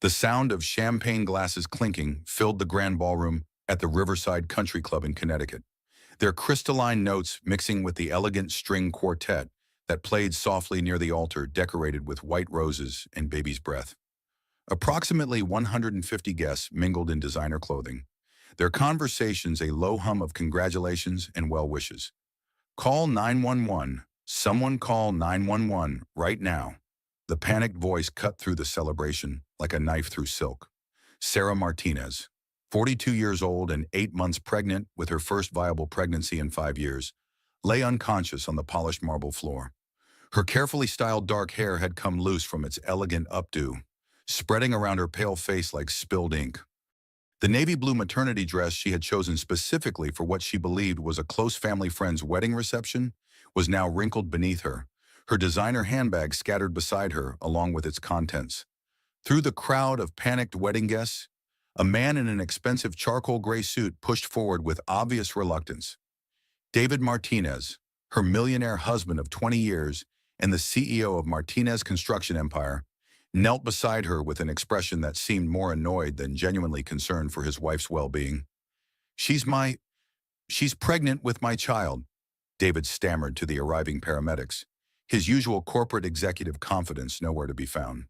The sound of champagne glasses clinking filled the grand ballroom at the Riverside Country Club in Connecticut, their crystalline notes mixing with the elegant string quartet that played softly near the altar decorated with white roses and baby's breath. Approximately 150 guests mingled in designer clothing, their conversations a low hum of congratulations and well wishes. "Call 911. Someone call 911 right now." The panicked voice cut through the celebration like a knife through silk. Sarah Martinez, 42 years old and 8 months pregnant with her first viable pregnancy in 5 years, lay unconscious on the polished marble floor. Her carefully styled dark hair had come loose from its elegant updo, spreading around her pale face like spilled ink. The navy blue maternity dress she had chosen specifically for what she believed was a close family friend's wedding reception was now wrinkled beneath her designer handbag scattered beside her along with its contents. Through the crowd of panicked wedding guests, a man in an expensive charcoal gray suit pushed forward with obvious reluctance. David Martinez, her millionaire husband of 20 years and the CEO of Martinez Construction Empire, knelt beside her with an expression that seemed more annoyed than genuinely concerned for his wife's well-being. She's pregnant with my child," David stammered to the arriving paramedics, his usual corporate executive confidence nowhere to be found.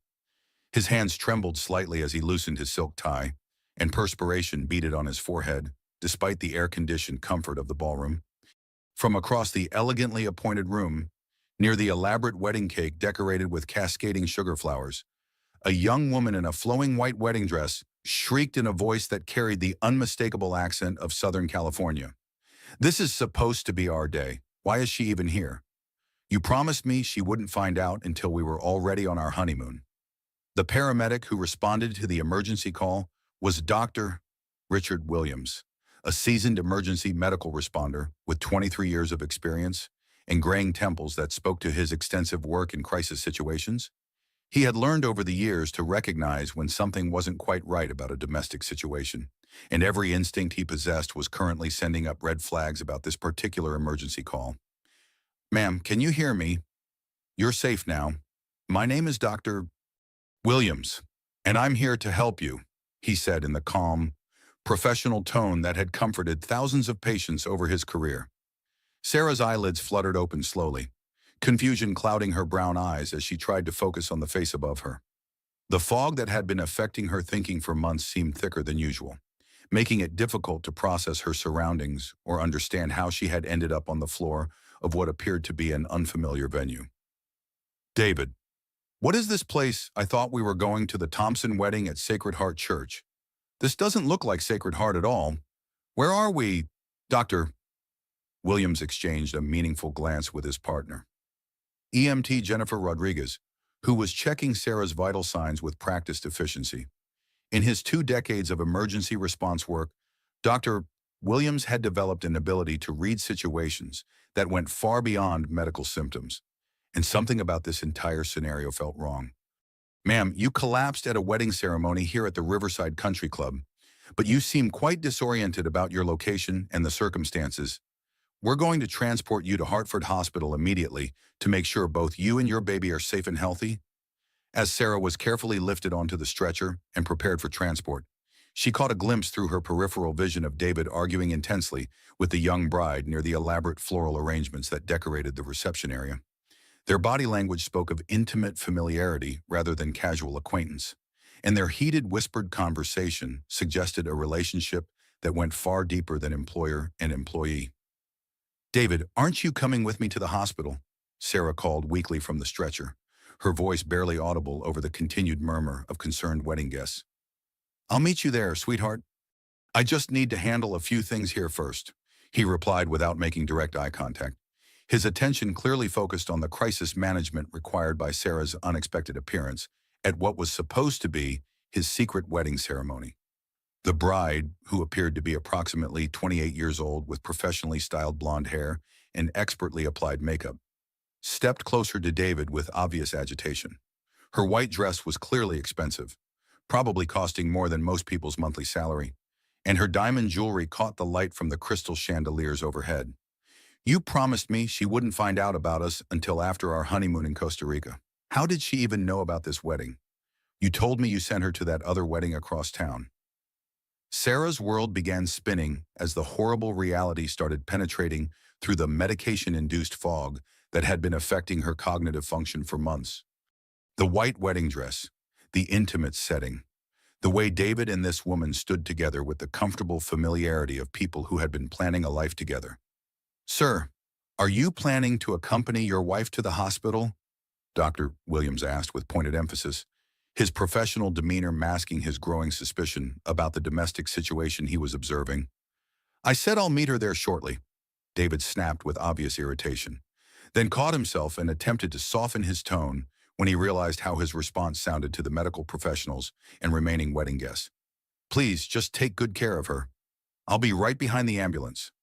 His hands trembled slightly as he loosened his silk tie, and perspiration beaded on his forehead, despite the air-conditioned comfort of the ballroom. From across the elegantly appointed room, near the elaborate wedding cake decorated with cascading sugar flowers, a young woman in a flowing white wedding dress shrieked in a voice that carried the unmistakable accent of Southern California. "This is supposed to be our day. Why is she even here? You promised me she wouldn't find out until we were already on our honeymoon." The paramedic who responded to the emergency call was Dr. Richard Williams, a seasoned emergency medical responder with 23 years of experience and graying temples that spoke to his extensive work in crisis situations. He had learned over the years to recognize when something wasn't quite right about a domestic situation, and every instinct he possessed was currently sending up red flags about this particular emergency call. "Ma'am, can you hear me? You're safe now. My name is Dr. Williams, and I'm here to help you," he said in the calm, professional tone that had comforted thousands of patients over his career. Sarah's eyelids fluttered open slowly, confusion clouding her brown eyes as she tried to focus on the face above her. The fog that had been affecting her thinking for months seemed thicker than usual, making it difficult to process her surroundings or understand how she had ended up on the floor of what appeared to be an unfamiliar venue. "David, what is this place? I thought we were going to the Thompson wedding at Sacred Heart Church. This doesn't look like Sacred Heart at all. Where are we, Dr.?" Williams exchanged a meaningful glance with his partner, EMT Jennifer Rodriguez, who was checking Sarah's vital signs with practiced efficiency. In his 2 decades of emergency response work, Dr. Williams had developed an ability to read situations that went far beyond medical symptoms, and something about this entire scenario felt wrong. "Ma'am, you collapsed at a wedding ceremony here at the Riverside Country Club, but you seem quite disoriented about your location and the circumstances. We're going to transport you to Hartford Hospital immediately to make sure both you and your baby are safe and healthy." As Sarah was carefully lifted onto the stretcher and prepared for transport, she caught a glimpse through her peripheral vision of David arguing intensely with the young bride near the elaborate floral arrangements that decorated the reception area. Their body language spoke of intimate familiarity rather than casual acquaintance, and their heated whispered conversation suggested a relationship that went far deeper than employer and employee. "David, aren't you coming with me to the hospital?" Sarah called weakly from the stretcher, her voice barely audible over the continued murmur of concerned wedding guests. "I'll meet you there, sweetheart. I just need to handle a few things here first," he replied without making direct eye contact, his attention clearly focused on the crisis management required by Sarah's unexpected appearance at what was supposed to be his secret wedding ceremony. The bride, who appeared to be approximately 28 years old with professionally styled blonde hair and expertly applied makeup, stepped closer to David with obvious agitation. Her white dress was clearly expensive, probably costing more than most people's monthly salary, and her diamond jewelry caught the light from the crystal chandeliers overhead. "You promised me she wouldn't find out about us until after our honeymoon in Costa Rica. How did she even know about this wedding? You told me you sent her to that other wedding across town. Sarah's world began spinning as the horrible reality started penetrating through the medication-induced fog that had been affecting her cognitive function for months. The white wedding dress, the intimate setting, the way David and this woman stood together with the comfortable familiarity of people who had been planning a life together. "Sir, are you planning to accompany your wife to the hospital?" Dr. Williams asked with pointed emphasis, his professional demeanor masking his growing suspicion about the domestic situation he was observing. "I said I'll meet her there shortly," David snapped with obvious irritation, then caught himself and attempted to soften his tone when he realized how his response sounded to the medical professionals and remaining wedding guests. "Please, just take good care of her. I'll be right behind the ambulance."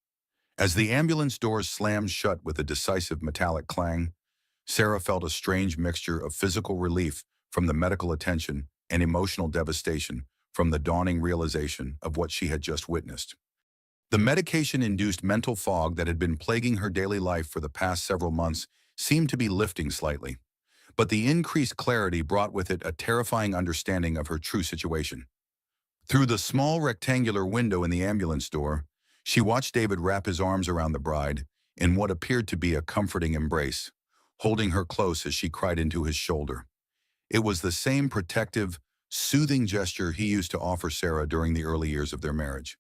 As the ambulance doors slammed shut with a decisive metallic clang, Sarah felt a strange mixture of physical relief from the medical attention and emotional devastation from the dawning realization of what she had just witnessed. The medication-induced mental fog that had been plaguing her daily life for the past several months seemed to be lifting slightly, but the increased clarity brought with it a terrifying understanding of her true situation. Through the small rectangular window in the ambulance door, she watched David wrap his arms around the bride in what appeared to be a comforting embrace, holding her close as she cried into his shoulder. It was the same protective, soothing gesture he used to offer Sarah during the early years of their marriage,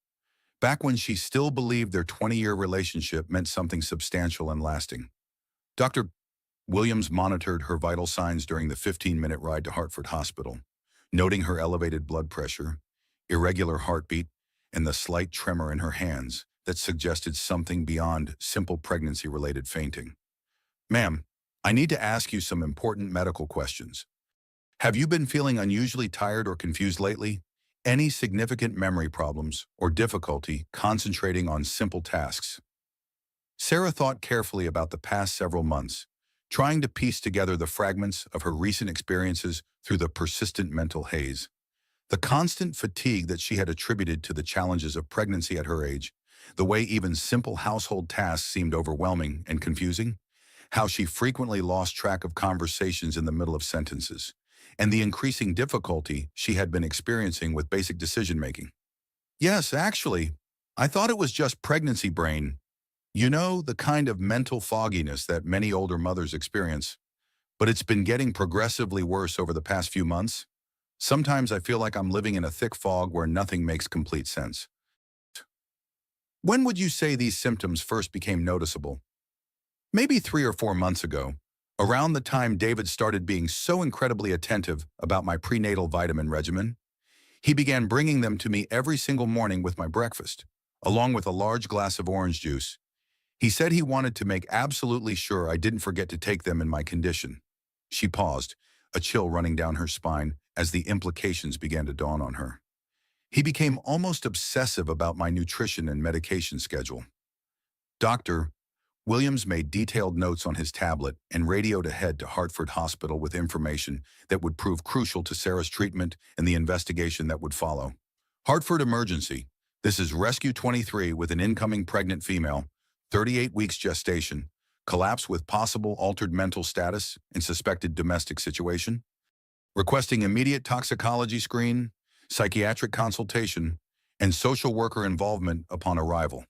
back when she still believed their 20-year relationship meant something substantial and lasting. Dr. Williams monitored her vital signs during the 15-minute ride to Hartford Hospital, noting her elevated blood pressure, irregular heartbeat, and the slight tremor in her hands that suggested something beyond simple pregnancy-related fainting. "Ma'am, I need to ask you some important medical questions. Have you been feeling unusually tired or confused lately? Any significant memory problems or difficulty concentrating on simple tasks?" Sarah thought carefully about the past several months, trying to piece together the fragments of her recent experiences through the persistent mental haze. The constant fatigue that she had attributed to the challenges of pregnancy at her age, the way even simple household tasks seemed overwhelming and confusing, how she frequently lost track of conversations in the middle of sentences, and the increasing difficulty she had been experiencing with basic decision-making. "Yes, actually, I thought it was just pregnancy brain. You know, the kind of mental fogginess that many older mothers experience. But it's been getting progressively worse over the past few months. Sometimes I feel like I'm living in a thick fog where nothing makes complete sense." "When would you say these symptoms first became noticeable?" "Maybe 3 or 4 months ago, around the time David started being so incredibly attentive about my prenatal vitamin regimen. He began bringing them to me every single morning with my breakfast, along with a large glass of orange juice. He said he wanted to make absolutely sure I didn't forget to take them in my condition." She paused, a chill running down her spine as the implications began to dawn on her. "He became almost obsessive about my nutrition and medication schedule." Dr. Williams made detailed notes on his tablet and radioed ahead to Hartford Hospital with information that would prove crucial to Sarah's treatment and the investigation that would follow. "Hartford emergency. This is Rescue 23 with an incoming pregnant female, 38 weeks gestation, collapse with possible altered mental status and suspected domestic situation. Requesting immediate toxicology screen, psychiatric consultation, and social worker involvement upon arrival."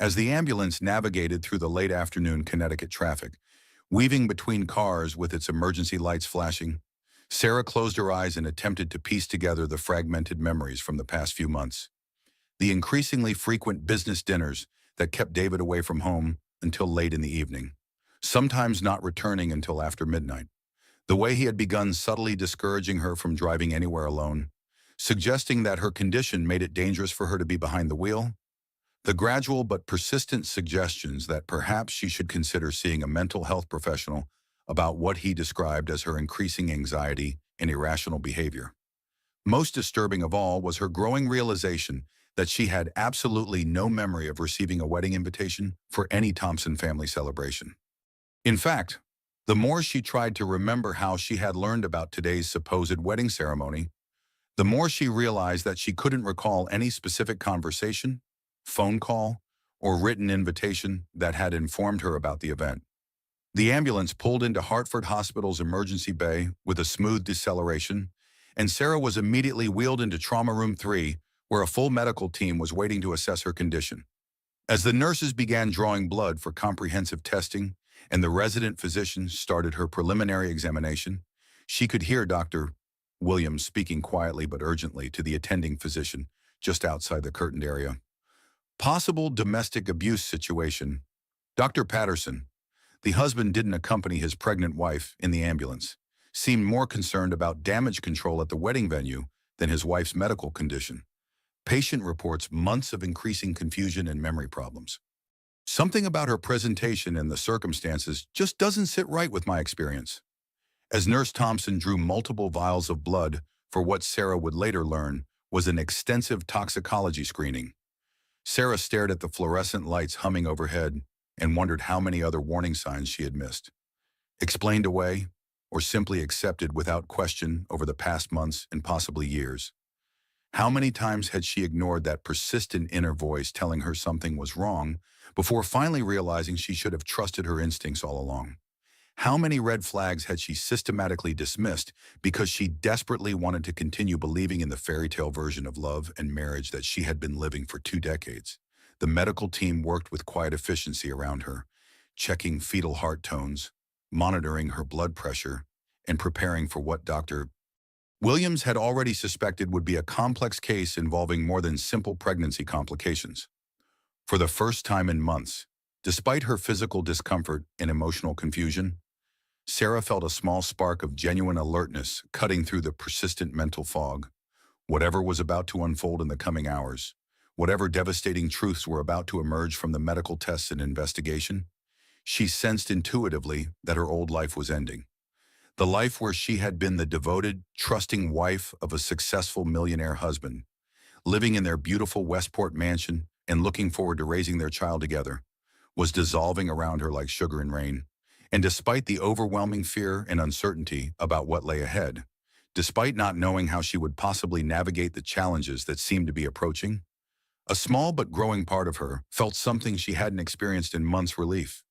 As the ambulance navigated through the late afternoon Connecticut traffic, weaving between cars with its emergency lights flashing, Sarah closed her eyes and attempted to piece together the fragmented memories from the past few months. The increasingly frequent business dinners that kept David away from home until late in the evening, sometimes not returning until after midnight. The way he had begun subtly discouraging her from driving anywhere alone, suggesting that her condition made it dangerous for her to be behind the wheel. The gradual but persistent suggestions that perhaps she should consider seeing a mental health professional about what he described as her increasing anxiety and irrational behavior. Most disturbing of all was her growing realization that she had absolutely no memory of receiving a wedding invitation for any Thompson family celebration. In fact, the more she tried to remember how she had learned about today's supposed wedding ceremony, the more she realized that she couldn't recall any specific conversation, phone call, or written invitation that had informed her about the event. The ambulance pulled into Hartford Hospital's emergency bay with a smooth deceleration, and Sarah was immediately wheeled into Trauma Room 3, where a full medical team was waiting to assess her condition. As the nurses began drawing blood for comprehensive testing and the resident physician started her preliminary examination, she could hear Dr. Williams speaking quietly but urgently to the attending physician just outside the curtained area. Possible domestic abuse situation. Dr. Patterson, the husband didn't accompany his pregnant wife in the ambulance, seemed more concerned about damage control at the wedding venue than his wife's medical condition. Patient reports months of increasing confusion and memory problems. Something about her presentation and the circumstances just doesn't sit right with my experience. As Nurse Thompson drew multiple vials of blood for what Sarah would later learn was an extensive toxicology screening, Sarah stared at the fluorescent lights humming overhead and wondered how many other warning signs she had missed. Explained away, or simply accepted without question over the past months and possibly years. How many times had she ignored that persistent inner voice telling her something was wrong before finally realizing she should have trusted her instincts all along? How many red flags had she systematically dismissed because she desperately wanted to continue believing in the fairy tale version of love and marriage that she had been living for 2 decades? The medical team worked with quiet efficiency around her, checking fetal heart tones, monitoring her blood pressure, and preparing for what Dr. Williams had already suspected would be a complex case involving more than simple pregnancy complications. For the first time in months, despite her physical discomfort and emotional confusion, Sarah felt a small spark of genuine alertness cutting through the persistent mental fog. Whatever was about to unfold in the coming hours, whatever devastating truths were about to emerge from the medical tests and investigation, she sensed intuitively that her old life was ending. The life where she had been the devoted, trusting wife of a successful millionaire husband, living in their beautiful Westport mansion and looking forward to raising their child together, was dissolving around her like sugar in rain. And despite the overwhelming fear and uncertainty about what lay ahead, despite not knowing how she would possibly navigate the challenges that seemed to be approaching, a small but growing part of her felt something she hadn't experienced in months: relief.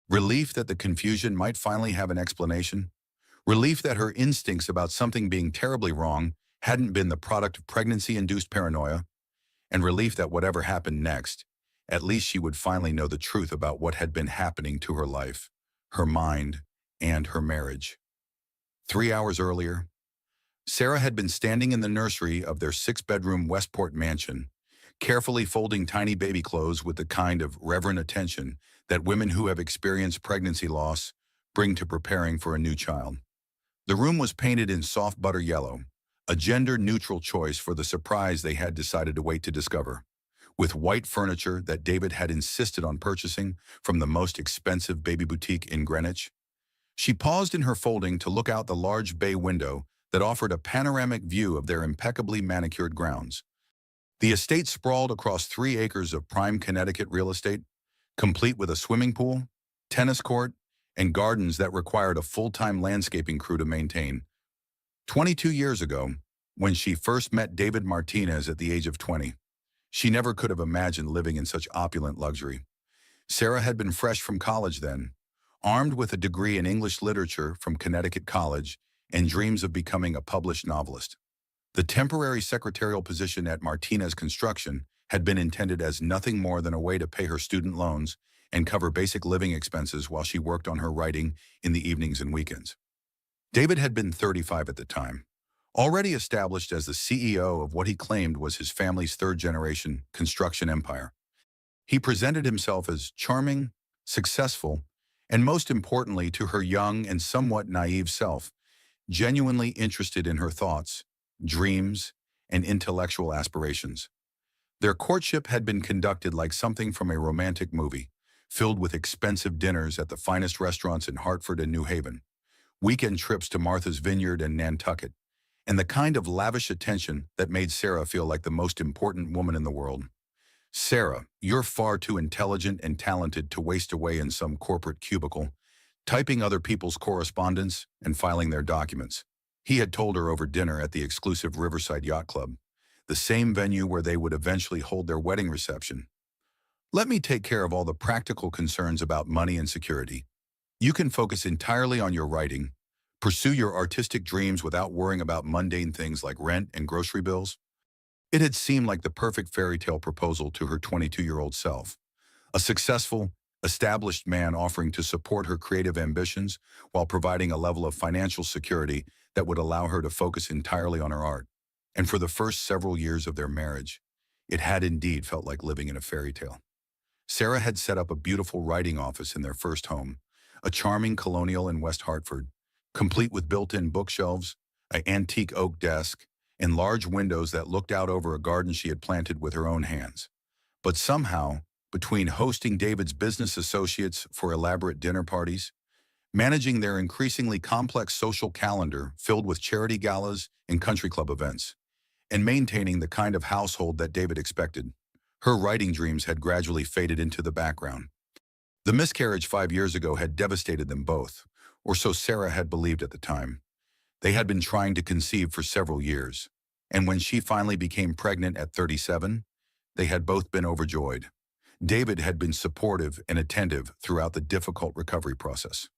Relief that the confusion might finally have an explanation. Relief that her instincts about something being terribly wrong hadn't been the product of pregnancy-induced paranoia. And relief that whatever happened next, at least she would finally know the truth about what had been happening to her life, her mind, and her marriage. 3 hours earlier, Sarah had been standing in the nursery of their 6-bedroom Westport mansion, carefully folding tiny baby clothes with the kind of reverent attention that women who have experienced pregnancy loss bring to preparing for a new child. The room was painted in soft butter yellow, a gender-neutral choice for the surprise they had decided to wait to discover, with white furniture that David had insisted on purchasing from the most expensive baby boutique in Greenwich. She paused in her folding to look out the large bay window that offered a panoramic view of their impeccably manicured grounds. The estate sprawled across 3 acres of prime Connecticut real estate, complete with a swimming pool, tennis court, and gardens that required a full-time landscaping crew to maintain. 22 years ago, when she first met David Martinez at the age of 20, she never could have imagined living in such opulent luxury. Sarah had been fresh from college then, armed with a degree in English literature from Connecticut College and dreams of becoming a published novelist. The temporary secretarial position at Martinez Construction had been intended as nothing more than a way to pay her student loans and cover basic living expenses while she worked on her writing in the evenings and weekends. David had been 35 at the time, already established as the CEO of what he claimed was his family's 3rd-generation construction empire. He presented himself as charming, successful, and most importantly to her young and somewhat naive self, genuinely interested in her thoughts, dreams, and intellectual aspirations. Their courtship had been conducted like something from a romantic movie, filled with expensive dinners at the finest restaurants in Hartford and New Haven, weekend trips to Martha's Vineyard and Nantucket, and the kind of lavish attention that made Sarah feel like the most important woman in the world. "Sarah, you're far too intelligent and talented to waste away in some corporate cubicle, typing other people's correspondence and filing their documents," he had told her over dinner at the exclusive Riverside Yacht Club, the same venue where they would eventually hold their wedding reception. "Let me take care of all the practical concerns about money and security. You can focus entirely on your writing, Pursue your artistic dreams without worrying about mundane things like rent and grocery bills. It had seemed like the perfect fairy tale proposal to her 22-year-old self. A successful, established man offering to support her creative ambitions while providing a level of financial security that would allow her to focus entirely on her art. And for the first several years of their marriage, it had indeed felt like living in a fairy tale. Sarah had set up a beautiful writing office in their first home, a charming colonial in West Hartford, complete with built-in bookshelves, an antique oak desk, and large windows that looked out over a garden she had planted with her own hands. But somehow, between hosting David's business associates for elaborate dinner parties, managing their increasingly complex social calendar filled with charity galas and country club events, and maintaining the kind of household that David expected, her writing dreams had gradually faded into the background. The miscarriage 5 years ago had devastated them both, or so Sarah had believed at the time. They had been trying to conceive for several years, and when she finally became pregnant at 37, they had both been overjoyed. David had been supportive and attentive throughout the difficult recovery process,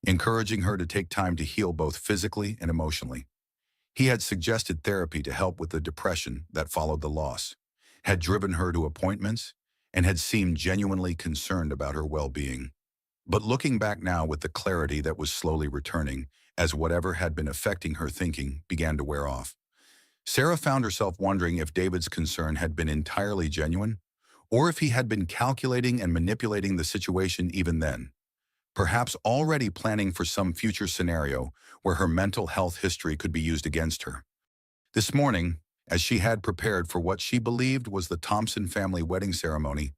encouraging her to take time to heal both physically and emotionally. He had suggested therapy to help with the depression that followed the loss, had driven her to appointments, and had seemed genuinely concerned about her well-being. But looking back now with the clarity that was slowly returning as whatever had been affecting her thinking began to wear off, Sarah found herself wondering if David's concern had been entirely genuine, or if he had been calculating and manipulating the situation even then, perhaps already planning for some future scenario where her mental health history could be used against her. This morning, as she had prepared for what she believed was the Thompson family wedding ceremony,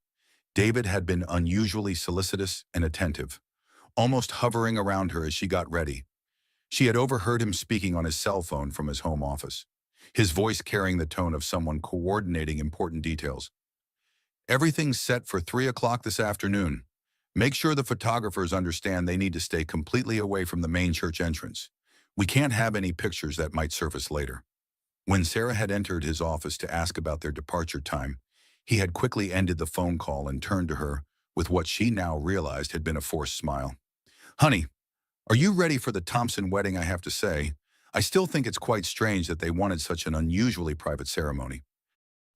David had been unusually solicitous and attentive, almost hovering around her as she got ready. She had overheard him speaking on his cell phone from his home office, his voice carrying the tone of someone coordinating important details. "Everything's set for 3 o'clock this afternoon. Make sure the photographers understand they need to stay completely away from the main church entrance. We can't have any pictures that might surface later." When Sarah had entered his office to ask about their departure time, he had quickly ended the phone call and turned to her with what she now realized had been a forced smile. "Honey, are you ready for the Thompson wedding? I have to say, I still think it's quite strange that they wanted such an unusually private ceremony.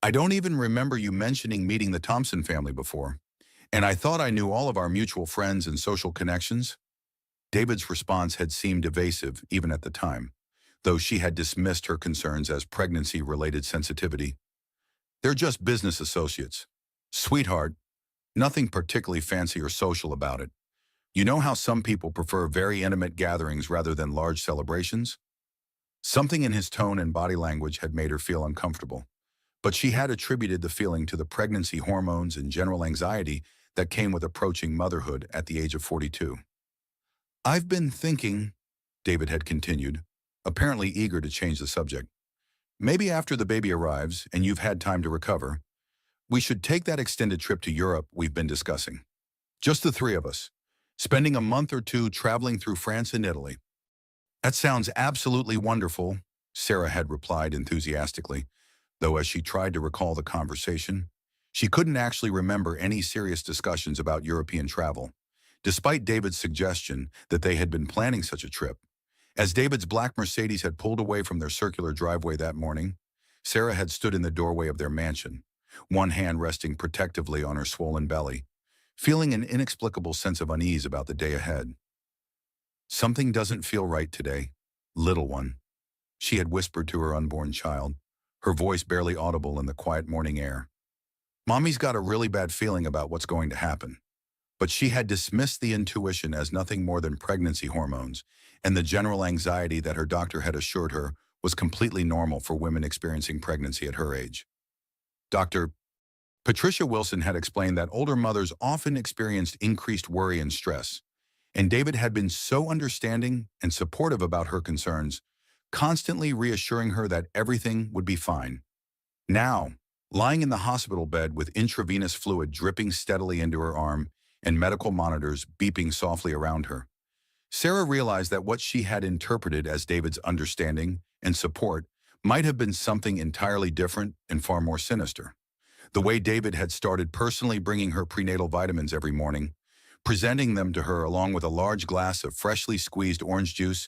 I don't even remember you mentioning meeting the Thompson family before, and I thought I knew all of our mutual friends and social connections." David's response had seemed evasive even at the time, though she had dismissed her concerns as pregnancy-related sensitivity. "They're just business associates. Sweetheart, nothing particularly fancy or social about it. You know how some people prefer very intimate gatherings rather than large celebrations?" Something in his tone and body language had made her feel uncomfortable, but she had attributed the feeling to the pregnancy hormones and general anxiety that came with approaching motherhood at the age of 42. "I've been thinking," David had continued, apparently eager to change the subject, "maybe after the baby arrives and you've had time to recover, we should take that extended trip to Europe we've been discussing. Just the three of us, spending a month or two traveling through France and Italy." "That sounds absolutely wonderful," Sarah had replied enthusiastically, though as she tried to recall the conversation, she couldn't actually remember any serious discussions about European travel, despite David's suggestion that they had been planning such a trip. As David's black Mercedes had pulled away from their circular driveway that morning, Sarah had stood in the doorway of their mansion, one hand resting protectively on her swollen belly, feeling an inexplicable sense of unease about the day ahead. "Something doesn't feel right today, little one," she had whispered to her unborn child, her voice barely audible in the quiet morning air. "Mommy's got a really bad feeling about what's going to happen." But she had dismissed the intuition as nothing more than pregnancy hormones and the general anxiety that her doctor had assured her was completely normal for women experiencing pregnancy at her age. Dr. Patricia Wilson had explained that older mothers often experienced increased worry and stress, and David had been so understanding and supportive about her concerns, constantly reassuring her that everything would be fine. Now, lying in the hospital bed with intravenous fluid dripping steadily into her arm and medical monitors beeping softly around her, Sarah realized that what she had interpreted as David's understanding and support might have been something entirely different and far more sinister. The way David had started personally bringing her prenatal vitamins every morning, presenting them to her along with a large glass of freshly squeezed orange juice,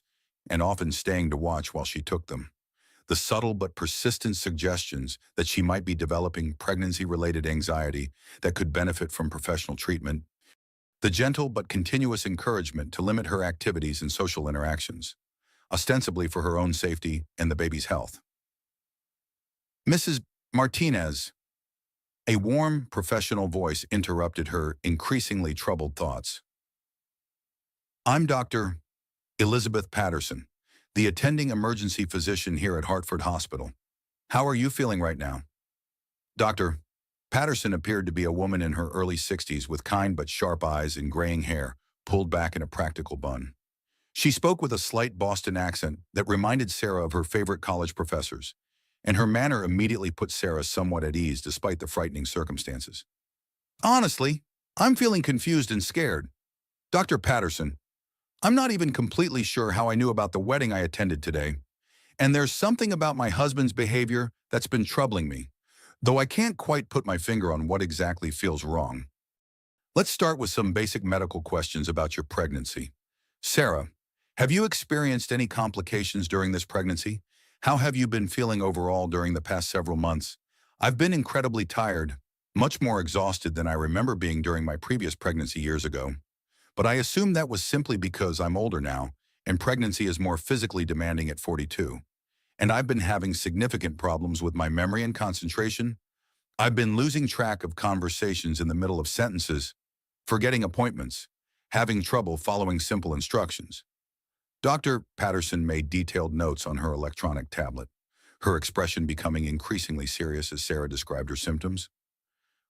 and often staying to watch while she took them. The subtle but persistent suggestions that she might be developing pregnancy-related anxiety that could benefit from professional treatment. The gentle but continuous encouragement to limit her activities and social interactions, ostensibly for her own safety and the baby's health. Mrs. Martinez, a warm, professional voice interrupted her increasingly troubled thoughts. I'm Dr. Elizabeth Patterson, the attending emergency physician here at Hartford Hospital. How are you feeling right now? Dr. Patterson appeared to be a woman in her early 60s with kind but sharp eyes and graying hair pulled back in a practical bun. She spoke with a slight Boston accent that reminded Sarah of her favorite college professors, and her manner immediately put Sarah somewhat at ease despite the frightening circumstances. Honestly, I'm feeling confused and scared. Dr. Patterson, I'm not even completely sure how I knew about the wedding I attended today, and there's something about my husband's behavior that's been troubling me, though I can't quite put my finger on what exactly feels wrong. Let's start with some basic medical questions about your pregnancy. Sarah, have you experienced any complications during this pregnancy? How have you been feeling overall during the past several months? I've been incredibly tired, much more exhausted than I remember being during my previous pregnancy years ago. But I assume that was simply because I'm older now, and pregnancy is more physically demanding at 42. And I've been having significant problems with my memory and concentration. I've been losing track of conversations in the middle of sentences, forgetting appointments, having trouble following simple instructions. Dr. Patterson made detailed notes on her electronic tablet, her expression becoming increasingly serious as Sarah described her symptoms.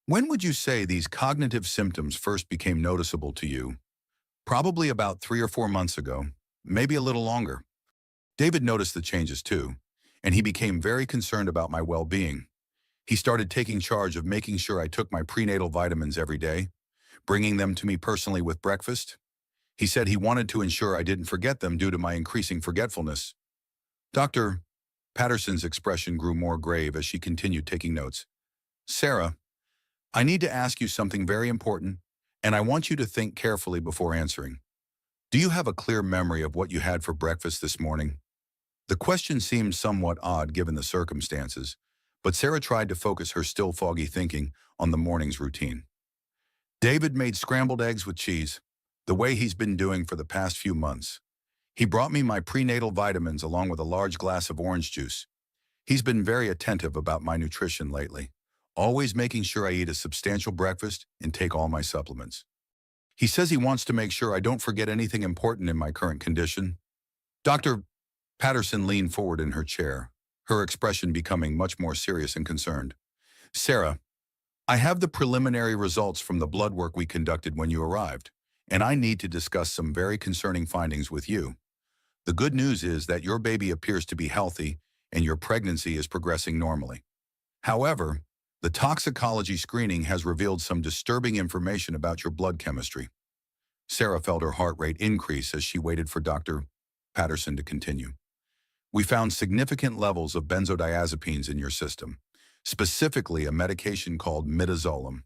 When would you say these cognitive symptoms first became noticeable to you? Probably about 3 or 4 months ago, maybe a little longer. David noticed the changes too, and he became very concerned about my well-being. He started taking charge of making sure I took my prenatal vitamins every day, bringing them to me personally with breakfast. He said he wanted to ensure I didn't forget them due to my increasing forgetfulness. Dr. Patterson's expression grew more grave as she continued taking notes. Sarah, I need to ask you something very important, and I want you to think carefully before answering. Do you have a clear memory of what you had for breakfast this morning? The question seemed somewhat odd given the circumstances, but Sarah tried to focus her still foggy thinking on the morning's routine. David made scrambled eggs with cheese, the way he's been doing for the past few months. He brought me my prenatal vitamins along with a large glass of orange juice. He's been very attentive about my nutrition lately, always making sure I eat a substantial breakfast and take all my supplements. He says he wants to make sure I don't forget anything important in my current condition. Dr. Patterson leaned forward in her chair, her expression becoming much more serious and concerned. Sarah, I have the preliminary results from the blood work we conducted when you arrived, and I need to discuss some very concerning findings with you. The good news is that your baby appears to be healthy and your pregnancy is progressing normally. However, the toxicology screening has revealed some disturbing information about your blood chemistry. Sarah felt her heart rate increase as she waited for Dr. Patterson to continue. We found significant levels of benzodiazepines in your system, specifically a medication called midazolam.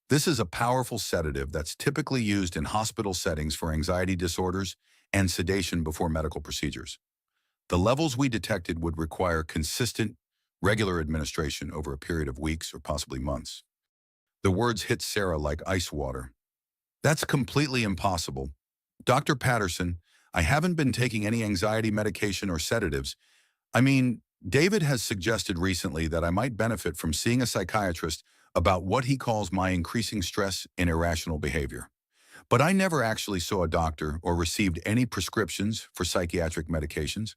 This is a powerful sedative that's typically used in hospital settings for anxiety disorders and sedation before medical procedures. The levels we detected would require consistent, regular administration over a period of weeks or possibly months. The words hit Sarah like ice water. That's completely impossible. Dr. Patterson, I haven't been taking any anxiety medication or sedatives. I mean, David has suggested recently that I might benefit from seeing a psychiatrist about what he calls my increasing stress and irrational behavior. But I never actually saw a doctor or received any prescriptions for psychiatric medications.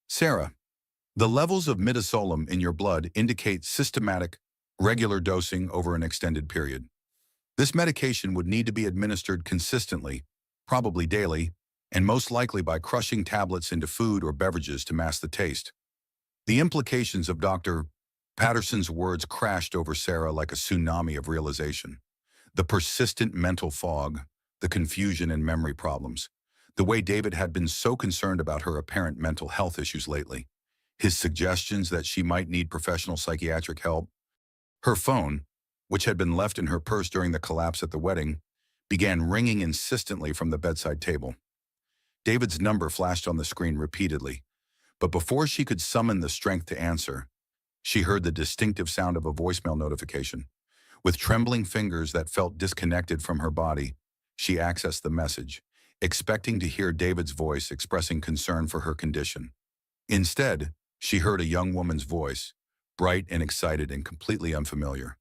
Sarah, the levels of midazolam in your blood indicate systematic, regular dosing over an extended period. This medication would need to be administered consistently, probably daily, and most likely by crushing tablets into food or beverages to mask the taste. The implications of Dr. Patterson's words crashed over Sarah like a tsunami of realization. The persistent mental fog, the confusion and memory problems, the way David had been so concerned about her apparent mental health issues lately, his suggestions that she might need professional psychiatric help. Her phone, which had been left in her purse during the collapse at the wedding, began ringing insistently from the bedside table. David's number flashed on the screen repeatedly, but before she could summon the strength to answer, she heard the distinctive sound of a voicemail notification. With trembling fingers that felt disconnected from her body, she accessed the message, expecting to hear David's voice expressing concern for her condition. Instead, she heard a young woman's voice, bright and excited and completely unfamiliar.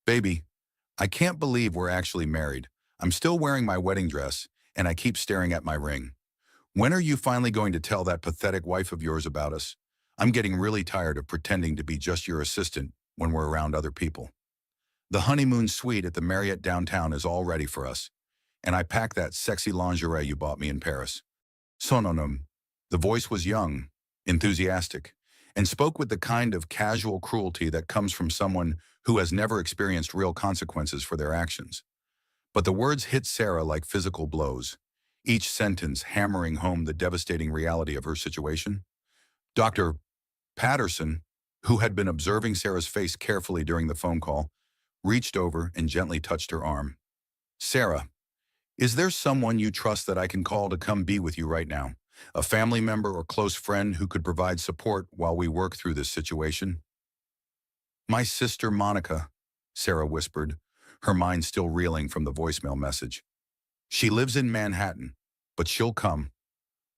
"Baby, I can't believe we're actually married. I'm still wearing my wedding dress, and I keep staring at my ring. When are you finally going to tell that pathetic wife of yours about us? I'm getting really tired of pretending to be just your assistant when we're around other people. The honeymoon suite at the Marriott downtown is all ready for us, and I packed that sexy lingerie you bought me in Paris." Sononym. The voice was young, enthusiastic, and spoke with the kind of casual cruelty that comes from someone who has never experienced real consequences for their actions. But the words hit Sarah like physical blows, each sentence hammering home the devastating reality of her situation. Dr. Patterson, who had been observing Sarah's face carefully during the phone call, reached over and gently touched her arm. "Sarah, is there someone you trust that I can call to come be with you right now? A family member or close friend who could provide support while we work through this situation?" "My sister Monica," Sarah whispered, her mind still reeling from the voicemail message. "She lives in Manhattan, but she'll come.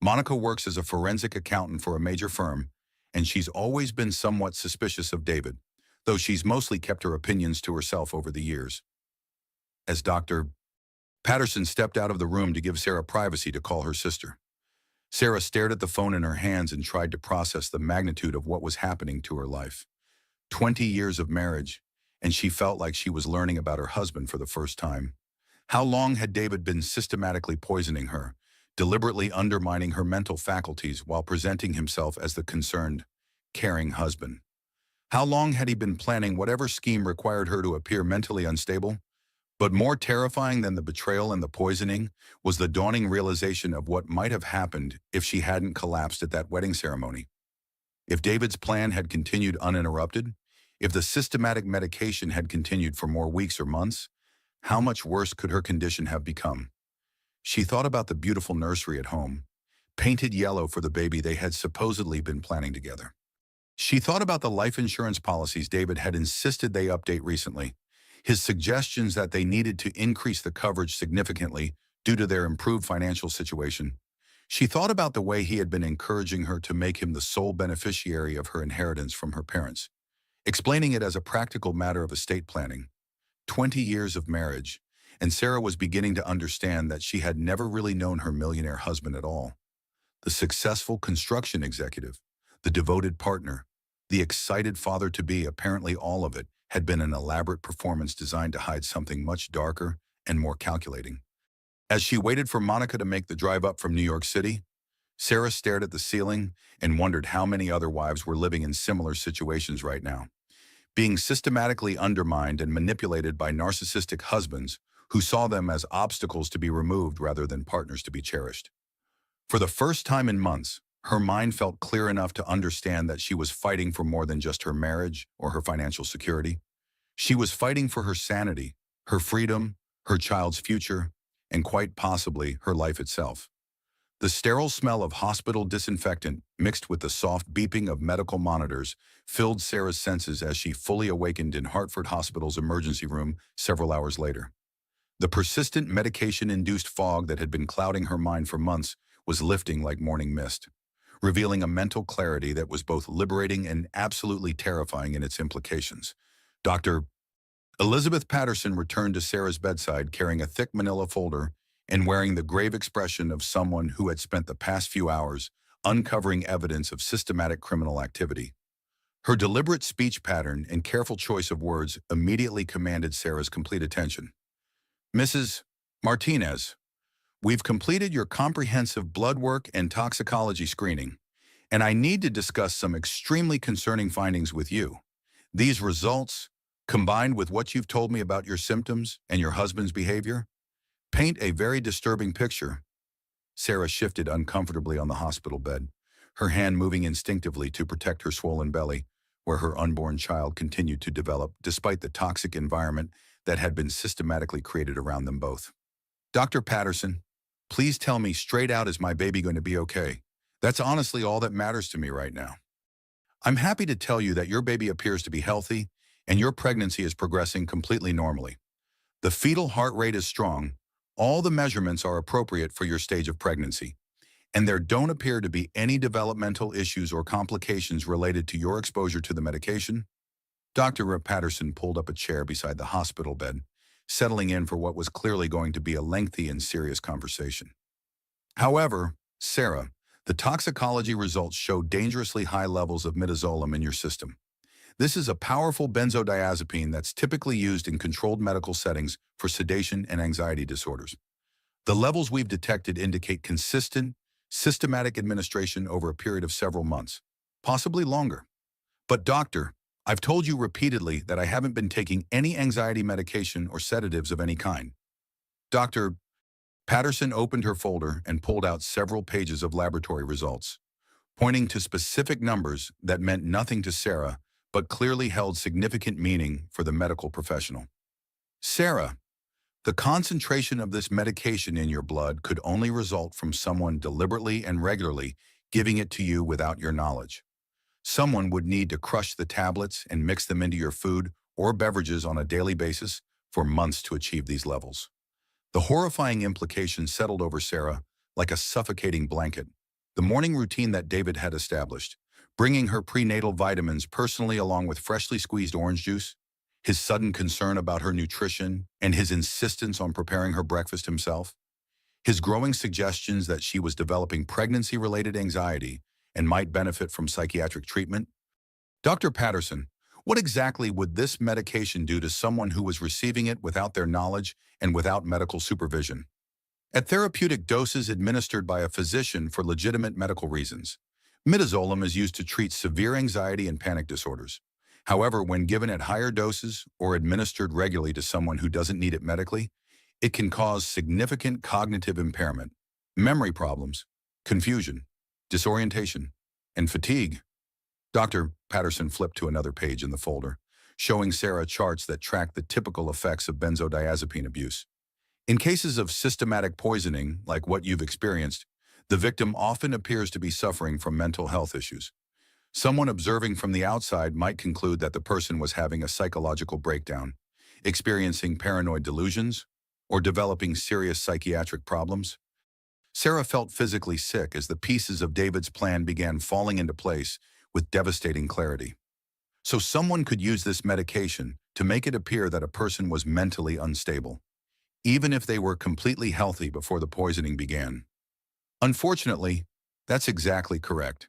Monica works as a forensic accountant for a major firm, and she's always been somewhat suspicious of David, though she's mostly kept her opinions to herself over the years." As Dr. Patterson stepped out of the room to give Sarah privacy to call her sister, Sarah stared at the phone in her hands and tried to process the magnitude of what was happening to her life. 20 years of marriage, and she felt like she was learning about her husband for the first time. How long had David been systematically poisoning her, deliberately undermining her mental faculties while presenting himself as the concerned, caring husband? How long had he been planning whatever scheme required her to appear mentally unstable? But more terrifying than the betrayal and the poisoning was the dawning realization of what might have happened if she hadn't collapsed at that wedding ceremony. If David's plan had continued uninterrupted, if the systematic medication had continued for more weeks or months, how much worse could her condition have become? She thought about the beautiful nursery at home, painted yellow for the baby they had supposedly been planning together. She thought about the life insurance policies David had insisted they update recently, his suggestions that they needed to increase the coverage significantly due to their improved financial situation. She thought about the way he had been encouraging her to make him the sole beneficiary of her inheritance from her parents, explaining it as a practical matter of estate planning. 20 years of marriage, and Sarah was beginning to understand that she had never really known her millionaire husband at all. The successful construction executive, the devoted partner, the excited father-to-be, apparently all of it had been an elaborate performance designed to hide something much darker and more calculating. As she waited for Monica to make the drive up from New York City, Sarah stared at the ceiling and wondered how many other wives were living in similar situations right now, being systematically undermined and manipulated by narcissistic husbands who saw them as obstacles to be removed rather than partners to be cherished. For the first time in months, her mind felt clear enough to understand that she was fighting for more than just her marriage or her financial security. She was fighting for her sanity, her freedom, her child's future, and quite possibly her life itself. The sterile smell of hospital disinfectant mixed with the soft beeping of medical monitors filled Sarah's senses as she fully awakened in Hartford Hospital's emergency room several hours later. The persistent medication-induced fog that had been clouding her mind for months was lifting like morning mist, revealing a mental clarity that was both liberating and absolutely terrifying in its implications. Dr. Elizabeth Patterson returned to Sarah's bedside carrying a thick manila folder and wearing the grave expression of someone who had spent the past few hours uncovering evidence of systematic criminal activity. Her deliberate speech pattern and careful choice of words immediately commanded Sarah's complete attention. "Mrs. Martinez, we've completed your comprehensive blood work and toxicology screening, and I need to discuss some extremely concerning findings with you. These results, combined with what you've told me about your symptoms and your husband's behavior, paint a very disturbing picture." Sarah shifted uncomfortably on the hospital bed, her hand moving instinctively to protect her swollen belly, where her unborn child continued to develop despite the toxic environment that had been systematically created around them both. "Dr. Patterson, Please tell me straight out, is my baby going to be okay? That's honestly all that matters to me right now. I'm happy to tell you that your baby appears to be healthy and your pregnancy is progressing completely normally. The fetal heart rate is strong. All the measurements are appropriate for your stage of pregnancy, and there don't appear to be any developmental issues or complications related to your exposure to the medication. Dr. Patterson pulled up a chair beside the hospital bed, settling in for what was clearly going to be a lengthy and serious conversation. However, Sarah, the toxicology results show dangerously high levels of midazolam in your system. This is a powerful benzodiazepine that's typically used in controlled medical settings for sedation and anxiety disorders. The levels we've detected indicate consistent, systematic administration over a period of several months, possibly longer. But doctor, I've told you repeatedly that I haven't been taking any anxiety medication or sedatives of any kind. Dr. Patterson opened her folder and pulled out several pages of laboratory results, pointing to specific numbers that meant nothing to Sarah but clearly held significant meaning for the medical professional. Sarah, the concentration of this medication in your blood could only result from someone deliberately and regularly giving it to you without your knowledge. Someone would need to crush the tablets and mix them into your food or beverages on a daily basis for months to achieve these levels. The horrifying implications settled over Sarah like a suffocating blanket. The morning routine that David had established, bringing her prenatal vitamins personally along with freshly squeezed orange juice, his sudden concern about her nutrition, and his insistence on preparing her breakfast himself, his growing suggestions that she was developing pregnancy-related anxiety and might benefit from psychiatric treatment. Dr. Patterson, what exactly would this medication do to someone who was receiving it without their knowledge and without medical supervision? At therapeutic doses administered by a physician for legitimate medical reasons, midazolam is used to treat severe anxiety and panic disorders. However, when given at higher doses or administered regularly to someone who doesn't need it medically, it can cause significant cognitive impairment, memory problems, confusion, disorientation, and fatigue. Dr. Patterson flipped to another page in the folder, showing Sarah charts that track the typical effects of benzodiazepine abuse. In cases of systematic poisoning, like what you've experienced, the victim often appears to be suffering from mental health issues. Someone observing from the outside might conclude that the person was having a psychological breakdown, experiencing paranoid delusions, or developing serious psychiatric problems. Sarah felt physically sick as the pieces of David's plan began falling into place with devastating clarity. So someone could use this medication to make it appear that a person was mentally unstable, even if they were completely healthy before the poisoning began. Unfortunately, that's exactly correct.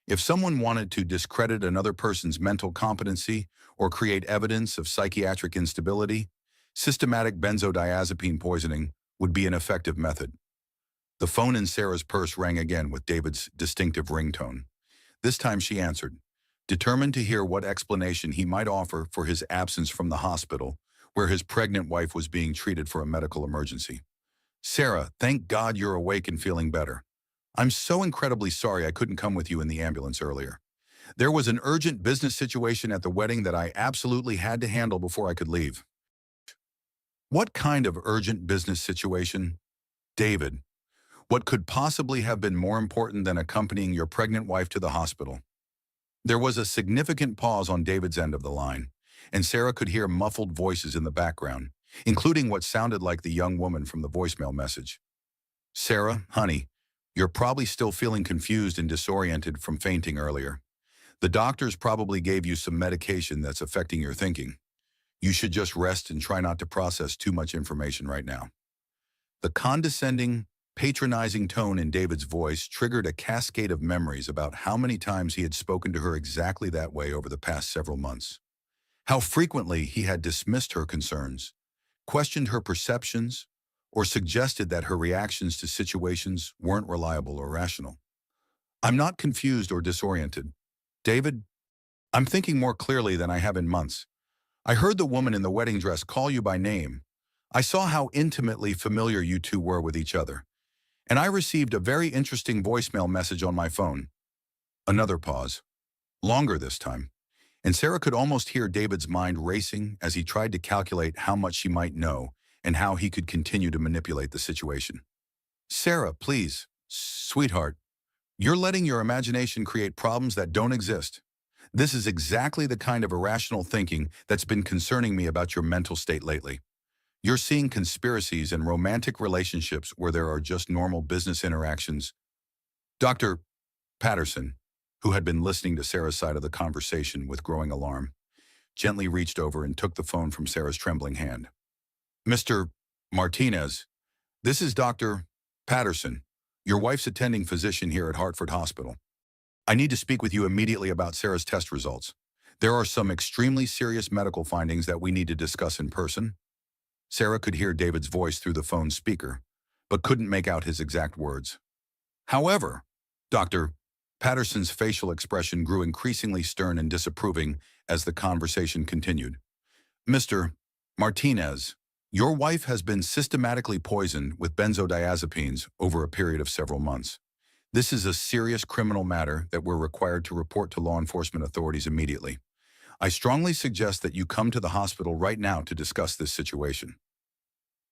If someone wanted to discredit another person's mental competency or create evidence of psychiatric instability, systematic benzodiazepine poisoning would be an effective method. The phone in Sarah's purse rang again with David's distinctive ringtone. This time she answered, determined to hear what explanation he might offer for his absence from the hospital, where his pregnant wife was being treated for a medical emergency. Sarah, thank God you're awake and feeling better. I'm so incredibly sorry I couldn't come with you in the ambulance earlier. There was an urgent business situation at the wedding that I absolutely had to handle before I could leave. What kind of urgent business situation? David, what could possibly have been more important than accompanying your pregnant wife to the hospital? There was a significant pause on David's end of the line, and Sarah could hear muffled voices in the background, including what sounded like the young woman from the voicemail message. Sarah, honey, you're probably still feeling confused and disoriented from fainting earlier. The doctors probably gave you some medication that's affecting your thinking. You should just rest and try not to process too much information right now. The condescending, patronizing tone in David's voice triggered a cascade of memories about how many times he had spoken to her exactly that way over the past several months. How frequently he had dismissed her concerns, questioned her perceptions, or suggested that her reactions to situations weren't reliable or rational. I'm not confused or disoriented. David, I'm thinking more clearly than I have in months. I heard the woman in the wedding dress call you by name. I saw how intimately familiar you two were with each other. And I received a very interesting voicemail message on my phone. Another pause. Longer this time. And Sarah could almost hear David's mind racing as he tried to calculate how much she might know and how he could continue to manipulate the situation. Sarah, please. Sweetheart, you're letting your imagination create problems that don't exist. This is exactly the kind of irrational thinking that's been concerning me about your mental state lately. You're seeing conspiracies and romantic relationships where there are just normal business interactions. Dr. Patterson, who had been listening to Sarah's side of the conversation with growing alarm, gently reached over and took the phone from Sarah's trembling hand. Mr. Martinez, this is Dr. Patterson, your wife's attending physician here at Hartford Hospital. I need to speak with you immediately about Sarah's test results. There are some extremely serious medical findings that we need to discuss in person. Sarah could hear David's voice through the phone's speaker, but couldn't make out his exact words. However, Dr. Patterson's facial expression grew increasingly stern and disapproving as the conversation continued. Mr. Martinez, your wife has been systematically poisoned with benzodiazepines over a period of several months. This is a serious criminal matter that we're required to report to law enforcement authorities immediately. I strongly suggest that you come to the hospital right now to discuss this situation.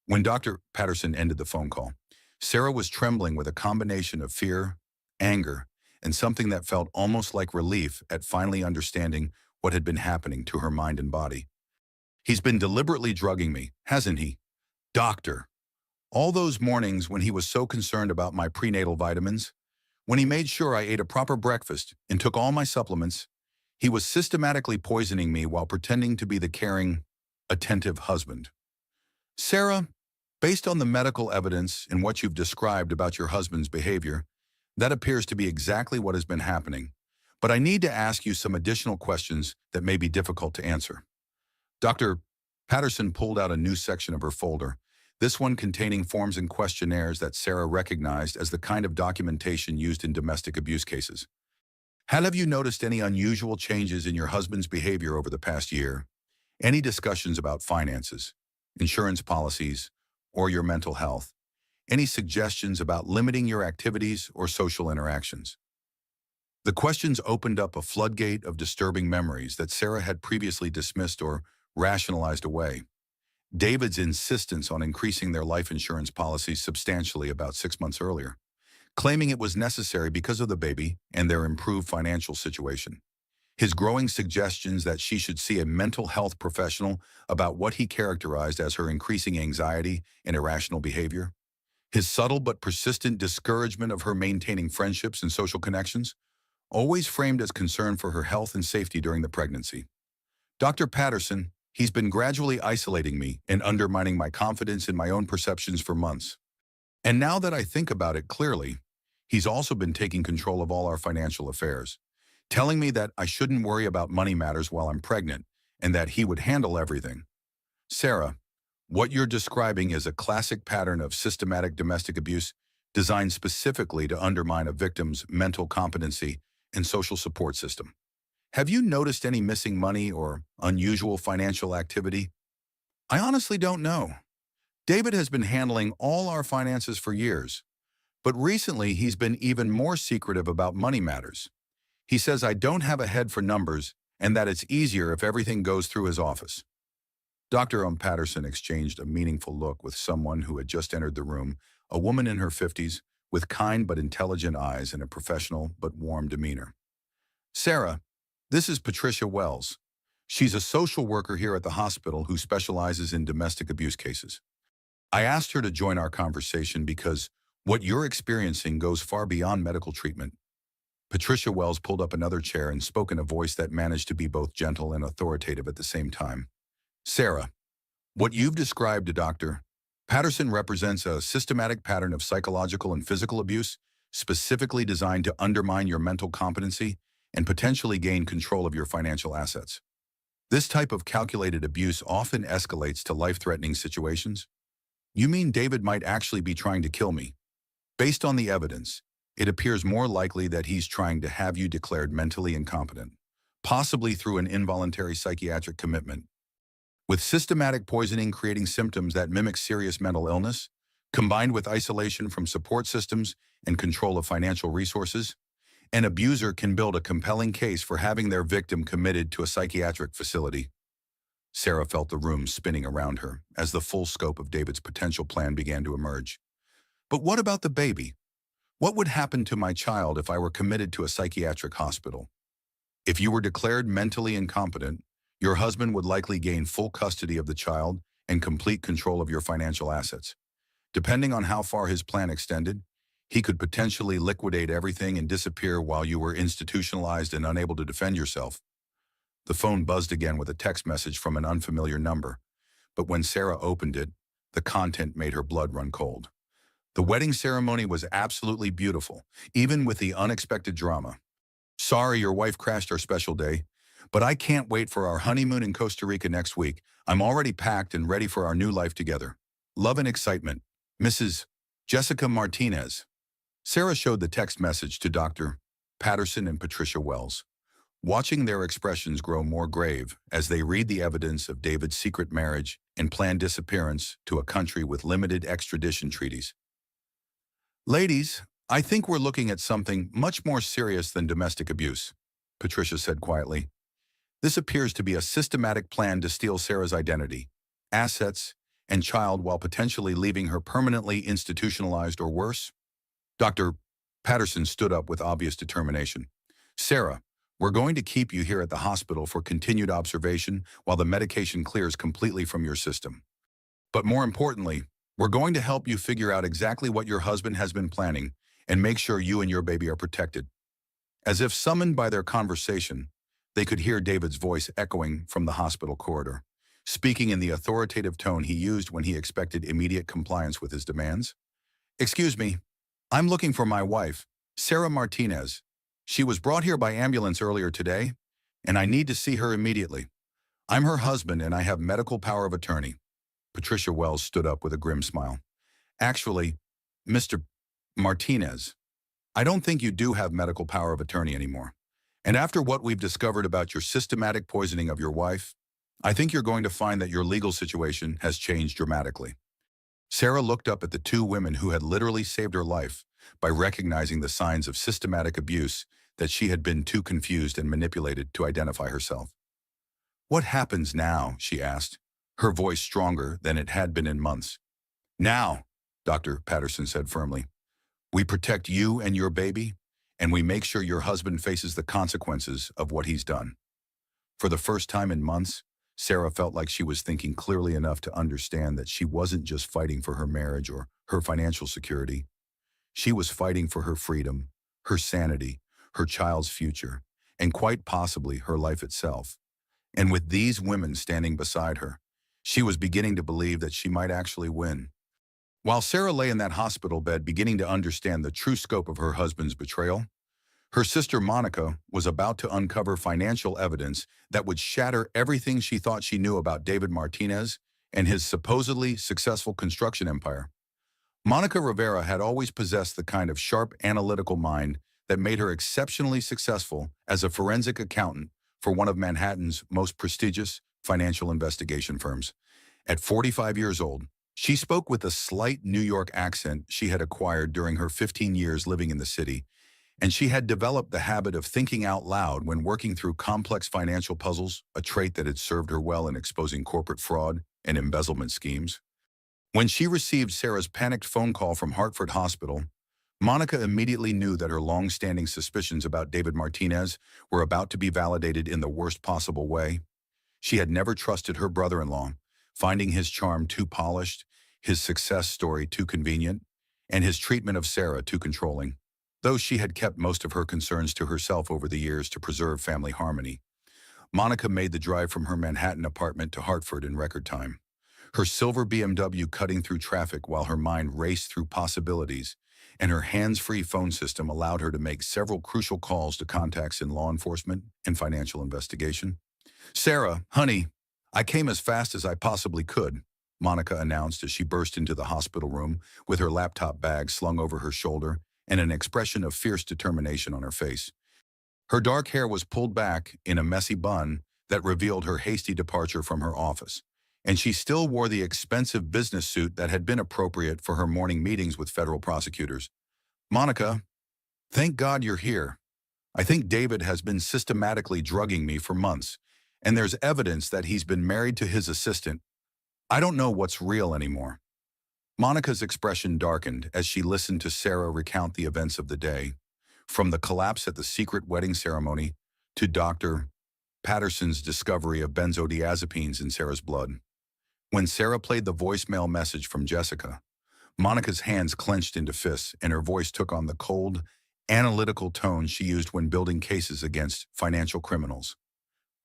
When Dr. Patterson ended the phone call, Sarah was trembling with a combination of fear, anger, and something that felt almost like relief at finally understanding what had been happening to her mind and body. He's been deliberately drugging me, hasn't he? Doctor. All those mornings when he was so concerned about my prenatal vitamins, when he made sure I ate a proper breakfast and took all my supplements, he was systematically poisoning me while pretending to be the caring, attentive husband. Sarah, based on the medical evidence and what you've described about your husband's behavior, that appears to be exactly what has been happening. But I need to ask you some additional questions that may be difficult to answer. Dr. Patterson pulled out a new section of her folder, this one containing forms and questionnaires that Sarah recognized as the kind of documentation used in domestic abuse cases. Have you noticed any unusual changes in your husband's behavior over the past year? Any discussions about finances, insurance policies, or your mental health? Any suggestions about limiting your activities or social interactions? The questions opened up a floodgate of disturbing memories that Sarah had previously dismissed or rationalized away. David's insistence on increasing their life insurance policies substantially about 6 months earlier, claiming it was necessary because of the baby and their improved financial situation. His growing suggestions that she should see a mental health professional about what he characterized as her increasing anxiety and irrational behavior. His subtle but persistent discouragement of her maintaining friendships and social connections, always framed as concern for her health and safety during the pregnancy. Dr. Patterson, he's been gradually isolating me and undermining my confidence in my own perceptions for months. And now that I think about it clearly, he's also been taking control of all our financial affairs, telling me that I shouldn't worry about money matters while I'm pregnant and that he would handle everything. Sarah, what you're describing is a classic pattern of systematic domestic abuse designed specifically to undermine a victim's mental competency and social support system. Have you noticed any missing money or unusual financial activity? I honestly don't know. David has been handling all our finances for years, but recently he's been even more secretive about money matters. He says I don't have a head for numbers and that it's easier if everything goes through his office. Dr. Patterson exchanged a meaningful look with someone who had just entered the room, a woman in her 50s with kind but intelligent eyes and a professional but warm demeanor. Sarah, this is Patricia Wells. She's a social worker here at the hospital who specializes in domestic abuse cases. I asked her to join our conversation because what you're experiencing goes far beyond medical treatment. Patricia Wells pulled up another chair and spoke in a voice that managed to be both gentle and authoritative at the same time. Sarah, what you've described to Dr. Patterson represents a systematic pattern of psychological and physical abuse, specifically designed to undermine your mental competency and potentially gain control of your financial assets. This type of calculated abuse often escalates to life-threatening situations. You mean David might actually be trying to kill me? Based on the evidence, it appears more likely that he's trying to have you declared mentally incompetent, possibly through an involuntary psychiatric commitment. With systematic poisoning creating symptoms that mimic serious mental illness, combined with isolation from support systems and control of financial resources, an abuser can build a compelling case for having their victim committed to a psychiatric facility. Sarah felt the room spinning around her as the full scope of David's potential plan began to emerge. But what about the baby? What would happen to my child if I were committed to a psychiatric hospital? If you were declared mentally incompetent, your husband would likely gain full custody of the child and complete control of your financial assets. Depending on how far his plan extended, he could potentially liquidate everything and disappear while you were institutionalized and unable to defend yourself. The phone buzzed again with a text message from an unfamiliar number, but when Sarah opened it, the content made her blood run cold. The wedding ceremony was absolutely beautiful, even with the unexpected drama. Sorry your wife crashed our special day, but I can't wait for our honeymoon in Costa Rica next week. I'm already packed and ready for our new life together. Love and excitement, Mrs. Jessica Martinez. Sarah showed the text message to Dr. Patterson and Patricia Wells, watching their expressions grow more grave as they read the evidence of David's secret marriage and planned disappearance to a country with limited extradition treaties. Ladies, I think we're looking at something much more serious than domestic abuse, Patricia said quietly. This appears to be a systematic plan to steal Sarah's identity, assets, and child while potentially leaving her permanently institutionalized or worse. Dr. Patterson stood up with obvious determination. Sarah, we're going to keep you here at the hospital for continued observation while the medication clears completely from your system. But more importantly, we're going to help you figure out exactly what your husband has been planning and make sure you and your baby are protected. As if summoned by their conversation, they could hear David's voice echoing from the hospital corridor, speaking in the authoritative tone he used when he expected immediate compliance with his demands. Excuse me, I'm looking for my wife, Sarah Martinez. She was brought here by ambulance earlier today, and I need to see her immediately. I'm her husband and I have medical power of attorney. Patricia Wells stood up with a grim smile. Actually, Mr. Martinez, I don't think you do have medical power of attorney anymore. And after what we've discovered about your systematic poisoning of your wife, I think you're going to find that your legal situation has changed dramatically. Sarah looked up at the two women who had literally saved her life by recognizing the signs of systematic abuse that she had been too confused and manipulated to identify herself. What happens now? She asked, her voice stronger than it had been in months. Now, Dr. Patterson said firmly, we protect you and your baby, and we make sure your husband faces the consequences of what he's done. For the first time in months, Sarah felt like she was thinking clearly enough to understand that she wasn't just fighting for her marriage or her financial security. She was fighting for her freedom, her sanity, her child's future, and quite possibly her life itself. And with these women standing beside her, she was beginning to believe that she might actually win. While Sarah lay in that hospital bed beginning to understand the true scope of her husband's betrayal, her sister Monica was about to uncover financial evidence that would shatter everything she thought she knew about David Martinez and his supposedly successful construction empire. Monica Rivera had always possessed the kind of sharp analytical mind that made her exceptionally successful as a forensic accountant for one of Manhattan's most prestigious financial investigation firms. At 45 years old, she spoke with a slight New York accent she had acquired during her 15 years living in the city, and she had developed the habit of thinking out loud when working through complex financial puzzles, a trait that had served her well in exposing corporate fraud and embezzlement schemes. When she received Sarah's panicked phone call from Hartford Hospital, Monica immediately knew that her long-standing suspicions about David Martinez were about to be validated in the worst possible way. She had never trusted her brother-in-law, finding his charm too polished, his success story too convenient, and his treatment of Sarah too controlling. Though she had kept most of her concerns to herself over the years to preserve family harmony, Monica made the drive from her Manhattan apartment to Hartford in record time. Her silver BMW cutting through traffic while her mind raced through possibilities, and her hands-free phone system allowed her to make several crucial calls to contacts in law enforcement and financial investigation. Sarah, honey, I came as fast as I possibly could, Monica announced as she burst into the hospital room with her laptop bag slung over her shoulder and an expression of fierce determination on her face. Her dark hair was pulled back in a messy bun that revealed her hasty departure from her office, and she still wore the expensive business suit that had been appropriate for her morning meetings with federal prosecutors. Monica, thank God you're here. I think David has been systematically drugging me for months, and there's evidence that he's been married to his assistant. I don't know what's real anymore. Monica's expression darkened as she listened to Sarah recount the events of the day, from the collapse at the secret wedding ceremony to Dr. Patterson's discovery of benzodiazepines in Sarah's blood. When Sarah played the voicemail message from Jessica, Monica's hands clenched into fists and her voice took on the cold, analytical tone she used when building cases against financial criminals.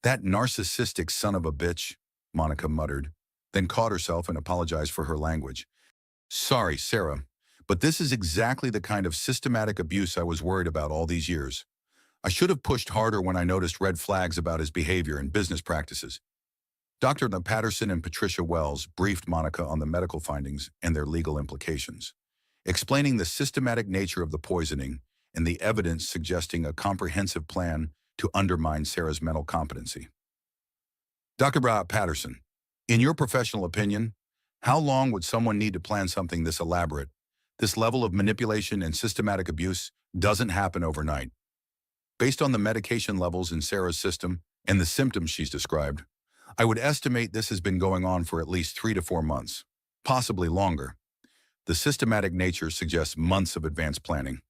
"That narcissistic son of a bitch," Monica muttered, then caught herself and apologized for her language. "Sorry, Sarah, but this is exactly the kind of systematic abuse I was worried about all these years. I should have pushed harder when I noticed red flags about his behavior and business practices." Dr. Patterson and Patricia Wells briefed Monica on the medical findings and their legal implications, explaining the systematic nature of the poisoning and the evidence suggesting a comprehensive plan to undermine Sarah's mental competency. Dr. Patterson, in your professional opinion, how long would someone need to plan something this elaborate? This level of manipulation and systematic abuse doesn't happen overnight. Based on the medication levels in Sarah's system and the symptoms she's described, I would estimate this has been going on for at least 3 to 4 months, possibly longer. The systematic nature suggests months of advanced planning.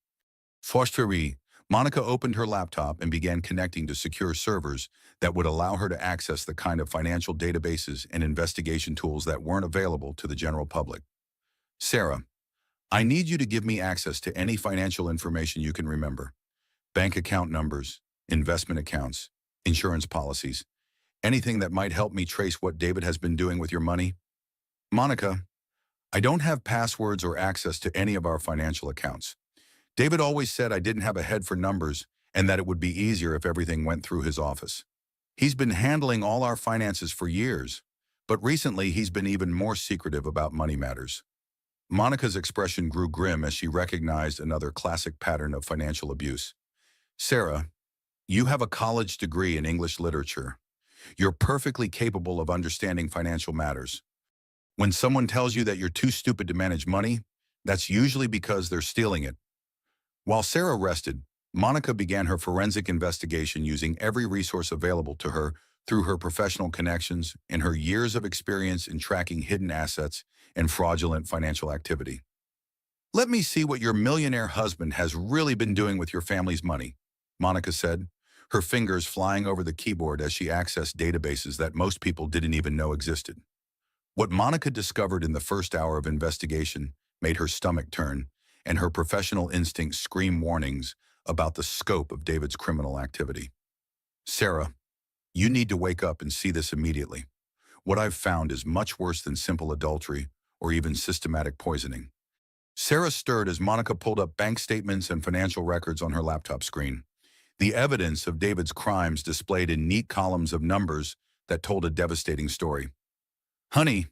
Forcherie, Monica opened her laptop and began connecting to secure servers that would allow her to access the kind of financial databases and investigation tools that weren't available to the general public. "Sarah, I need you to give me access to any financial information you can remember. Bank account numbers, investment accounts, insurance policies, anything that might help me trace what David has been doing with your money." "Monica, I don't have passwords or access to any of our financial accounts. David always said I didn't have a head for numbers and that it would be easier if everything went through his office. He's been handling all our finances for years, but recently he's been even more secretive about money matters." Monica's expression grew grim as she recognized another classic pattern of financial abuse. "Sarah, you have a college degree in English literature. You're perfectly capable of understanding financial matters. When someone tells you that you're too stupid to manage money, that's usually because they're stealing it." While Sarah rested, Monica began her forensic investigation using every resource available to her through her professional connections and her years of experience in tracking hidden assets and fraudulent financial activity. "Let me see what your millionaire husband has really been doing with your family's money," Monica said, her fingers flying over the keyboard as she accessed databases that most people didn't even know existed. What Monica discovered in the first hour of investigation made her stomach turn, and her professional instincts scream warnings about the scope of David's criminal activity. "Sarah, you need to wake up and see this immediately. What I've found is much worse than simple adultery or even systematic poisoning." Sarah stirred as Monica pulled up bank statements and financial records on her laptop screen. The evidence of David's crimes displayed in neat columns of numbers that told a devastating story. "Honey,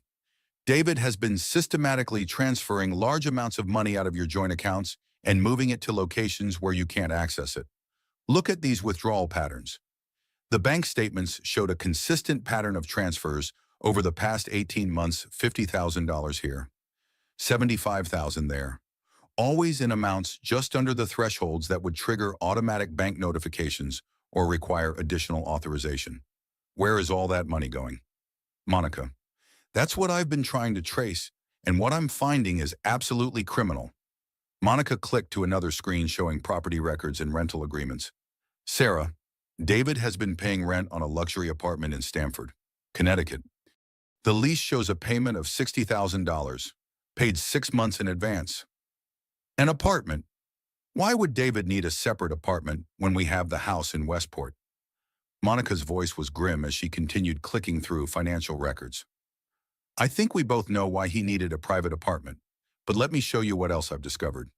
David has been systematically transferring large amounts of money out of your joint accounts and moving it to locations where you can't access it. Look at these withdrawal patterns." The bank statements showed a consistent pattern of transfers over the past 18 months, $50,000 here, $75,000 there, always in amounts just under the thresholds that would trigger automatic bank notifications or require additional authorization. "Where is all that money going?" "Monica, that's what I've been trying to trace, and what I'm finding is absolutely criminal." Monica clicked to another screen showing property records and rental agreements. "Sarah, David has been paying rent on a luxury apartment in Stamford, Connecticut. The lease shows a payment of $60,000, paid 6 months in advance. An apartment? Why would David need a separate apartment when we have the house in Westport?" Monica's voice was grim as she continued clicking through financial records. "I think we both know why he needed a private apartment, but let me show you what else I've discovered."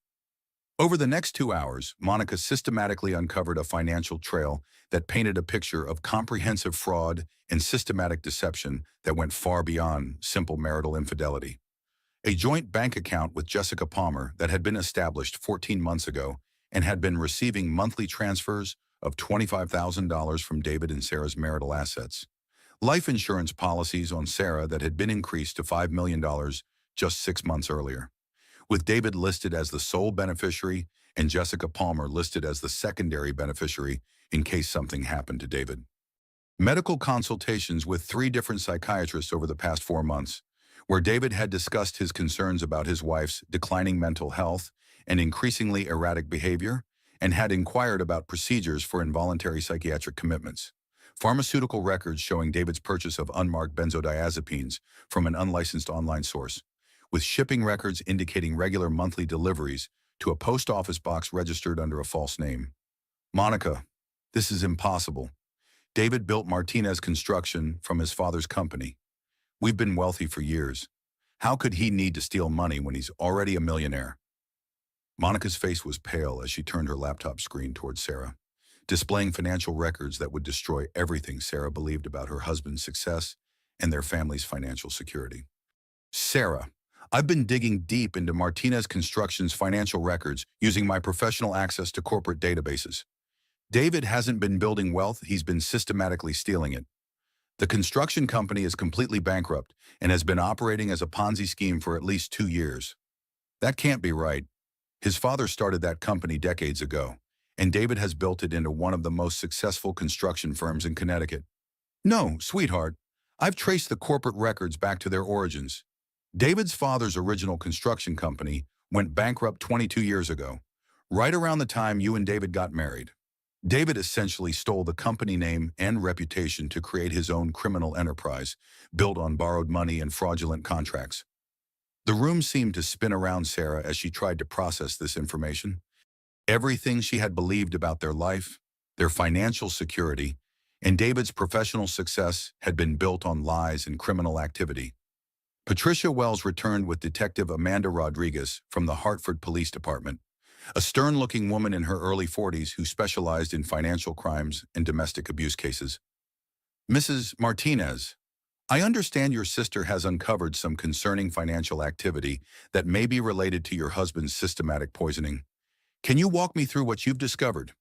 Over the next 2 hours, Monica systematically uncovered a financial trail that painted a picture of comprehensive fraud and systematic deception that went far beyond simple marital infidelity. A joint bank account with Jessica Palmer that had been established 14 months ago and had been receiving monthly transfers of $25,000 from David and Sarah's marital assets. Life insurance policies on Sarah that had been increased to $5 million just 6 months earlier, with David listed as the sole beneficiary and Jessica Palmer listed as the secondary beneficiary in case something happened to David. Medical consultations with 3 different psychiatrists over the past 4 months, where David had discussed his concerns about his wife's declining mental health and increasingly erratic behavior, and had inquired about procedures for involuntary psychiatric commitments. Pharmaceutical records showing David's purchase of unmarked benzodiazepines from an unlicensed online source, with shipping records indicating regular monthly deliveries to a post office box registered under a false name. Monica, this is impossible. David built Martinez Construction from his father's company. We've been wealthy for years. How could he need to steal money when he's already a millionaire? Monica's face was pale as she turned her laptop screen towards Sarah, displaying financial records that would destroy everything Sarah believed about her husband's success and their family's financial security. Sarah, I've been digging deep into Martinez Construction's financial records using my professional access to corporate databases. David hasn't been building wealth, he's been systematically stealing it. The construction company is completely bankrupt and has been operating as a Ponzi scheme for at least 2 years. That can't be right. His father started that company decades ago, and David has built it into one of the most successful construction firms in Connecticut. No, sweetheart, I've traced the corporate records back to their origins. David's father's original construction company went bankrupt 22 years ago, right around the time you and David got married. David essentially stole the company name and reputation to create his own criminal enterprise, built on borrowed money and fraudulent contracts. The room seemed to spin around Sarah as she tried to process this information. Everything she had believed about their life, their financial security, and David's professional success had been built on lies and criminal activity. Patricia Wells returned with Detective Amanda Rodriguez from the Hartford Police Department, a stern-looking woman in her early 40s who specialized in financial crimes and domestic abuse cases. Mrs. Martinez, I understand your sister has uncovered some concerning financial activity that may be related to your husband's systematic poisoning. Can you walk me through what you've discovered?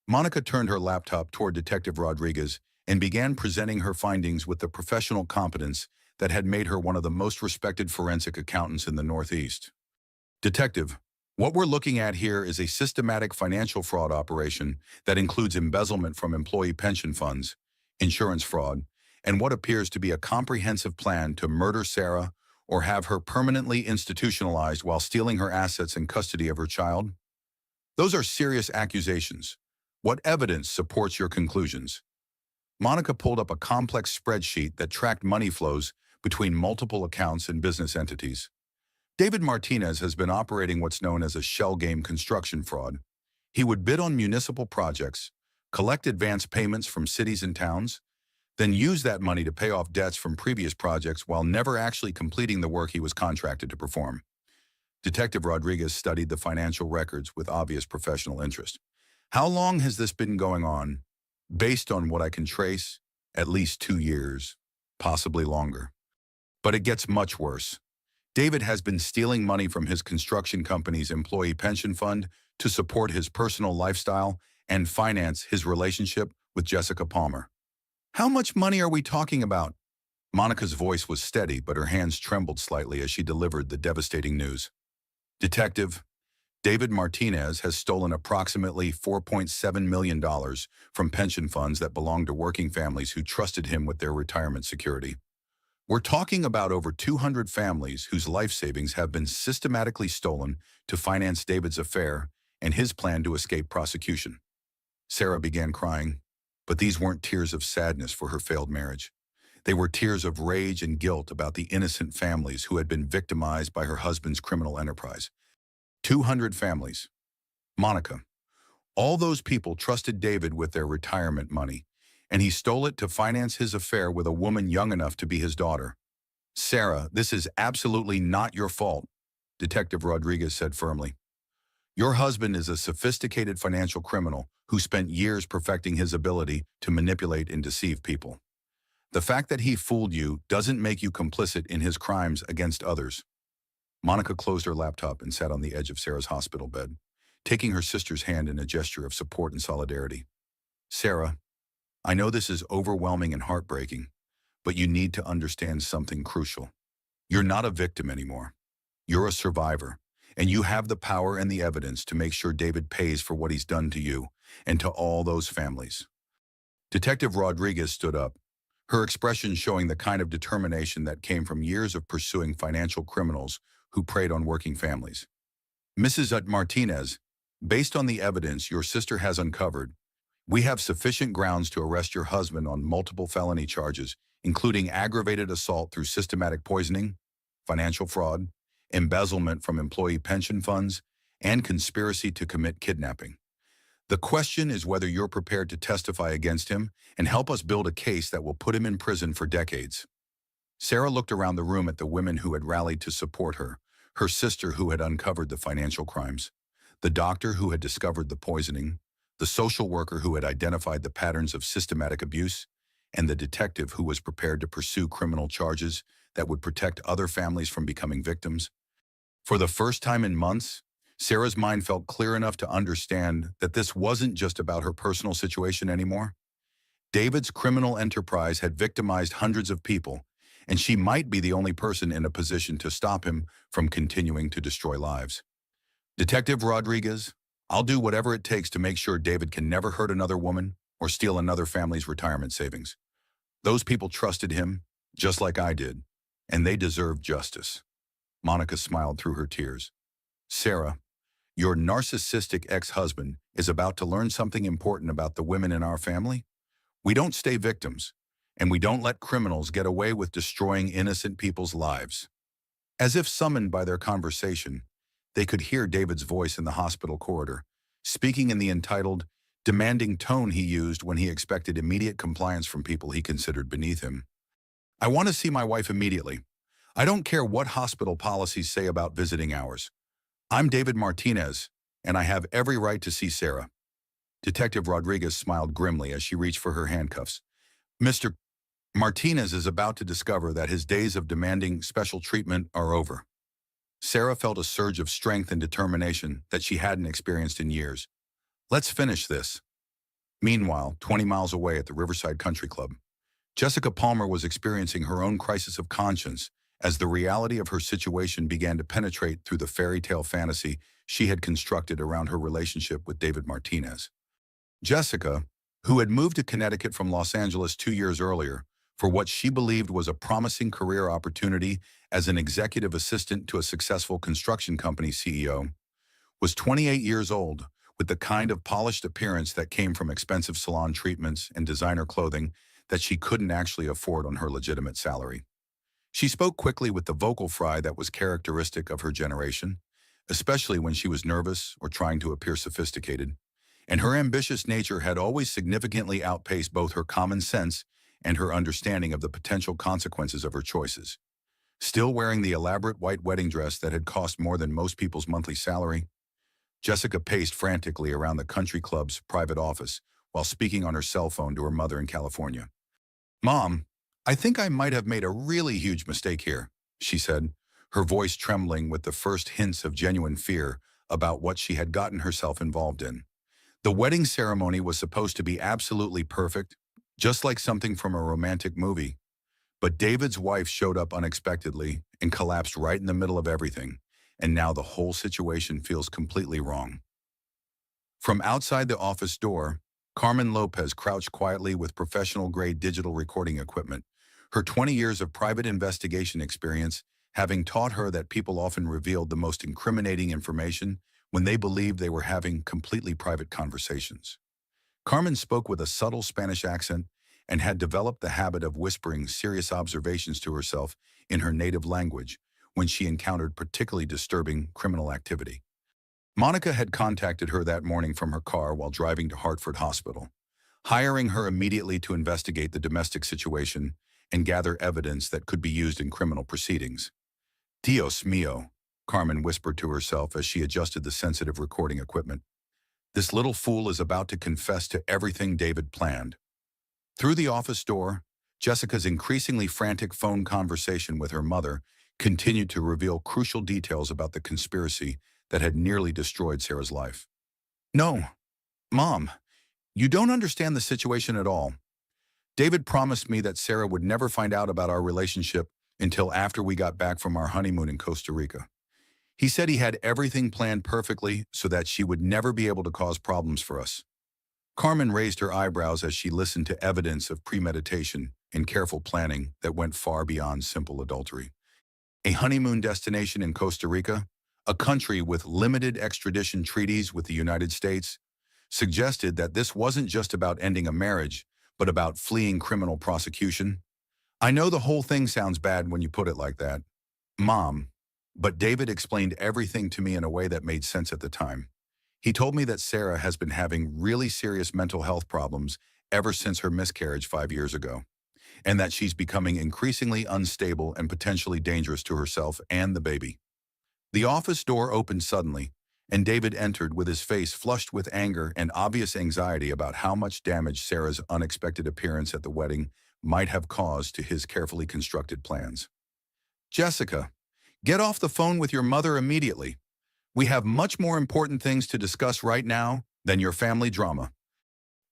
Monica turned her laptop toward Detective Rodriguez and began presenting her findings with the professional competence that had made her one of the most respected forensic accountants in the Northeast. Detective, what we're looking at here is a systematic financial fraud operation that includes embezzlement from employee pension funds, insurance fraud, and what appears to be a comprehensive plan to murder Sarah or have her permanently institutionalized while stealing her assets and custody of her child. Those are serious accusations. What evidence supports your conclusions? Monica pulled up a complex spreadsheet that tracked money flows between multiple accounts and business entities. David Martinez has been operating what's known as a shell game construction fraud. He would bid on municipal projects, collect advance payments from cities and towns, then use that money to pay off debts from previous projects while never actually completing the work he was contracted to perform. Detective Rodriguez studied the financial records with obvious professional interest. How long has this been going on? Based on what I can trace, at least 2 years, possibly longer. But it gets much worse. David has been stealing money from his construction company's employee pension fund to support his personal lifestyle and finance his relationship with Jessica Palmer. How much money are we talking about? Monica's voice was steady, but her hands trembled slightly as she delivered the devastating news. Detective, David Martinez has stolen approximately $4.7 million from pension funds that belong to working families who trusted him with their retirement security. We're talking about over 200 families whose life savings have been systematically stolen to finance David's affair and his plan to escape prosecution. Sarah began crying, but these weren't tears of sadness for her failed marriage. They were tears of rage and guilt about the innocent families who had been victimized by her husband's criminal enterprise. 200 families. Monica, all those people trusted David with their retirement money, and he stole it to finance his affair with a woman young enough to be his daughter. Sarah, this is absolutely not your fault, Detective Rodriguez said firmly. Your husband is a sophisticated financial criminal who spent years perfecting his ability to manipulate and deceive people. The fact that he fooled you doesn't make you complicit in his crimes against others. Monica closed her laptop and sat on the edge of Sarah's hospital bed, taking her sister's hand in a gesture of support and solidarity. Sarah, I know this is overwhelming and heartbreaking, but you need to understand something crucial. You're not a victim anymore. You're a survivor, and you have the power and the evidence to make sure David pays for what he's done to you and to all those families. Detective Rodriguez stood up, her expression showing the kind of determination that came from years of pursuing financial criminals who preyed on working families. Mrs. Martinez, based on the evidence your sister has uncovered, we have sufficient grounds to arrest your husband on multiple felony charges, including aggravated assault through systematic poisoning, financial fraud, embezzlement from employee pension funds, and conspiracy to commit kidnapping. The question is whether you're prepared to testify against him and help us build a case that will put him in prison for decades. Sarah looked around the room at the women who had rallied to support her sister who had uncovered the financial crimes, the doctor who had discovered the poisoning, the social worker who had identified the patterns of systematic abuse, and the detective who was prepared to pursue criminal charges that would protect other families from becoming victims. For the first time in months, Sarah's mind felt clear enough to understand that this wasn't just about her personal situation anymore. David's criminal enterprise had victimized hundreds of people, and she might be the only person in a position to stop him from continuing to destroy lives. Detective Rodriguez, I'll do whatever it takes to make sure David can never hurt another woman or steal another family's retirement savings. Those people trusted him, just like I did, and they deserve justice. Monica smiled through her tears. Sarah, your narcissistic ex-husband is about to learn something important about the women in our family. We don't stay victims, and we don't let criminals get away with destroying innocent people's lives. As if summoned by their conversation, they could hear David's voice in the hospital corridor, speaking in the entitled, demanding tone he used when he expected immediate compliance from people he considered beneath him. I want to see my wife immediately. I don't care what hospital policies say about visiting hours. I'm David Martinez, and I have every right to see Sarah. Detective Rodriguez smiled grimly as she reached for her handcuffs. Mr. Martinez is about to discover that his days of demanding special treatment are over. Sarah felt a surge of strength and determination that she hadn't experienced in years. Let's finish this. Meanwhile, 20 miles away at the Riverside Country Club, Jessica Palmer was experiencing her own crisis of conscience as the reality of her situation began to penetrate through the fairy tale fantasy she had constructed around her relationship with David Martinez. Jessica, who had moved to Connecticut from Los Angeles 2 years earlier for what she believed was a promising career opportunity as an executive assistant to a successful construction company CEO, was 28 years old with the kind of polished appearance that came from expensive salon treatments and designer clothing that she couldn't actually afford on her legitimate salary. She spoke quickly with the vocal fry that was characteristic of her generation, especially when she was nervous or trying to appear sophisticated, and her ambitious nature had always significantly outpaced both her common sense and her understanding of the potential consequences of her choices. Still wearing the elaborate white wedding dress that had cost more than most people's monthly salary, Jessica paced frantically around the country club's private office while speaking on her cell phone to her mother in California. Mom, I think I might have made a really huge mistake here, she said, her voice trembling with the first hints of genuine fear about what she had gotten herself involved in. The wedding ceremony was supposed to be absolutely perfect, just like something from a romantic movie. But David's wife showed up unexpectedly and collapsed right in the middle of everything, and now the whole situation feels completely wrong. From outside the office door, Carmen Lopez crouched quietly with professional-grade digital recording equipment, her 20 years of private investigation experience having taught her that people often revealed the most incriminating information when they believed they were having completely private conversations. Carmen spoke with a subtle Spanish accent and had developed the habit of whispering serious observations to herself in her native language when she encountered particularly disturbing criminal activity. Monica had contacted her that morning from her car while driving to Hartford Hospital, hiring her immediately to investigate the domestic situation and gather evidence that could be used in criminal proceedings. Dios mío, Carmen whispered to herself as she adjusted the sensitive recording equipment. This little fool is about to confess to everything David planned. Through the office door, Jessica's increasingly frantic phone conversation with her mother continued to reveal crucial details about the conspiracy that had nearly destroyed Sarah's life. No, Mom, you don't understand the situation at all. David promised me that Sarah would never find out about our relationship until after we got back from our honeymoon in Costa Rica. He said he had everything planned perfectly so that she would never be able to cause problems for us. Carmen raised her eyebrows as she listened to evidence of premeditation and careful planning that went far beyond simple adultery. A honeymoon destination in Costa Rica, a country with limited extradition treaties with the United States, suggested that this wasn't just about ending a marriage, but about fleeing criminal prosecution. I know the whole thing sounds bad when you put it like that, Mom, but David explained everything to me in a way that made sense at the time. He told me that Sarah has been having really serious mental health problems ever since her miscarriage 5 years ago, and that she's becoming increasingly unstable and potentially dangerous to herself and the baby. The office door opened suddenly, and David entered with his face flushed with anger and obvious anxiety about how much damage Sarah's unexpected appearance at the wedding might have caused to his carefully constructed plans. Jessica, get off the phone with your mother immediately. We have much more important things to discuss right now than your family drama.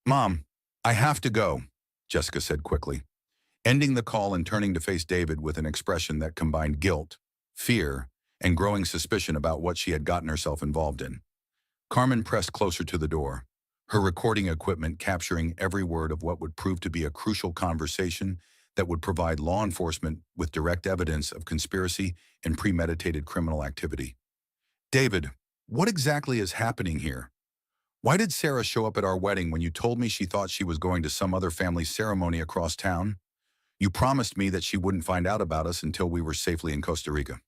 Mom, I have to go, Jessica said quickly, ending the call and turning to face David with an expression that combined guilt, fear, and growing suspicion about what she had gotten herself involved in. Carmen pressed closer to the door, her recording equipment capturing every word of what would prove to be a crucial conversation that would provide law enforcement with direct evidence of conspiracy and premeditated criminal activity. David, what exactly is happening here? Why did Sarah show up at our wedding when you told me she thought she was going to some other family ceremony across town? You promised me that she wouldn't find out about us until we were safely in Costa Rica.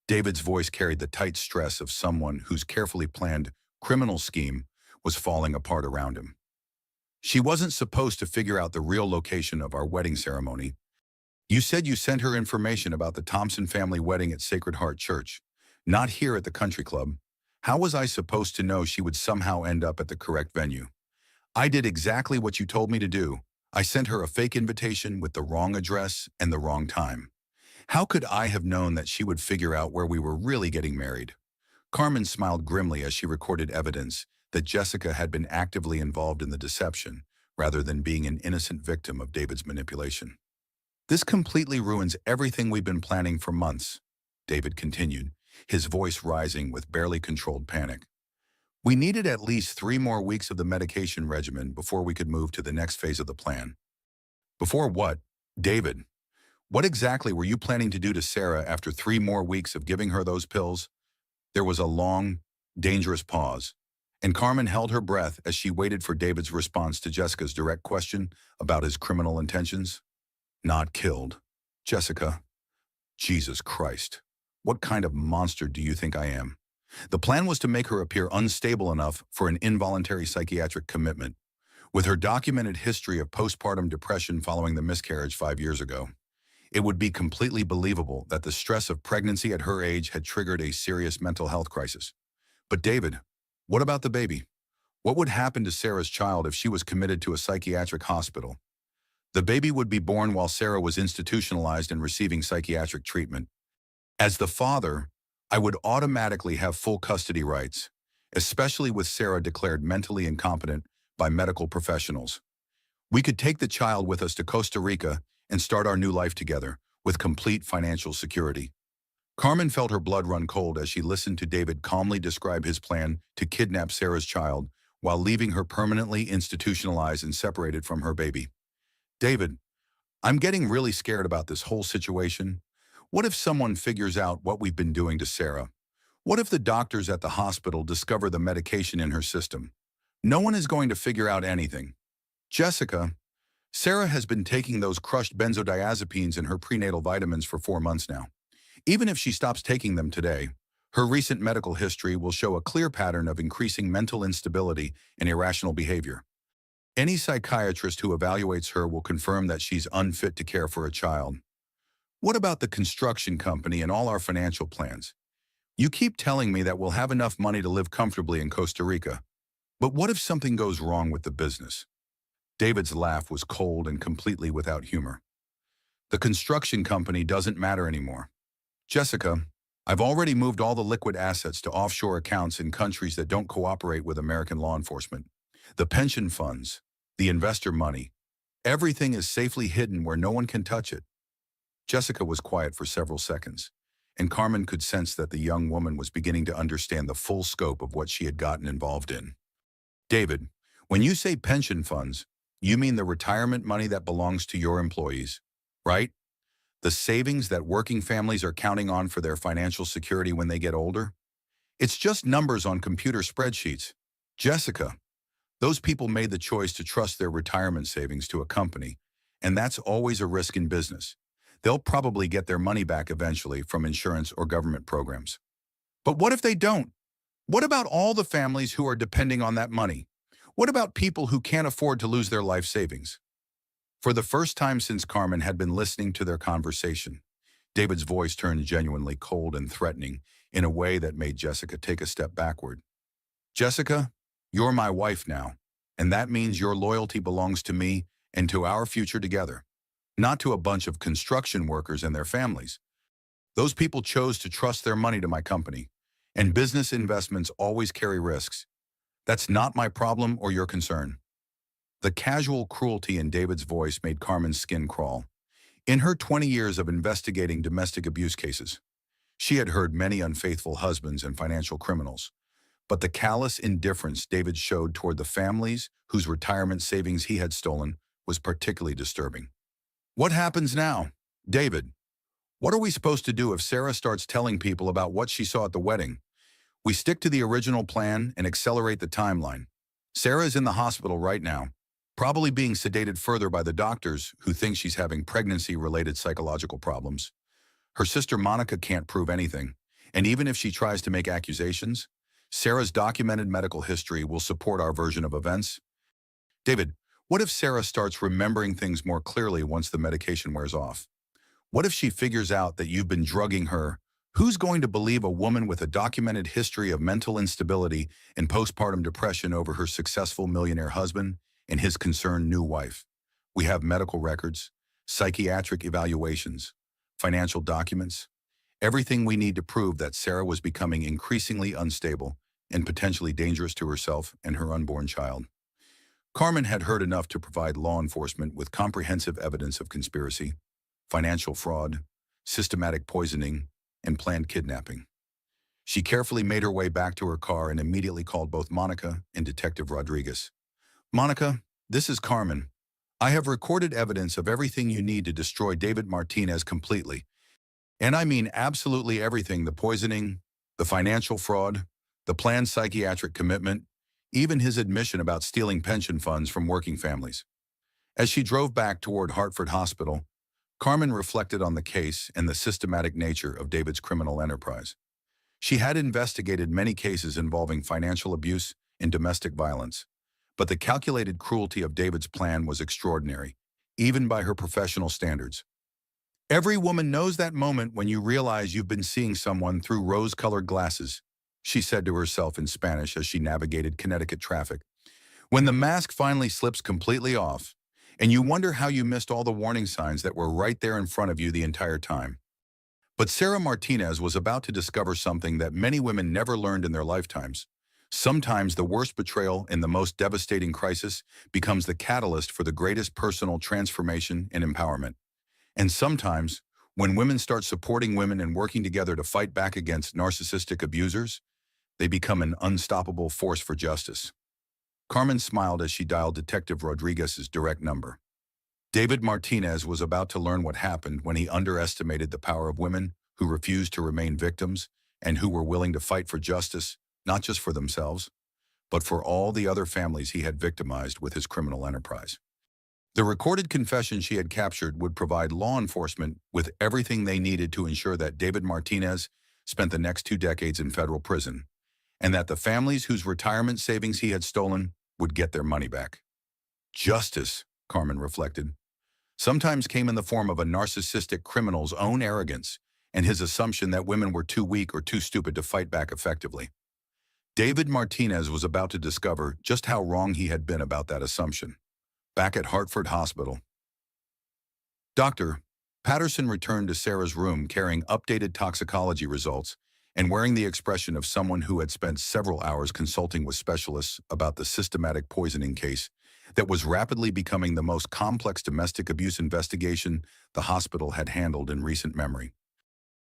David's voice carried the tight stress of someone whose carefully planned criminal scheme was falling apart around him. She wasn't supposed to figure out the real location of our wedding ceremony. You said you sent her information about the Thompson family wedding at Sacred Heart Church, not here at the country club. How was I supposed to know she would somehow end up at the correct venue? I did exactly what you told me to do. I sent her a fake invitation with the wrong address and the wrong time. How could I have known that she would figure out where we were really getting married? Carmen smiled grimly as she recorded evidence that Jessica had been actively involved in the deception rather than being an innocent victim of David's manipulation. This completely ruins everything we've been planning for months, David continued, his voice rising with barely controlled panic. We needed at least 3 more weeks of the medication regimen before we could move to the next phase of the plan. Before what? David, what exactly were you planning to do to Sarah after 3 more weeks of giving her those pills? There was a long, dangerous pause, and Carmen held her breath as she waited for David's response to Jessica's direct question about his criminal intentions. Not killed. Jessica, Jesus Christ, what kind of monster do you think I am? The plan was to make her appear unstable enough for an involuntary psychiatric commitment. With her documented history of postpartum depression following the miscarriage 5 years ago, it would be completely believable that the stress of pregnancy at her age had triggered a serious mental health crisis. But David, what about the baby? What would happen to Sarah's child if she was committed to a psychiatric hospital? The baby would be born while Sarah was institutionalized and receiving psychiatric treatment. As the father, I would automatically have full custody rights, especially with Sarah declared mentally incompetent by medical professionals. We could take the child with us to Costa Rica and start our new life together with complete financial security. Carmen felt her blood run cold as she listened to David calmly describe his plan to kidnap Sarah's child while leaving her permanently institutionalized and separated from her baby. David, I'm getting really scared about this whole situation. What if someone figures out what we've been doing to Sarah? What if the doctors at the hospital discover the medication in her system? No one is going to figure out anything. Jessica, Sarah has been taking those crushed benzodiazepines and her prenatal vitamins for 4 months now. Even if she stops taking them today, her recent medical history will show a clear pattern of increasing mental instability and irrational behavior. Any psychiatrist who evaluates her will confirm that she's unfit to care for a child. What about the construction company and all our financial plans? You keep telling me that we'll have enough money to live comfortably in Costa Rica. But what if something goes wrong with the business? David's laugh was cold and completely without humor. The construction company doesn't matter anymore. Jessica, I've already moved all the liquid assets to offshore accounts in countries that don't cooperate with American law enforcement. The pension funds, the investor money, everything is safely hidden where no one can touch it. Jessica was quiet for several seconds, and Carmen could sense that the young woman was beginning to understand the full scope of what she had gotten involved in. David, when you say pension funds, You mean the retirement money that belongs to your employees, right? The savings that working families are counting on for their financial security when they get older? It's just numbers on computer spreadsheets. Jessica, those people made the choice to trust their retirement savings to a company, and that's always a risk in business. They'll probably get their money back eventually from insurance or government programs. But what if they don't? What about all the families who are depending on that money? What about people who can't afford to lose their life savings? For the first time since Carmen had been listening to their conversation, David's voice turned genuinely cold and threatening in a way that made Jessica take a step backward. Jessica, you're my wife now, and that means your loyalty belongs to me and to our future together, not to a bunch of construction workers and their families. Those people chose to trust their money to my company, and business investments always carry risks. That's not my problem or your concern. The casual cruelty in David's voice made Carmen's skin crawl. In her 20 years of investigating domestic abuse cases, she had heard many unfaithful husbands and financial criminals. But the callous indifference David showed toward the families whose retirement savings he had stolen was particularly disturbing. What happens now? David, what are we supposed to do if Sarah starts telling people about what she saw at the wedding? We stick to the original plan and accelerate the timeline. Sarah is in the hospital right now, probably being sedated further by the doctors who think she's having pregnancy-related psychological problems. Her sister Monica can't prove anything, and even if she tries to make accusations, Sarah's documented medical history will support our version of events. David, what if Sarah starts remembering things more clearly once the medication wears off? What if she figures out that you've been drugging her? Who's going to believe a woman with a documented history of mental instability and postpartum depression over her successful millionaire husband and his concerned new wife? We have medical records, psychiatric evaluations, financial documents, everything we need to prove that Sarah was becoming increasingly unstable and potentially dangerous to herself and her unborn child. Carmen had heard enough to provide law enforcement with comprehensive evidence of conspiracy, financial fraud, systematic poisoning, and planned kidnapping. She carefully made her way back to her car and immediately called both Monica and Detective Rodriguez. Monica, this is Carmen. I have recorded evidence of everything you need to destroy David Martinez completely. And I mean absolutely everything: the poisoning, the financial fraud, the planned psychiatric commitment, even his admission about stealing pension funds from working families. As she drove back toward Hartford Hospital, Carmen reflected on the case and the systematic nature of David's criminal enterprise. She had investigated many cases involving financial abuse and domestic violence, but the calculated cruelty of David's plan was extraordinary, even by her professional standards. Every woman knows that moment when you realize you've been seeing someone through rose-colored glasses, she said to herself in Spanish as she navigated Connecticut traffic. When the mask finally slips completely off, and you wonder how you missed all the warning signs that were right there in front of you the entire time. But Sarah Martinez was about to discover something that many women never learned in their lifetimes. Sometimes the worst betrayal in the most devastating crisis becomes the catalyst for the greatest personal transformation and empowerment. And sometimes, when women start supporting women and working together to fight back against narcissistic abusers, they become an unstoppable force for justice. Carmen smiled as she dialed Detective Rodriguez's direct number. David Martinez was about to learn what happened when he underestimated the power of women who refused to remain victims and who were willing to fight for justice, not just for themselves, but for all the other families he had victimized with his criminal enterprise. The recorded confession she had captured would provide law enforcement with everything they needed to ensure that David Martinez spent the next 2 decades in federal prison, and that the families whose retirement savings he had stolen would get their money back. Justice, Carmen reflected, sometimes came in the form of a narcissistic criminal's own arrogance and his assumption that women were too weak or too stupid to fight back effectively. David Martinez was about to discover just how wrong he had been about that assumption. Back at Hartford Hospital, Dr. Patterson returned to Sarah's room carrying updated toxicology results and wearing the expression of someone who had spent several hours consulting with specialists about the systematic poisoning case that was rapidly becoming the most complex domestic abuse investigation the hospital had handled in recent memory.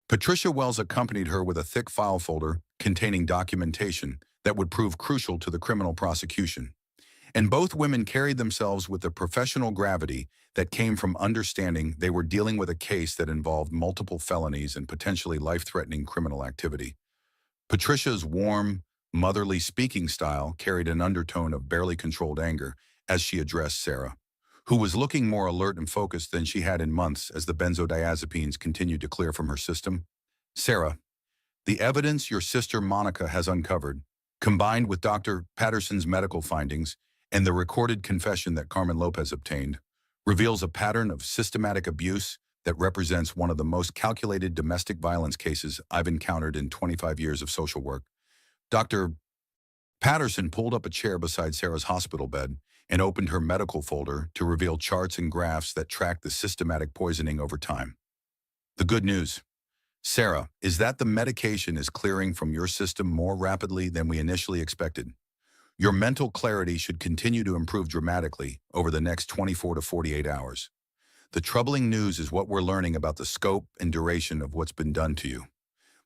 Patricia Wells accompanied her with a thick file folder containing documentation that would prove crucial to the criminal prosecution. And both women carried themselves with the professional gravity that came from understanding they were dealing with a case that involved multiple felonies and potentially life-threatening criminal activity. Patricia's warm, motherly speaking style carried an undertone of barely controlled anger as she addressed Sarah, who was looking more alert and focused than she had in months as the benzodiazepines continued to clear from her system. Sarah, the evidence your sister Monica has uncovered, combined with Dr. Patterson's medical findings and the recorded confession that Carmen Lopez obtained, reveals a pattern of systematic abuse that represents one of the most calculated domestic violence cases I've encountered in 25 years of social work. Dr. Patterson pulled up a chair beside Sarah's hospital bed and opened her medical folder to reveal charts and graphs that tracked the systematic poisoning over time. The good news, Sarah, is that the medication is clearing from your system more rapidly than we initially expected. Your mental clarity should continue to improve dramatically over the next 24 to 48 hours. The troubling news is what we're learning about the scope and duration of what's been done to you.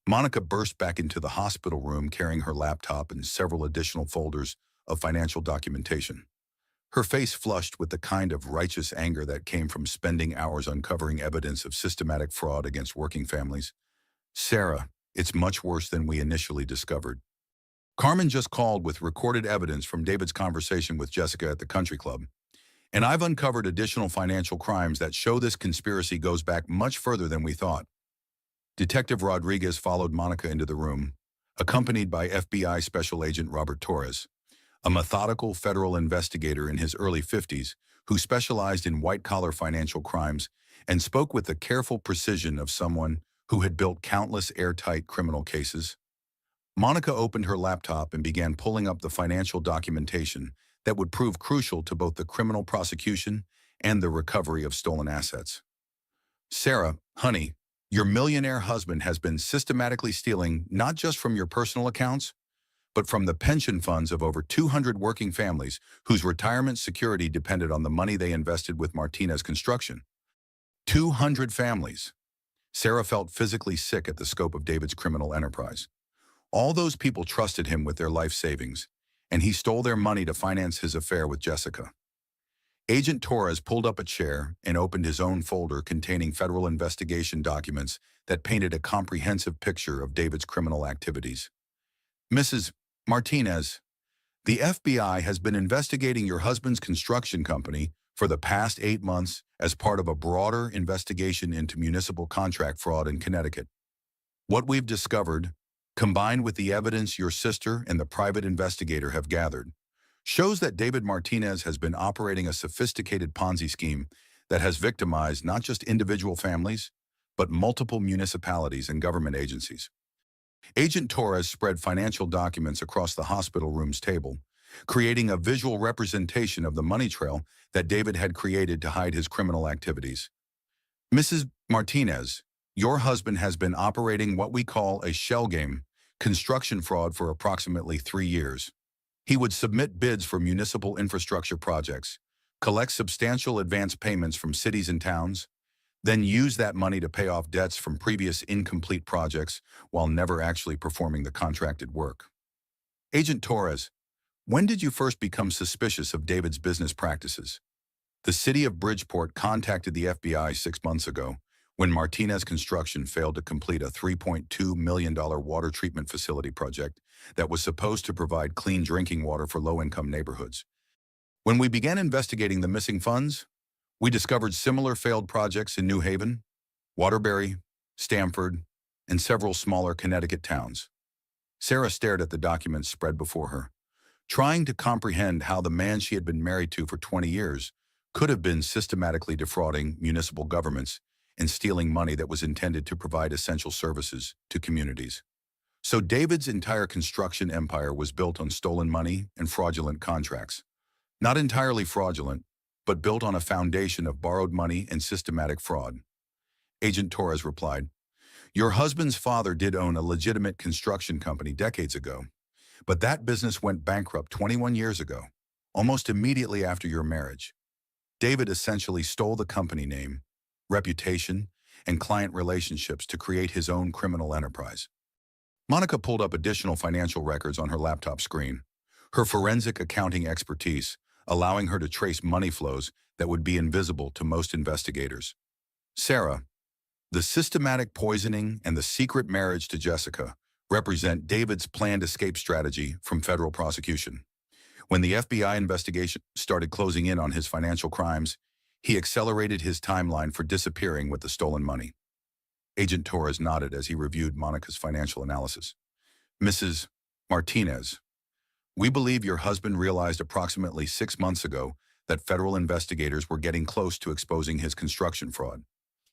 Monica burst back into the hospital room carrying her laptop and several additional folders of financial documentation. Her face flushed with the kind of righteous anger that came from spending hours uncovering evidence of systematic fraud against working families. Sarah, it's much worse than we initially discovered. Carmen just called with recorded evidence from David's conversation with Jessica at the country club, and I've uncovered additional financial crimes that show this conspiracy goes back much further than we thought. Detective Rodriguez followed Monica into the room, accompanied by FBI Special Agent Robert Torres, a methodical federal investigator in his early 50s who specialized in white-collar financial crimes and spoke with the careful precision of someone who had built countless airtight criminal cases. Monica opened her laptop and began pulling up the financial documentation that would prove crucial to both the criminal prosecution and the recovery of stolen assets. Sarah, honey, your millionaire husband has been systematically stealing not just from your personal accounts, but from the pension funds of over 200 working families whose retirement security depended on the money they invested with Martinez Construction. 200 families. Sarah felt physically sick at the scope of David's criminal enterprise. All those people trusted him with their life savings, and he stole their money to finance his affair with Jessica. Agent Torres pulled up a chair and opened his own folder containing federal investigation documents that painted a comprehensive picture of David's criminal activities. Mrs. Martinez, the FBI has been investigating your husband's construction company for the past 8 months as part of a broader investigation into municipal contract fraud in Connecticut. What we've discovered, combined with the evidence your sister and the private investigator have gathered, shows that David Martinez has been operating a sophisticated Ponzi scheme that has victimized not just individual families, but multiple municipalities and government agencies. Agent Torres spread financial documents across the hospital room's table, creating a visual representation of the money trail that David had created to hide his criminal activities. Mrs. Martinez, your husband has been operating what we call a shell game, construction fraud, for approximately 3 years. He would submit bids for municipal infrastructure projects, collect substantial advance payments from cities and towns, then use that money to pay off debts from previous incomplete projects while never actually performing the contracted work. Agent Torres, when did you first become suspicious of David's business practices? The city of Bridgeport contacted the FBI 6 months ago when Martinez Construction failed to complete a $3.2 million water treatment facility project that was supposed to provide clean drinking water for low-income neighborhoods. When we began investigating the missing funds, we discovered similar failed projects in New Haven, Waterbury, Stamford, and several smaller Connecticut towns. Sarah stared at the documents spread before her, trying to comprehend how the man she had been married to for 20 years could have been systematically defrauding municipal governments and stealing money that was intended to provide essential services to communities. So David's entire construction empire was built on stolen money and fraudulent contracts. Not entirely fraudulent, but built on a foundation of borrowed money and systematic fraud. Agent Torres replied, your husband's father did own a legitimate construction company decades ago, but that business went bankrupt 21 years ago, almost immediately after your marriage. David essentially stole the company name, reputation, and client relationships to create his own criminal enterprise. Monica pulled up additional financial records on her laptop screen. Her forensic accounting expertise, allowing her to trace money flows that would be invisible to most investigators. Sarah, the systematic poisoning and the secret marriage to Jessica represent David's planned escape strategy from federal prosecution. When the FBI investigation started closing in on his financial crimes, he accelerated his timeline for disappearing with the stolen money. Agent Torres nodded as he reviewed Monica's financial analysis. Mrs. Martinez, we believe your husband realized approximately 6 months ago that federal investigators were getting close to exposing his construction fraud.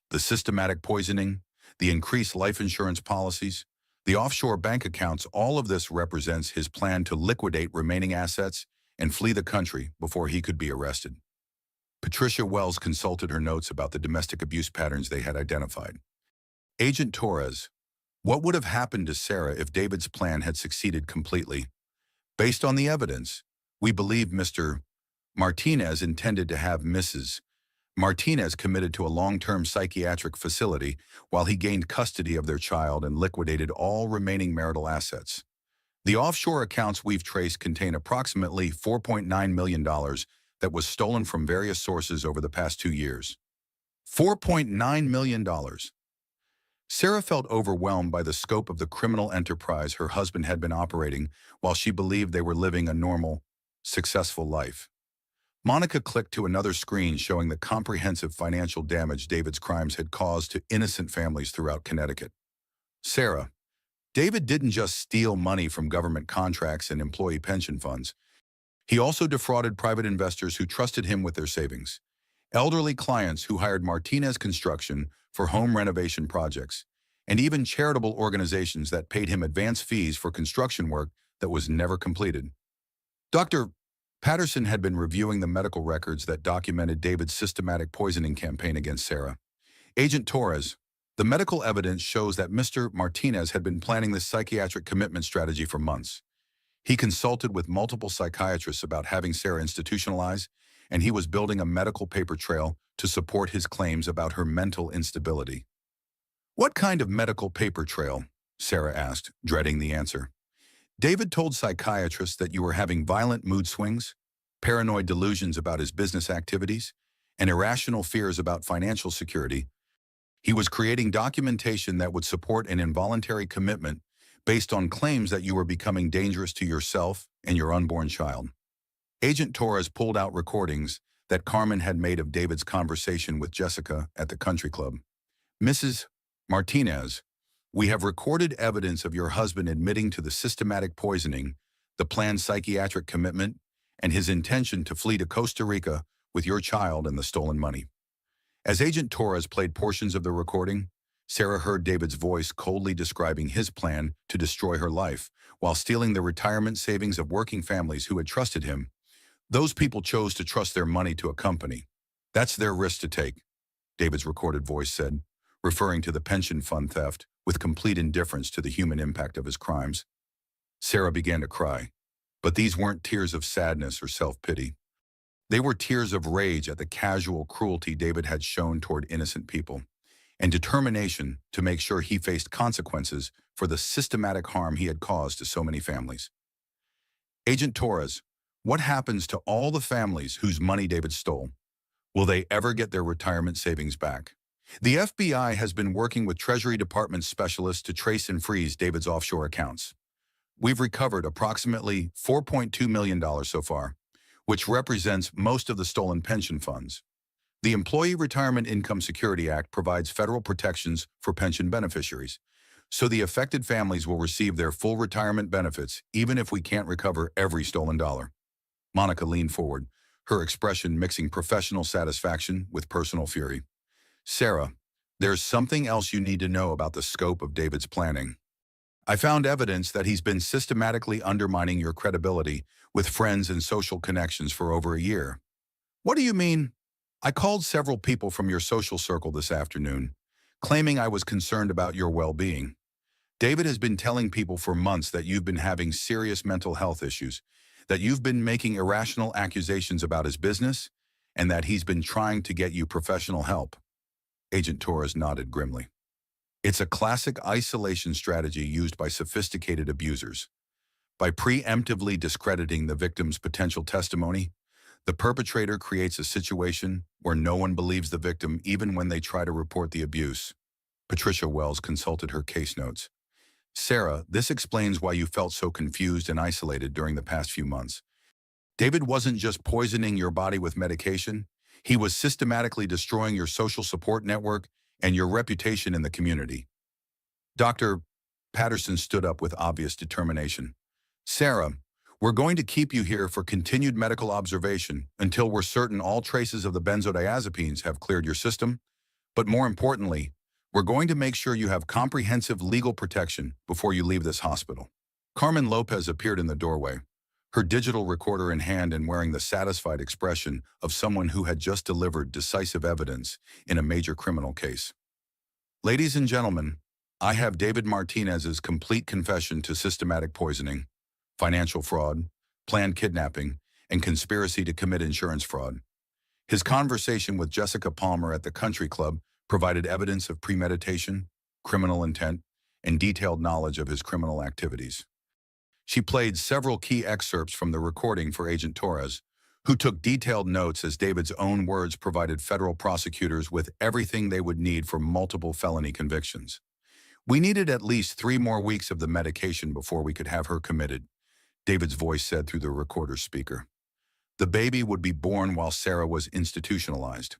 The systematic poisoning, the increased life insurance policies, the offshore bank accounts, all of this represents his plan to liquidate remaining assets and flee the country before he could be arrested. Patricia Wells consulted her notes about the domestic abuse patterns they had identified. Agent Torres, what would have happened to Sarah if David's plan had succeeded completely? Based on the evidence, we believe Mr. Martinez intended to have Mrs. Martinez committed to a long-term psychiatric facility while he gained custody of their child and liquidated all remaining marital assets. The offshore accounts we've traced contain approximately $4.9 million that was stolen from various sources over the past 2 years. $4.9 million. Sarah felt overwhelmed by the scope of the criminal enterprise her husband had been operating while she believed they were living a normal, successful life. Monica clicked to another screen showing the comprehensive financial damage David's crimes had caused to innocent families throughout Connecticut. Sarah, David didn't just steal money from government contracts and employee pension funds. He also defrauded private investors who trusted him with their savings, elderly clients who hired Martinez Construction for home renovation projects, and even charitable organizations that paid him advance fees for construction work that was never completed. Dr. Patterson had been reviewing the medical records that documented David's systematic poisoning campaign against Sarah. Agent Torres, the medical evidence shows that Mr. Martinez had been planning this psychiatric commitment strategy for months. He consulted with multiple psychiatrists about having Sarah institutionalized, and he was building a medical paper trail to support his claims about her mental instability. What kind of medical paper trail? Sarah asked, dreading the answer. David told psychiatrists that you were having violent mood swings, paranoid delusions about his business activities, and irrational fears about financial security. He was creating documentation that would support an involuntary commitment based on claims that you were becoming dangerous to yourself and your unborn child. Agent Torres pulled out recordings that Carmen had made of David's conversation with Jessica at the country club. Mrs. Martinez, we have recorded evidence of your husband admitting to the systematic poisoning, the planned psychiatric commitment, and his intention to flee to Costa Rica with your child and the stolen money. As Agent Torres played portions of the recording, Sarah heard David's voice coldly describing his plan to destroy her life while stealing the retirement savings of working families who had trusted him. Those people chose to trust their money to a company. That's their risk to take, David's recorded voice said, referring to the pension fund theft with complete indifference to the human impact of his crimes. Sarah began to cry, but these weren't tears of sadness or self-pity. They were tears of rage at the casual cruelty David had shown toward innocent people, and determination to make sure he faced consequences for the systematic harm he had caused to so many families. Agent Torres, what happens to all the families whose money David stole? Will they ever get their retirement savings back? The FBI has been working with Treasury Department specialists to trace and freeze David's offshore accounts. We've recovered approximately $4.2 million so far, which represents most of the stolen pension funds. The Employee Retirement Income Security Act provides federal protections for pension beneficiaries, so the affected families will receive their full retirement benefits even if we can't recover every stolen dollar. Monica leaned forward, her expression mixing professional satisfaction with personal fury. Sarah, there's something else you need to know about the scope of David's planning. I found evidence that he's been systematically undermining your credibility with friends and social connections for over a year. What do you mean? I called several people from your social circle this afternoon, claiming I was concerned about your well-being. David has been telling people for months that you've been having serious mental health issues, that you've been making irrational accusations about his business, and that he's been trying to get you professional help. Agent Torres nodded grimly. It's a classic isolation strategy used by sophisticated abusers. By preemptively discrediting the victim's potential testimony, The perpetrator creates a situation where no one believes the victim even when they try to report the abuse. Patricia Wells consulted her case notes. Sarah, this explains why you felt so confused and isolated during the past few months. David wasn't just poisoning your body with medication, he was systematically destroying your social support network and your reputation in the community. Dr. Patterson stood up with obvious determination. Sarah, we're going to keep you here for continued medical observation until we're certain all traces of the benzodiazepines have cleared your system. But more importantly, we're going to make sure you have comprehensive legal protection before you leave this hospital. Carmen Lopez appeared in the doorway, her digital recorder in hand and wearing the satisfied expression of someone who had just delivered decisive evidence in a major criminal case. Ladies and gentlemen, I have David Martinez's complete confession to systematic poisoning, financial fraud, planned kidnapping, and conspiracy to commit insurance fraud. His conversation with Jessica Palmer at the country club provided evidence of premeditation, criminal intent, and detailed knowledge of his criminal activities. She played several key excerpts from the recording for Agent Torres, who took detailed notes as David's own words provided federal prosecutors with everything they would need for multiple felony convictions. We needed at least 3 more weeks of the medication before we could have her committed, David's voice said through the recorder's speaker. The baby would be born while Sarah was institutionalized.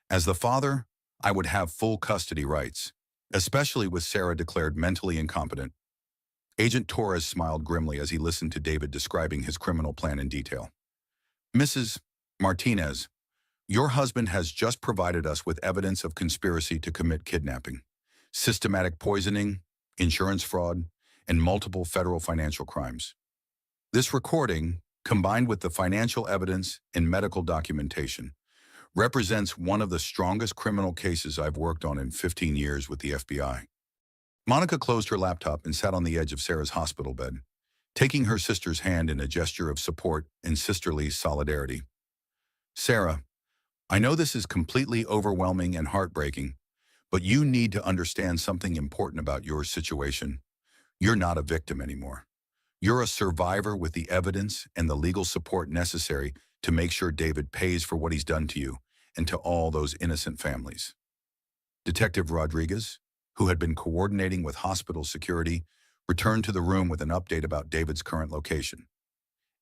As the father, I would have full custody rights, especially with Sarah declared mentally incompetent. Agent Torres smiled grimly as he listened to David describing his criminal plan in detail. Mrs. Martinez, your husband has just provided us with evidence of conspiracy to commit kidnapping, systematic poisoning, insurance fraud, and multiple federal financial crimes. This recording, combined with the financial evidence and medical documentation, represents one of the strongest criminal cases I've worked on in 15 years with the FBI. Monica closed her laptop and sat on the edge of Sarah's hospital bed, taking her sister's hand in a gesture of support and sisterly solidarity. Sarah, I know this is completely overwhelming and heartbreaking, but you need to understand something important about your situation. You're not a victim anymore. You're a survivor with the evidence and the legal support necessary to make sure David pays for what he's done to you and to all those innocent families. Detective Rodriguez, who had been coordinating with hospital security, returned to the room with an update about David's current location.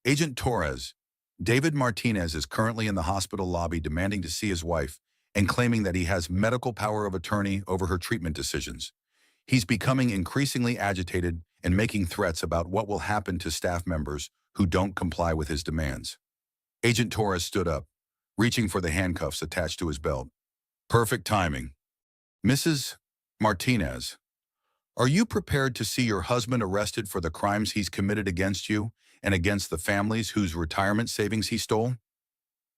Agent Torres, David Martinez is currently in the hospital lobby demanding to see his wife and claiming that he has medical power of attorney over her treatment decisions. He's becoming increasingly agitated and making threats about what will happen to staff members who don't comply with his demands. Agent Torres stood up, reaching for the handcuffs attached to his belt. Perfect timing. Mrs. Martinez, are you prepared to see your husband arrested for the crimes he's committed against you and against the families whose retirement savings he stole?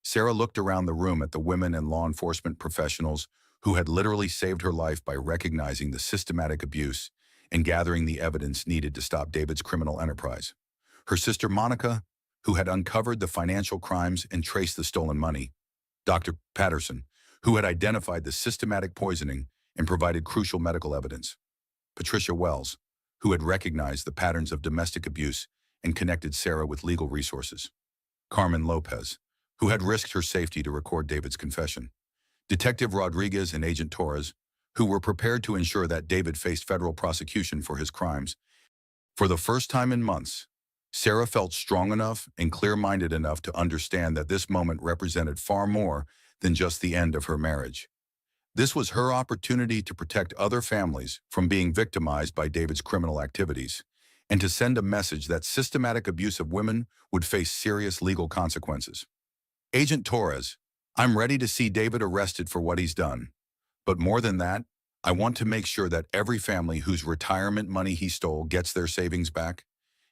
Sarah looked around the room at the women and law enforcement professionals who had literally saved her life by recognizing the systematic abuse and gathering the evidence needed to stop David's criminal enterprise. Her sister Monica, who had uncovered the financial crimes and traced the stolen money. Dr. Patterson, who had identified the systematic poisoning and provided crucial medical evidence. Patricia Wells, who had recognized the patterns of domestic abuse and connected Sarah with legal resources. Carmen Lopez, who had risked her safety to record David's confession. Detective Rodriguez and Agent Torres, who were prepared to ensure that David faced federal prosecution for his crimes. For the first time in months, Sarah felt strong enough and clear-minded enough to understand that this moment represented far more than just the end of her marriage. This was her opportunity to protect other families from being victimized by David's criminal activities and to send a message that systematic abuse of women would face serious legal consequences. Agent Torres, I'm ready to see David arrested for what he's done. But more than that, I want to make sure that every family whose retirement money he stole gets their savings back.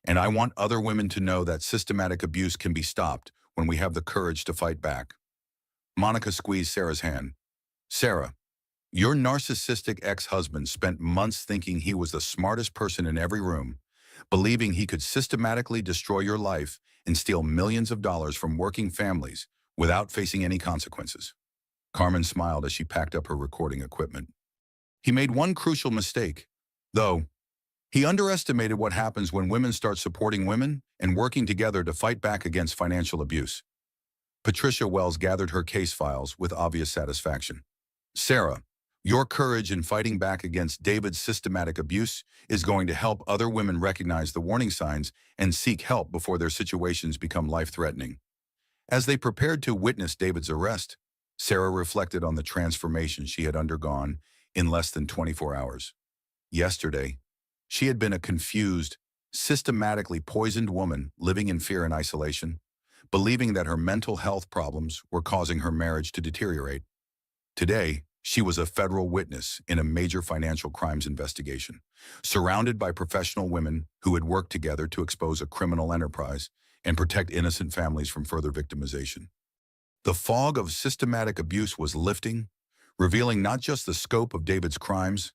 And I want other women to know that systematic abuse can be stopped when we have the courage to fight back. Monica squeezed Sarah's hand. Sarah, your narcissistic ex-husband spent months thinking he was the smartest person in every room, believing he could systematically destroy your life and steal millions of dollars from working families without facing any consequences. Carmen smiled as she packed up her recording equipment. He made one crucial mistake, though. He underestimated what happens when women start supporting women and working together to fight back against financial abuse. Patricia Wells gathered her case files with obvious satisfaction. Sarah, your courage in fighting back against David's systematic abuse is going to help other women recognize the warning signs and seek help before their situations become life-threatening. As they prepared to witness David's arrest, Sarah reflected on the transformation she had undergone in less than 24 hours. Yesterday, she had been a confused, systematically poisoned woman living in fear and isolation, believing that her mental health problems were causing her marriage to deteriorate. Today, she was a federal witness in a major financial crimes investigation, surrounded by professional women who had worked together to expose a criminal enterprise and protect innocent families from further victimization. The fog of systematic abuse was lifting, revealing not just the scope of David's crimes,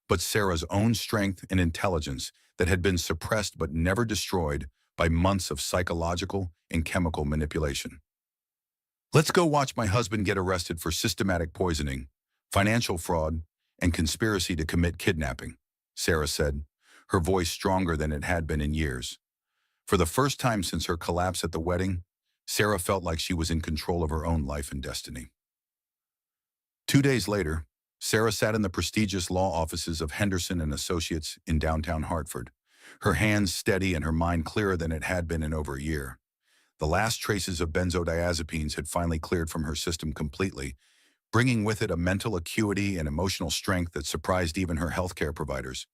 but Sarah's own strength and intelligence that had been suppressed but never destroyed by months of psychological and chemical manipulation. Let's go watch my husband get arrested for systematic poisoning, financial fraud, and conspiracy to commit kidnapping, Sarah said, her voice stronger than it had been in years. For the first time since her collapse at the wedding, Sarah felt like she was in control of her own life and destiny. 2 days later, Sarah sat in the prestigious law offices of Henderson and Associates in downtown Hartford, her hands steady and her mind clearer than it had been in over a year. The last traces of benzodiazepines had finally cleared from her system completely, bringing with it a mental acuity and emotional strength that surprised even her healthcare providers.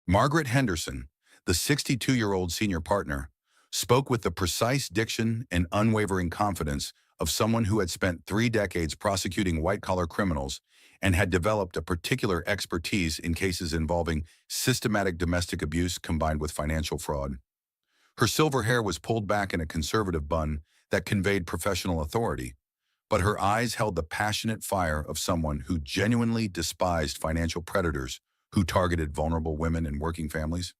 Margaret Henderson, the 62-year-old senior partner, spoke with the precise diction and unwavering confidence of someone who had spent 3 decades prosecuting white-collar criminals and had developed a particular expertise in cases involving systematic domestic abuse combined with financial fraud. Her silver hair was pulled back in a conservative bun that conveyed professional authority, but her eyes held the passionate fire of someone who genuinely despised financial predators who targeted vulnerable women and working families.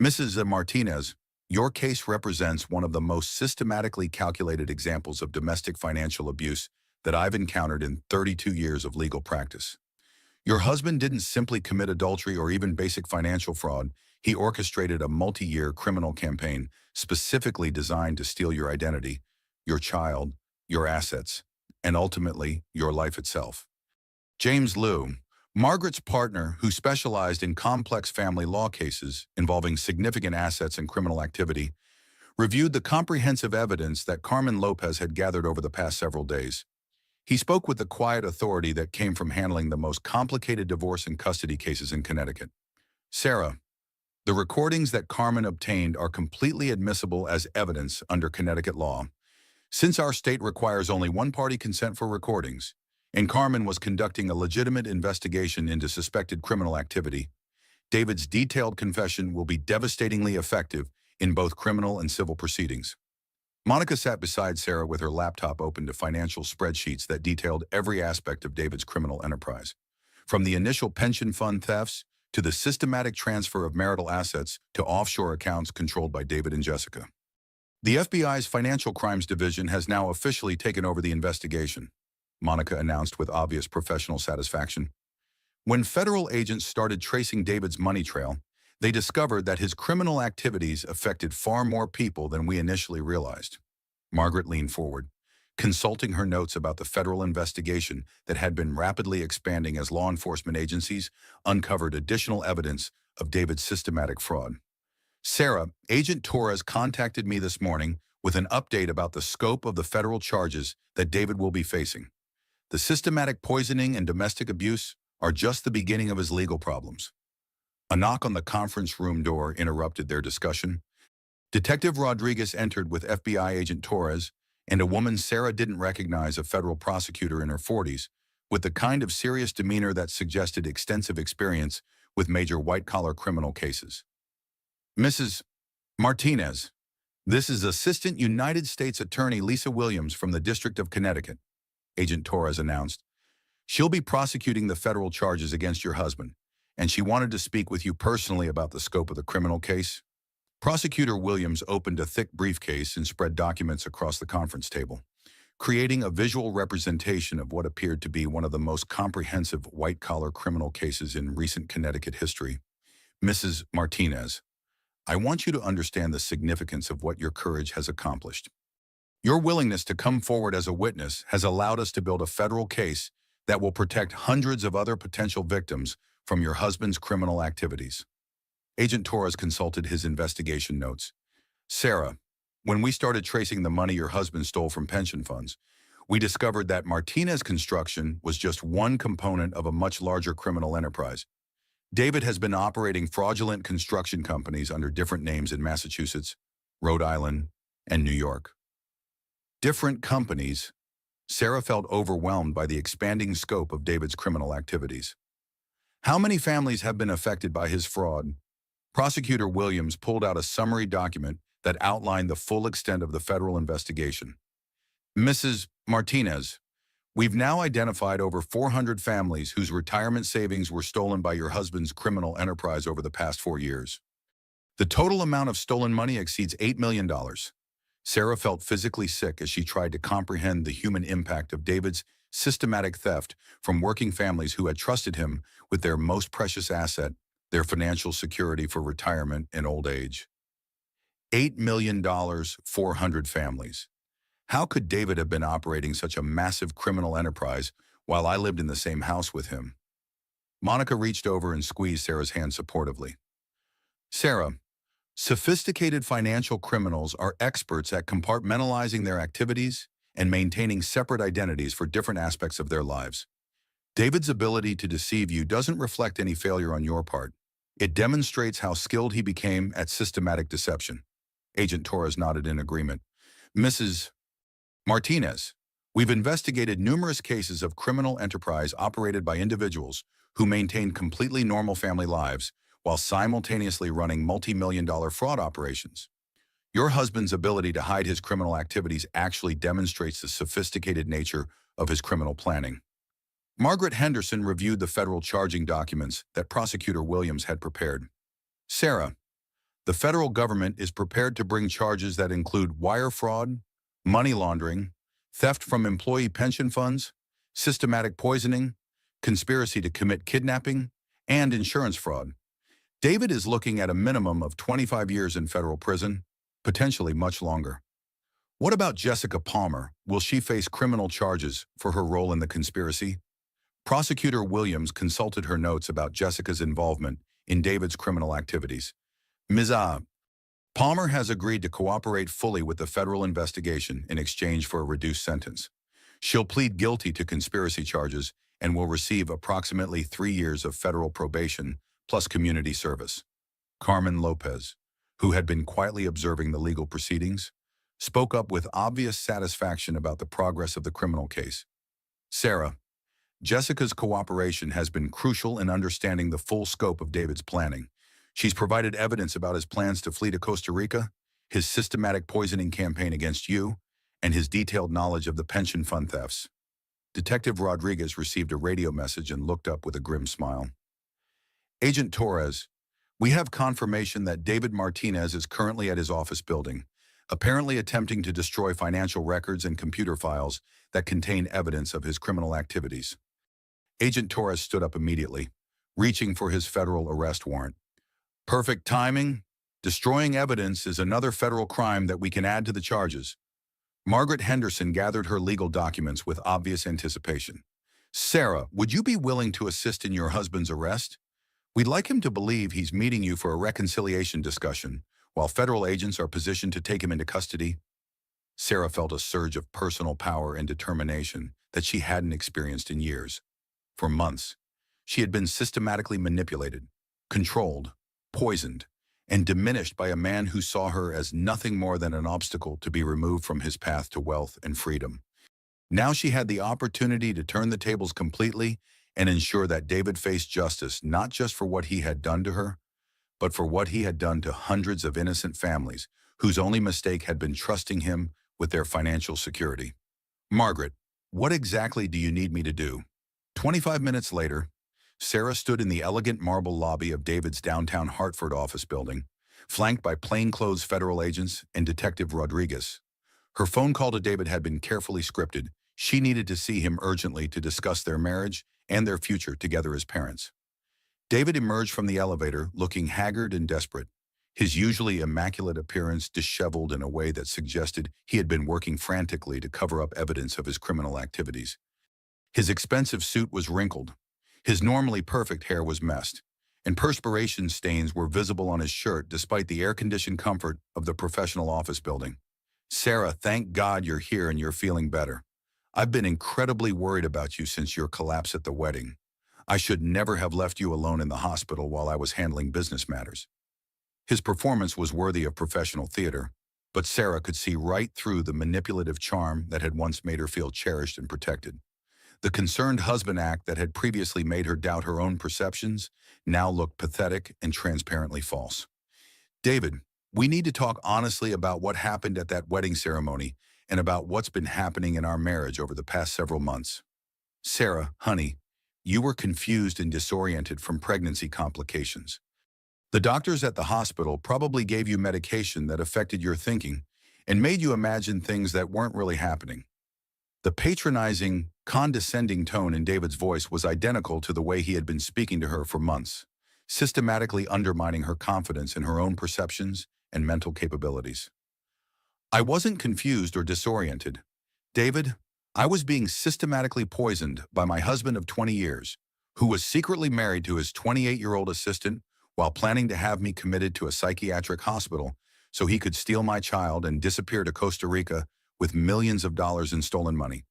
Mrs. Martinez, your case represents one of the most systematically calculated examples of domestic financial abuse that I've encountered in 32 years of legal practice. Your husband didn't simply commit adultery or even basic financial fraud. He orchestrated a multi-year criminal campaign specifically designed to steal your identity, your child, your assets, and ultimately, your life itself. James Liu, Margaret's partner who specialized in complex family law cases involving significant assets and criminal activity, reviewed the comprehensive evidence that Carmen Lopez had gathered over the past several days. He spoke with the quiet authority that came from handling the most complicated divorce and custody cases in Connecticut. Sarah, the recordings that Carmen obtained are completely admissible as evidence under Connecticut law. Since our state requires only one-party consent for recordings, and Carmen was conducting a legitimate investigation into suspected criminal activity, David's detailed confession will be devastatingly effective in both criminal and civil proceedings. Monica sat beside Sarah with her laptop open to financial spreadsheets that detailed every aspect of David's criminal enterprise, from the initial pension fund thefts to the systematic transfer of marital assets to offshore accounts controlled by David and Jessica. The FBI's Financial Crimes Division has now officially taken over the investigation, Monica announced with obvious professional satisfaction. When federal agents started tracing David's money trail, they discovered that his criminal activities affected far more people than we initially realized. Margaret leaned forward, consulting her notes about the federal investigation that had been rapidly expanding as law enforcement agencies uncovered additional evidence of David's systematic fraud. Sarah, Agent Torres contacted me this morning with an update about the scope of the federal charges that David will be facing. The systematic poisoning and domestic abuse are just the beginning of his legal problems. A knock on the conference room door interrupted their discussion. Detective Rodriguez entered with FBI Agent Torres and a woman Sarah didn't recognize, a federal prosecutor in her 40s, with the kind of serious demeanor that suggested extensive experience with major white-collar criminal cases. Mrs. Martinez, this is Assistant United States Attorney Lisa Williams from the District of Connecticut, Agent Torres announced. She'll be prosecuting the federal charges against your husband, and she wanted to speak with you personally about the scope of the criminal case. Prosecutor Williams opened a thick briefcase and spread documents across the conference table, creating a visual representation of what appeared to be one of the most comprehensive white-collar criminal cases in recent Connecticut history. Mrs. Martinez, I want you to understand the significance of what your courage has accomplished. Your willingness to come forward as a witness has allowed us to build a federal case that will protect hundreds of other potential victims from your husband's criminal activities. Agent Torres consulted his investigation notes. Sarah, when we started tracing the money your husband stole from pension funds, we discovered that Martinez Construction was just one component of a much larger criminal enterprise. David has been operating fraudulent construction companies under different names in Massachusetts, Rhode Island, and New York. Different companies. Sarah felt overwhelmed by the expanding scope of David's criminal activities. How many families have been affected by his fraud? Prosecutor Williams pulled out a summary document that outlined the full extent of the federal investigation. Mrs. Martinez, we've now identified over 400 families whose retirement savings were stolen by your husband's criminal enterprise over the past 4 years. The total amount of stolen money exceeds $8 million. Sarah felt physically sick as she tried to comprehend the human impact of David's systematic theft from working families who had trusted him with their most precious asset, their financial security for retirement and old age. $8 million, 400 families. How could David have been operating such a massive criminal enterprise while I lived in the same house with him? Monica reached over and squeezed Sarah's hand supportively. Sarah, sophisticated financial criminals are experts at compartmentalizing their activities and maintaining separate identities for different aspects of their lives. David's ability to deceive you doesn't reflect any failure on your part. It demonstrates how skilled he became at systematic deception. Agent Torres nodded in agreement. Mrs. Martinez, we've investigated numerous cases of criminal enterprise operated by individuals who maintain completely normal family lives while simultaneously running multi-million-dollar fraud operations. Your husband's ability to hide his criminal activities actually demonstrates the sophisticated nature of his criminal planning. Margaret Henderson reviewed the federal charging documents that Prosecutor Williams had prepared. Sarah, the federal government is prepared to bring charges that include wire fraud, money laundering, theft from employee pension funds, systematic poisoning, conspiracy to commit kidnapping, and insurance fraud. David is looking at a minimum of 25 years in federal prison, potentially much longer. What about Jessica Palmer? Will she face criminal charges for her role in the conspiracy? Prosecutor Williams consulted her notes about Jessica's involvement in David's criminal activities. Ms. Palmer has agreed to cooperate fully with the federal investigation in exchange for a reduced sentence. She'll plead guilty to conspiracy charges and will receive approximately 3 years of federal probation plus community service. Carmen Lopez, who had been quietly observing the legal proceedings, spoke up with obvious satisfaction about the progress of the criminal case. Sarah, Jessica's cooperation has been crucial in understanding the full scope of David's planning. She's provided evidence about his plans to flee to Costa Rica, his systematic poisoning campaign against you, and his detailed knowledge of the pension fund thefts. Detective Rodriguez received a radio message and looked up with a grim smile. Agent Torres, we have confirmation that David Martinez is currently at his office building, apparently attempting to destroy financial records and computer files that contain evidence of his criminal activities. Agent Torres stood up immediately, reaching for his federal arrest warrant. Perfect timing. Destroying evidence is another federal crime that we can add to the charges. Margaret Henderson gathered her legal documents with obvious anticipation. Sarah, would you be willing to assist in your husband's arrest? We'd like him to believe he's meeting you for a reconciliation discussion, while federal agents are positioned to take him into custody. Sarah felt a surge of personal power and determination that she hadn't experienced in years. For months, she had been systematically manipulated, controlled, poisoned, and diminished by a man who saw her as nothing more than an obstacle to be removed from his path to wealth and freedom. Now she had the opportunity to turn the tables completely and ensure that David faced justice not just for what he had done to her, but for what he had done to hundreds of innocent families whose only mistake had been trusting him with their financial security. Margaret, what exactly do you need me to do? 25 minutes later, Sarah stood in the elegant marble lobby of David's downtown Hartford office building, flanked by plainclothes federal agents and Detective Rodriguez. Her phone call to David had been carefully scripted. She needed to see him urgently to discuss their marriage and their future together as parents. David emerged from the elevator looking haggard and desperate, his usually immaculate appearance disheveled in a way that suggested he had been working frantically to cover up evidence of his criminal activities. His expensive suit was wrinkled, his normally perfect hair was messed, and perspiration stains were visible on his shirt despite the air-conditioned comfort of the professional office building. "Sarah, thank God you're here and you're feeling better. I've been incredibly worried about you since your collapse at the wedding. I should never have left you alone in the hospital while I was handling business matters." His performance was worthy of professional theater, but Sarah could see right through the manipulative charm that had once made her feel cherished and protected. The concerned husband act that had previously made her doubt her own perceptions now looked pathetic and transparently false. "David, we need to talk honestly about what happened at that wedding ceremony and about what's been happening in our marriage over the past several months." "Sarah, honey, you were confused and disoriented from pregnancy complications. The doctors at the hospital probably gave you medication that affected your thinking and made you imagine things that weren't really happening." The patronizing, condescending tone in David's voice was identical to the way he had been speaking to her for months, systematically undermining her confidence in her own perceptions and mental capabilities. "I wasn't confused or disoriented. David, I was being systematically poisoned by my husband of 20 years, who was secretly married to his 28-year-old assistant while planning to have me committed to a psychiatric hospital so he could steal my child and disappear to Costa Rica with millions of dollars in stolen money."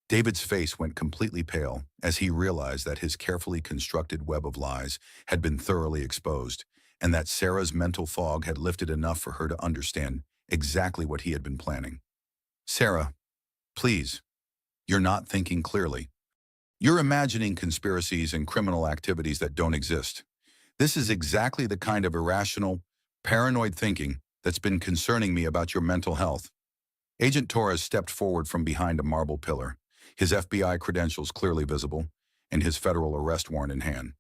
David's face went completely pale as he realized that his carefully constructed web of lies had been thoroughly exposed, and that Sarah's mental fog had lifted enough for her to understand exactly what he had been planning. "Sarah, please, you're not thinking clearly. You're imagining conspiracies and criminal activities that don't exist. This is exactly the kind of irrational, paranoid thinking that's been concerning me about your mental health." Agent Torres stepped forward from behind a marble pillar, his FBI credentials clearly visible, and his federal arrest warrant in hand.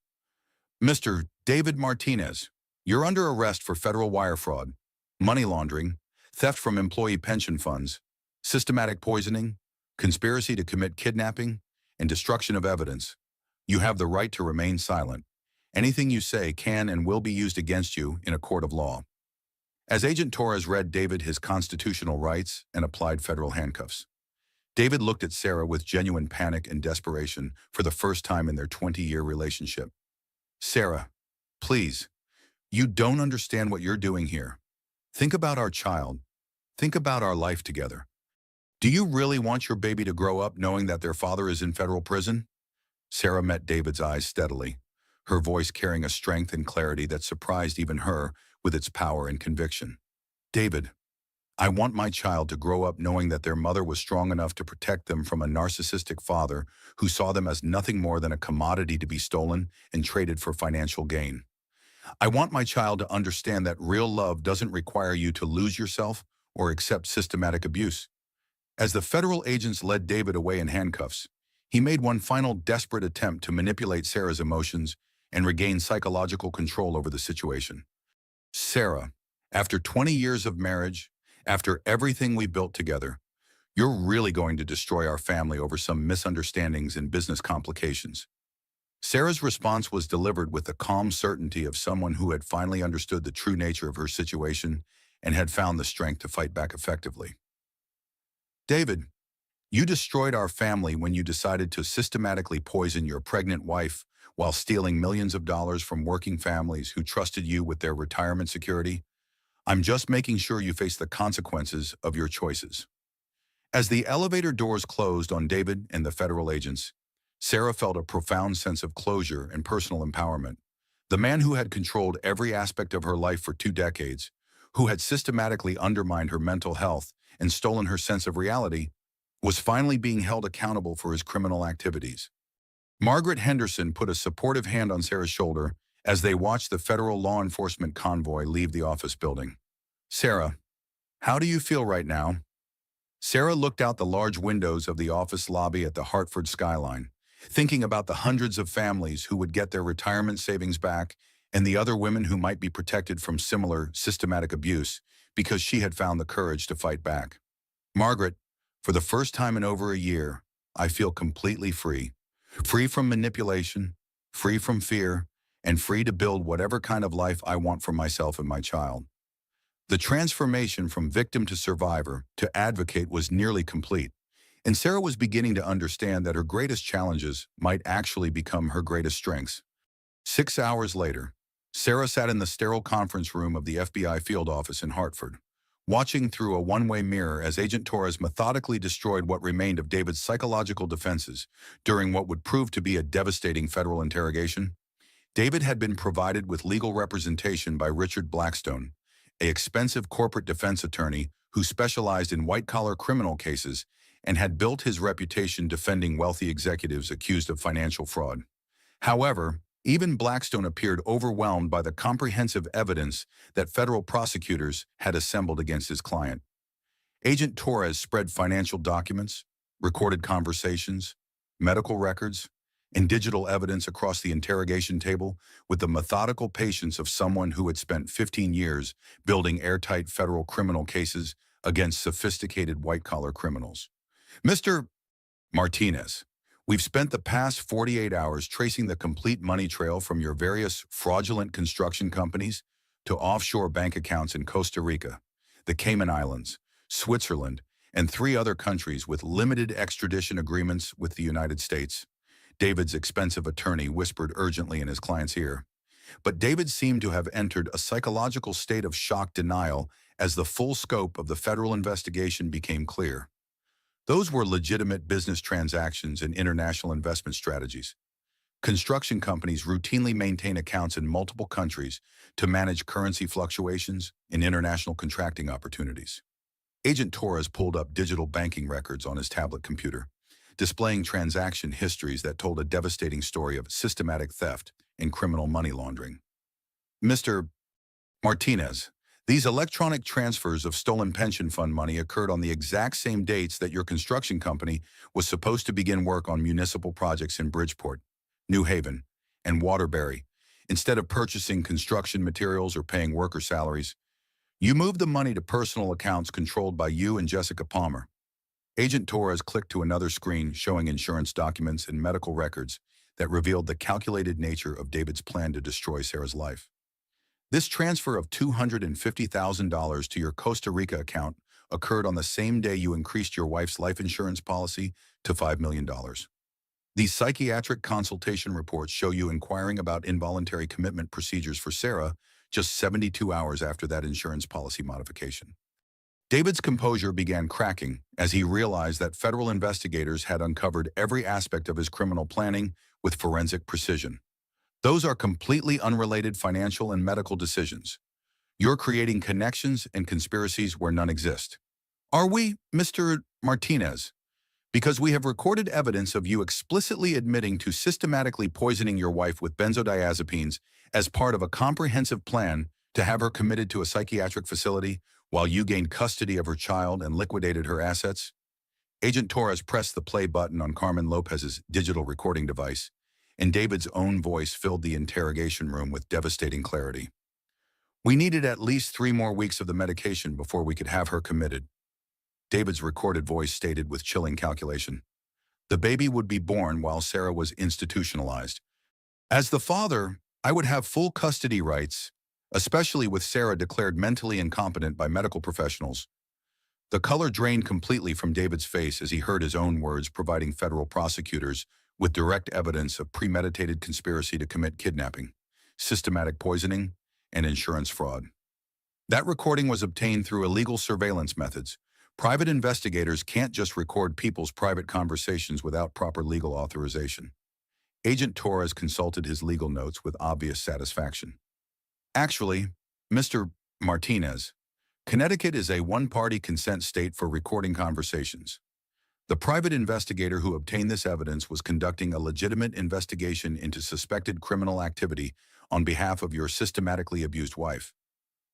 "Mr. David Martinez, you're under arrest for federal wire fraud, money laundering, theft from employee pension funds, systematic poisoning, conspiracy to commit kidnapping, and destruction of evidence. You have the right to remain silent. Anything you say can and will be used against you in a court of law." As Agent Torres read David his constitutional rights and applied federal handcuffs, David looked at Sarah with genuine panic and desperation for the first time in their 20-year relationship. "Sarah, please, you don't understand what you're doing here. Think about our child. Think about our life together. Do you really want your baby to grow up knowing that their father is in federal prison?" Sarah met David's eyes steadily, her voice carrying a strength and clarity that surprised even her with its power and conviction. "David, I want my child to grow up knowing that their mother was strong enough to protect them from a narcissistic father who saw them as nothing more than a commodity to be stolen and traded for financial gain. I want my child to understand that real love doesn't require you to lose yourself or accept systematic abuse." As the federal agents led David away in handcuffs, he made one final desperate attempt to manipulate Sarah's emotions and regain psychological control over the situation. "Sarah, after 20 years of marriage, after everything we built together, you're really going to destroy our family over some misunderstandings and business complications." Sarah's response was delivered with the calm certainty of someone who had finally understood the true nature of her situation and had found the strength to fight back effectively. "David, you destroyed our family when you decided to systematically poison your pregnant wife while stealing millions of dollars from working families who trusted you with their retirement security. I'm just making sure you face the consequences of your choices." As the elevator doors closed on David and the federal agents, Sarah felt a profound sense of closure and personal empowerment. The man who had controlled every aspect of her life for 2 decades, who had systematically undermined her mental health and stolen her sense of reality, was finally being held accountable for his criminal activities. Margaret Henderson put a supportive hand on Sarah's shoulder as they watched the federal law enforcement convoy leave the office building. "Sarah, how do you feel right now?" Sarah looked out the large windows of the office lobby at the Hartford skyline, thinking about the hundreds of families who would get their retirement savings back and the other women who might be protected from similar systematic abuse because she had found the courage to fight back. "Margaret, for the first time in over a year, I feel completely free. Free from manipulation, free from fear, and free to build whatever kind of life I want for myself and my child. The transformation from victim to survivor to advocate was nearly complete, and Sarah was beginning to understand that her greatest challenges might actually become her greatest strengths. 6 hours later, Sarah sat in the sterile conference room of the FBI field office in Hartford, watching through a one-way mirror as Agent Torres methodically destroyed what remained of David's psychological defenses during what would prove to be a devastating federal interrogation. David had been provided with legal representation by Richard Blackstone, an expensive corporate defense attorney who specialized in white-collar criminal cases and had built his reputation defending wealthy executives accused of financial fraud. However, even Blackstone appeared overwhelmed by the comprehensive evidence that federal prosecutors had assembled against his client. Agent Torres spread financial documents, recorded conversations, medical records, and digital evidence across the interrogation table with the methodical patience of someone who had spent 15 years building airtight federal criminal cases against sophisticated white-collar criminals. Mr. Martinez, we've spent the past 48 hours tracing the complete money trail from your various fraudulent construction companies to offshore bank accounts in Costa Rica, the Cayman Islands, Switzerland, and 3 other countries with limited extradition agreements with the United States. David's expensive attorney whispered urgently in his client's ear. But David seemed to have entered a psychological state of shock denial as the full scope of the federal investigation became clear. Those were legitimate business transactions and international investment strategies. Construction companies routinely maintain accounts in multiple countries to manage currency fluctuations and international contracting opportunities. Agent Torres pulled up digital banking records on his tablet computer, displaying transaction histories that told a devastating story of systematic theft and criminal money laundering. Mr. Martinez, these electronic transfers of stolen pension fund money occurred on the exact same dates that your construction company was supposed to begin work on municipal projects in Bridgeport, New Haven, and Waterbury. Instead of purchasing construction materials or paying worker salaries, you moved the money to personal accounts controlled by you and Jessica Palmer. Agent Torres clicked to another screen showing insurance documents and medical records that revealed the calculated nature of David's plan to destroy Sarah's life. This transfer of $250,000 to your Costa Rica account occurred on the same day you increased your wife's life insurance policy to $5 million. These psychiatric consultation reports show you inquiring about involuntary commitment procedures for Sarah just 72 hours after that insurance policy modification. David's composure began cracking as he realized that federal investigators had uncovered every aspect of his criminal planning with forensic precision. Those are completely unrelated financial and medical decisions. You're creating connections and conspiracies where none exist. Are we, Mr. Martinez? Because we have recorded evidence of you explicitly admitting to systematically poisoning your wife with benzodiazepines as part of a comprehensive plan to have her committed to a psychiatric facility while you gained custody of her child and liquidated her assets. Agent Torres pressed the play button on Carmen Lopez's digital recording device, and David's own voice filled the interrogation room with devastating clarity. We needed at least 3 more weeks of the medication before we could have her committed. David's recorded voice stated with chilling calculation. The baby would be born while Sarah was institutionalized. As the father, I would have full custody rights, especially with Sarah declared mentally incompetent by medical professionals. The color drained completely from David's face as he heard his own words providing federal prosecutors with direct evidence of premeditated conspiracy to commit kidnapping, systematic poisoning, and insurance fraud. That recording was obtained through illegal surveillance methods. Private investigators can't just record people's private conversations without proper legal authorization. Agent Torres consulted his legal notes with obvious satisfaction. Actually, Mr. Martinez, Connecticut is a one-party consent state for recording conversations. The private investigator who obtained this evidence was conducting a legitimate investigation into suspected criminal activity on behalf of your systematically abused wife.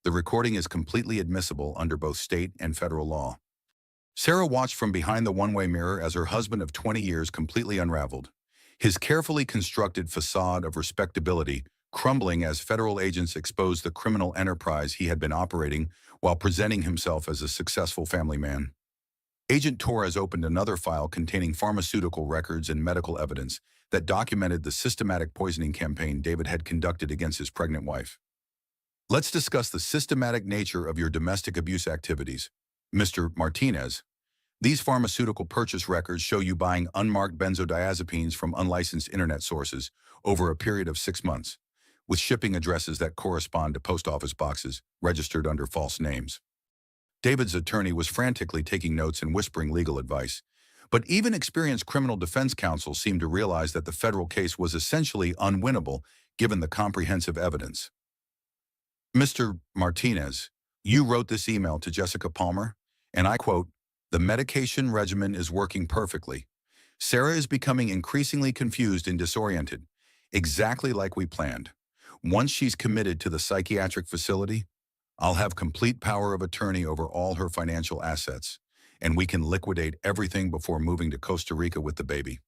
The recording is completely admissible under both state and federal law. Sarah watched from behind the one-way mirror as her husband of 20 years completely unraveled, his carefully constructed facade of respectability crumbling as federal agents exposed the criminal enterprise he had been operating while presenting himself as a successful family man. Agent Torres opened another file containing pharmaceutical records and medical evidence that documented the systematic poisoning campaign David had conducted against his pregnant wife. Let's discuss the systematic nature of your domestic abuse activities. Mr. Martinez, these pharmaceutical purchase records show you buying unmarked benzodiazepines from unlicensed internet sources over a period of 6 months, with shipping addresses that correspond to post office boxes registered under false names. David's attorney was frantically taking notes and whispering legal advice, but even experienced criminal defense counsel seemed to realize that the federal case was essentially unwinnable given the comprehensive evidence. Mr. Martinez, you wrote this email to Jessica Palmer, and I quote, "The medication regimen is working perfectly. Sarah is becoming increasingly confused and disoriented, exactly like we planned. Once she's committed to the psychiatric facility, I'll have complete power of attorney over all her financial assets, and we can liquidate everything before moving to Costa Rica with the baby."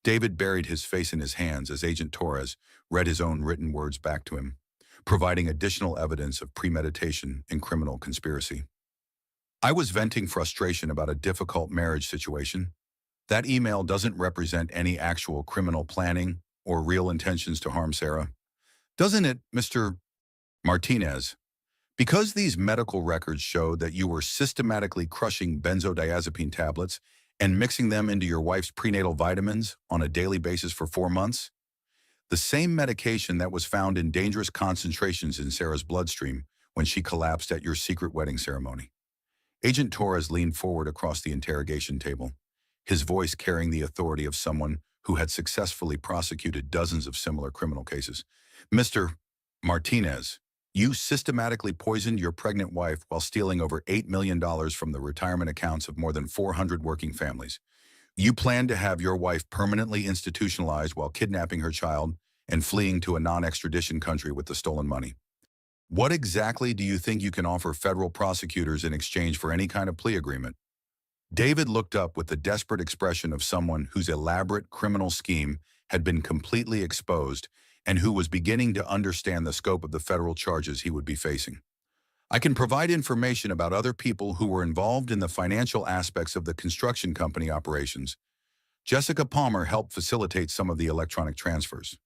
David buried his face in his hands as Agent Torres read his own written words back to him, providing additional evidence of premeditation and criminal conspiracy. I was venting frustration about a difficult marriage situation. That email doesn't represent any actual criminal planning or real intentions to harm Sarah. Doesn't it, Mr. Martinez? Because these medical records show that you were systematically crushing benzodiazepine tablets and mixing them into your wife's prenatal vitamins on a daily basis for 4 months, the same medication that was found in dangerous concentrations in Sarah's bloodstream when she collapsed at your secret wedding ceremony. Agent Torres leaned forward across the interrogation table, his voice carrying the authority of someone who had successfully prosecuted dozens of similar criminal cases. Mr. Martinez, you systematically poisoned your pregnant wife while stealing over $8 million from the retirement accounts of more than 400 working families. You planned to have your wife permanently institutionalized while kidnapping her child and fleeing to a non-extradition country with the stolen money. What exactly do you think you can offer federal prosecutors in exchange for any kind of plea agreement? David looked up with the desperate expression of someone whose elaborate criminal scheme had been completely exposed and who was beginning to understand the scope of the federal charges he would be facing. I can provide information about other people who were involved in the financial aspects of the construction company operations. Jessica Palmer helped facilitate some of the electronic transfers.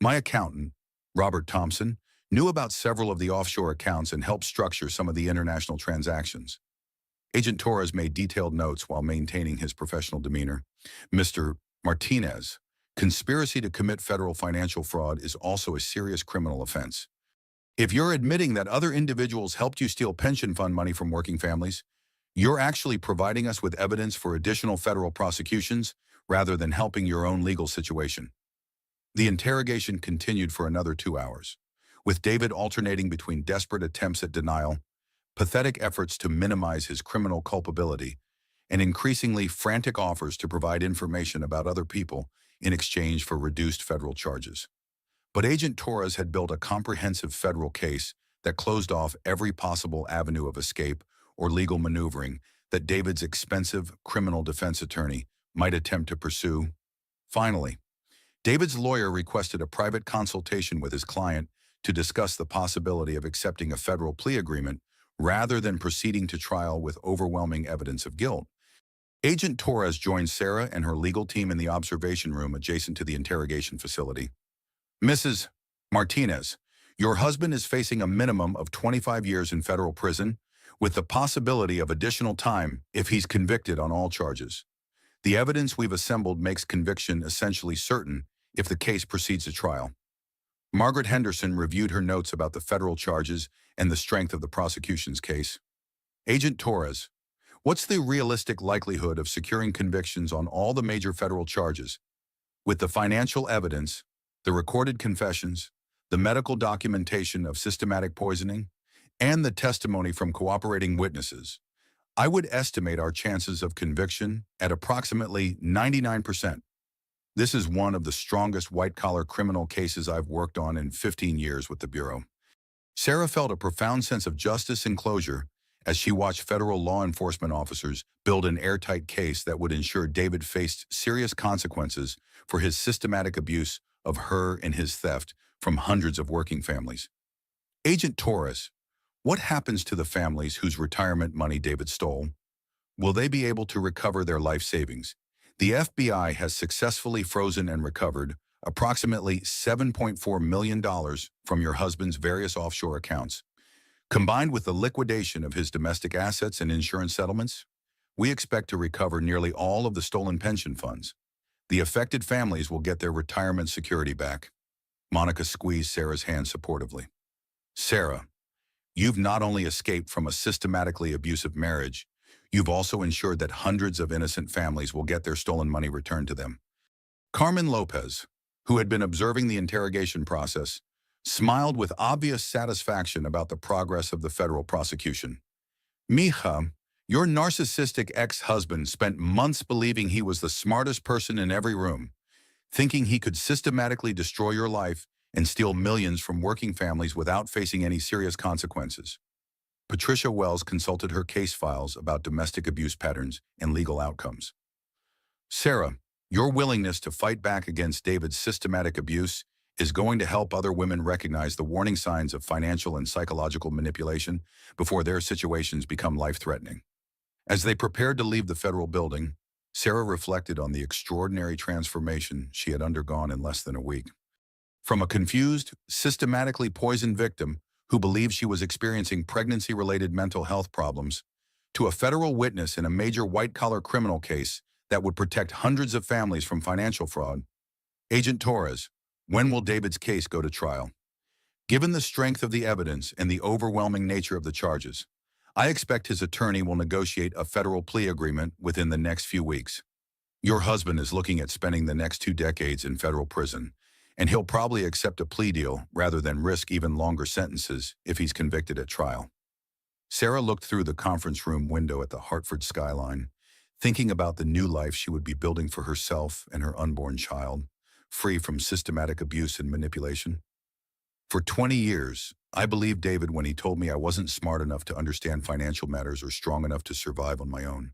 My accountant, Robert Thompson, knew about several of the offshore accounts and helped structure some of the international transactions. Agent Torres made detailed notes while maintaining his professional demeanor. Mr. Martinez, conspiracy to commit federal financial fraud is also a serious criminal offense. If you're admitting that other individuals helped you steal pension fund money from working families, you're actually providing us with evidence for additional federal prosecutions rather than helping your own legal situation. The interrogation continued for another 2 hours, with David alternating between desperate attempts at denial, pathetic efforts to minimize his criminal culpability, and increasingly frantic offers to provide information about other people in exchange for reduced federal charges. But Agent Torres had built a comprehensive federal case that closed off every possible avenue of escape or legal maneuvering that David's expensive criminal defense attorney might attempt to pursue. Finally, David's lawyer requested a private consultation with his client to discuss the possibility of accepting a federal plea agreement rather than proceeding to trial with overwhelming evidence of guilt. Agent Torres joined Sarah and her legal team in the observation room adjacent to the interrogation facility. Mrs. Martinez, your husband is facing a minimum of 25 years in federal prison, with the possibility of additional time if he's convicted on all charges. The evidence we've assembled makes conviction essentially certain if the case proceeds to trial. Margaret Henderson reviewed her notes about the federal charges and the strength of the prosecution's case. Agent Torres, what's the realistic likelihood of securing convictions on all the major federal charges? With the financial evidence, the recorded confessions, the medical documentation of systematic poisoning, and the testimony from cooperating witnesses, I would estimate our chances of conviction at approximately 99%. This is one of the strongest white-collar criminal cases I've worked on in 15 years with the Bureau. Sarah felt a profound sense of justice and closure as she watched federal law enforcement officers build an airtight case that would ensure David faced serious consequences for his systematic abuse of her and his theft from hundreds of working families. Agent Torres, what happens to the families whose retirement money David stole? Will they be able to recover their life savings? The FBI has successfully frozen and recovered approximately $7.4 million from your husband's various offshore accounts. Combined with the liquidation of his domestic assets and insurance settlements, we expect to recover nearly all of the stolen pension funds. The affected families will get their retirement security back. Monica squeezed Sarah's hand supportively. Sarah, you've not only escaped from a systematically abusive marriage, you've also ensured that hundreds of innocent families will get their stolen money returned to them. Carmen Lopez, who had been observing the interrogation process, smiled with obvious satisfaction about the progress of the federal prosecution. Mija, your narcissistic ex-husband spent months believing he was the smartest person in every room, thinking he could systematically destroy your life and steal millions from working families without facing any serious consequences. Patricia Wells consulted her case files about domestic abuse patterns and legal outcomes. Sarah, your willingness to fight back against David's systematic abuse is going to help other women recognize the warning signs of financial and psychological manipulation before their situations become life-threatening. As they prepared to leave the federal building, Sarah reflected on the extraordinary transformation she had undergone in less than a week. From a confused, systematically poisoned victim who believed she was experiencing pregnancy-related mental health problems, to a federal witness in a major white-collar criminal case that would protect hundreds of families from financial fraud. Agent Torres, when will David's case go to trial? Given the strength of the evidence and the overwhelming nature of the charges, I expect his attorney will negotiate a federal plea agreement within the next few weeks. Your husband is looking at spending the next 2 decades in federal prison, and he'll probably accept a plea deal rather than risk even longer sentences if he's convicted at trial. Sarah looked through the conference room window at the Hartford skyline, thinking about the new life she would be building for herself and her unborn child, free from systematic abuse and manipulation. For 20 years, I believed David when he told me I wasn't smart enough to understand financial matters or strong enough to survive on my own.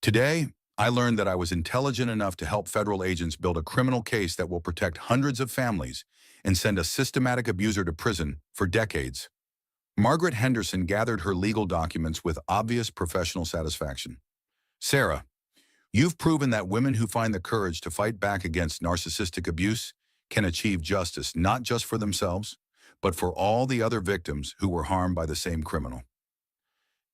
Today, I learned that I was intelligent enough to help federal agents build a criminal case that will protect hundreds of families and send a systematic abuser to prison for decades. Margaret Henderson gathered her legal documents with obvious professional satisfaction. Sarah, you've proven that women who find the courage to fight back against narcissistic abuse can achieve justice not just for themselves, but for all the other victims who were harmed by the same criminal.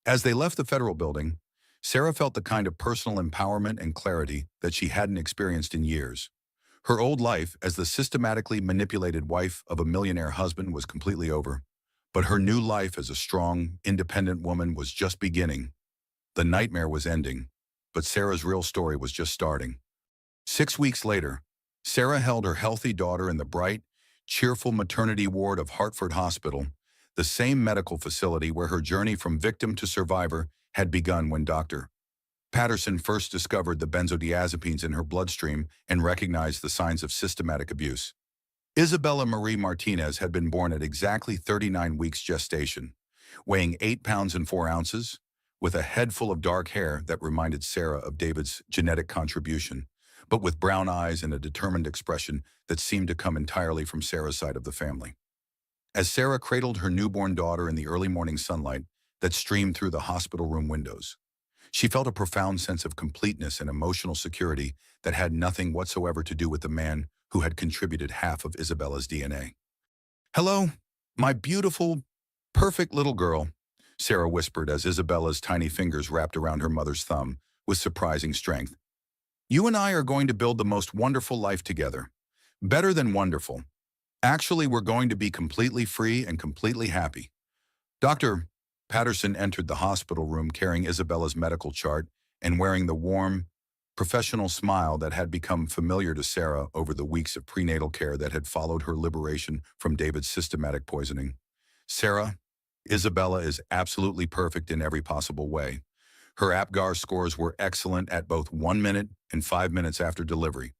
As they left the federal building, Sarah felt the kind of personal empowerment and clarity that she hadn't experienced in years. Her old life as the systematically manipulated wife of a millionaire husband was completely over, but her new life as a strong, independent woman was just beginning. The nightmare was ending, but Sarah's real story was just starting. 6 weeks later, Sarah held her healthy daughter in the bright, cheerful maternity ward of Hartford Hospital, the same medical facility where her journey from victim to survivor had begun when Dr. Patterson first discovered the benzodiazepines in her bloodstream and recognized the signs of systematic abuse. Isabella Marie Martinez had been born at exactly 39 weeks gestation, weighing 8 pounds and 4 ounces, with a head full of dark hair that reminded Sarah of David's genetic contribution, but with brown eyes and a determined expression that seemed to come entirely from Sarah's side of the family. As Sarah cradled her newborn daughter in the early morning sunlight that streamed through the hospital room windows, she felt a profound sense of completeness and emotional security that had nothing whatsoever to do with the man who had contributed half of Isabella's DNA. "Hello, my beautiful, perfect little girl," Sarah whispered as Isabella's tiny fingers wrapped around her mother's thumb with surprising strength. "You and I are going to build the most wonderful life together. Better than wonderful. Actually, we're going to be completely free and completely happy." Dr. Patterson entered the hospital room carrying Isabella's medical chart and wearing the warm, professional smile that had become familiar to Sarah over the weeks of prenatal care that had followed her liberation from David's systematic poisoning. "Sarah, Isabella is absolutely perfect in every possible way. Her APGAR scores were excellent at both 1 minute and 5 minutes after delivery.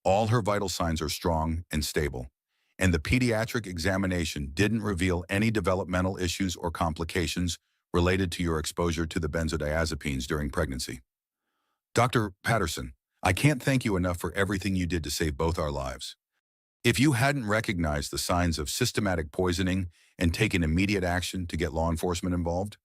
All her vital signs are strong and stable, and the pediatric examination didn't reveal any developmental issues or complications related to your exposure to the benzodiazepines during pregnancy. Dr. Patterson, I can't thank you enough for everything you did to save both our lives. If you hadn't recognized the signs of systematic poisoning and taken immediate action to get law enforcement involved."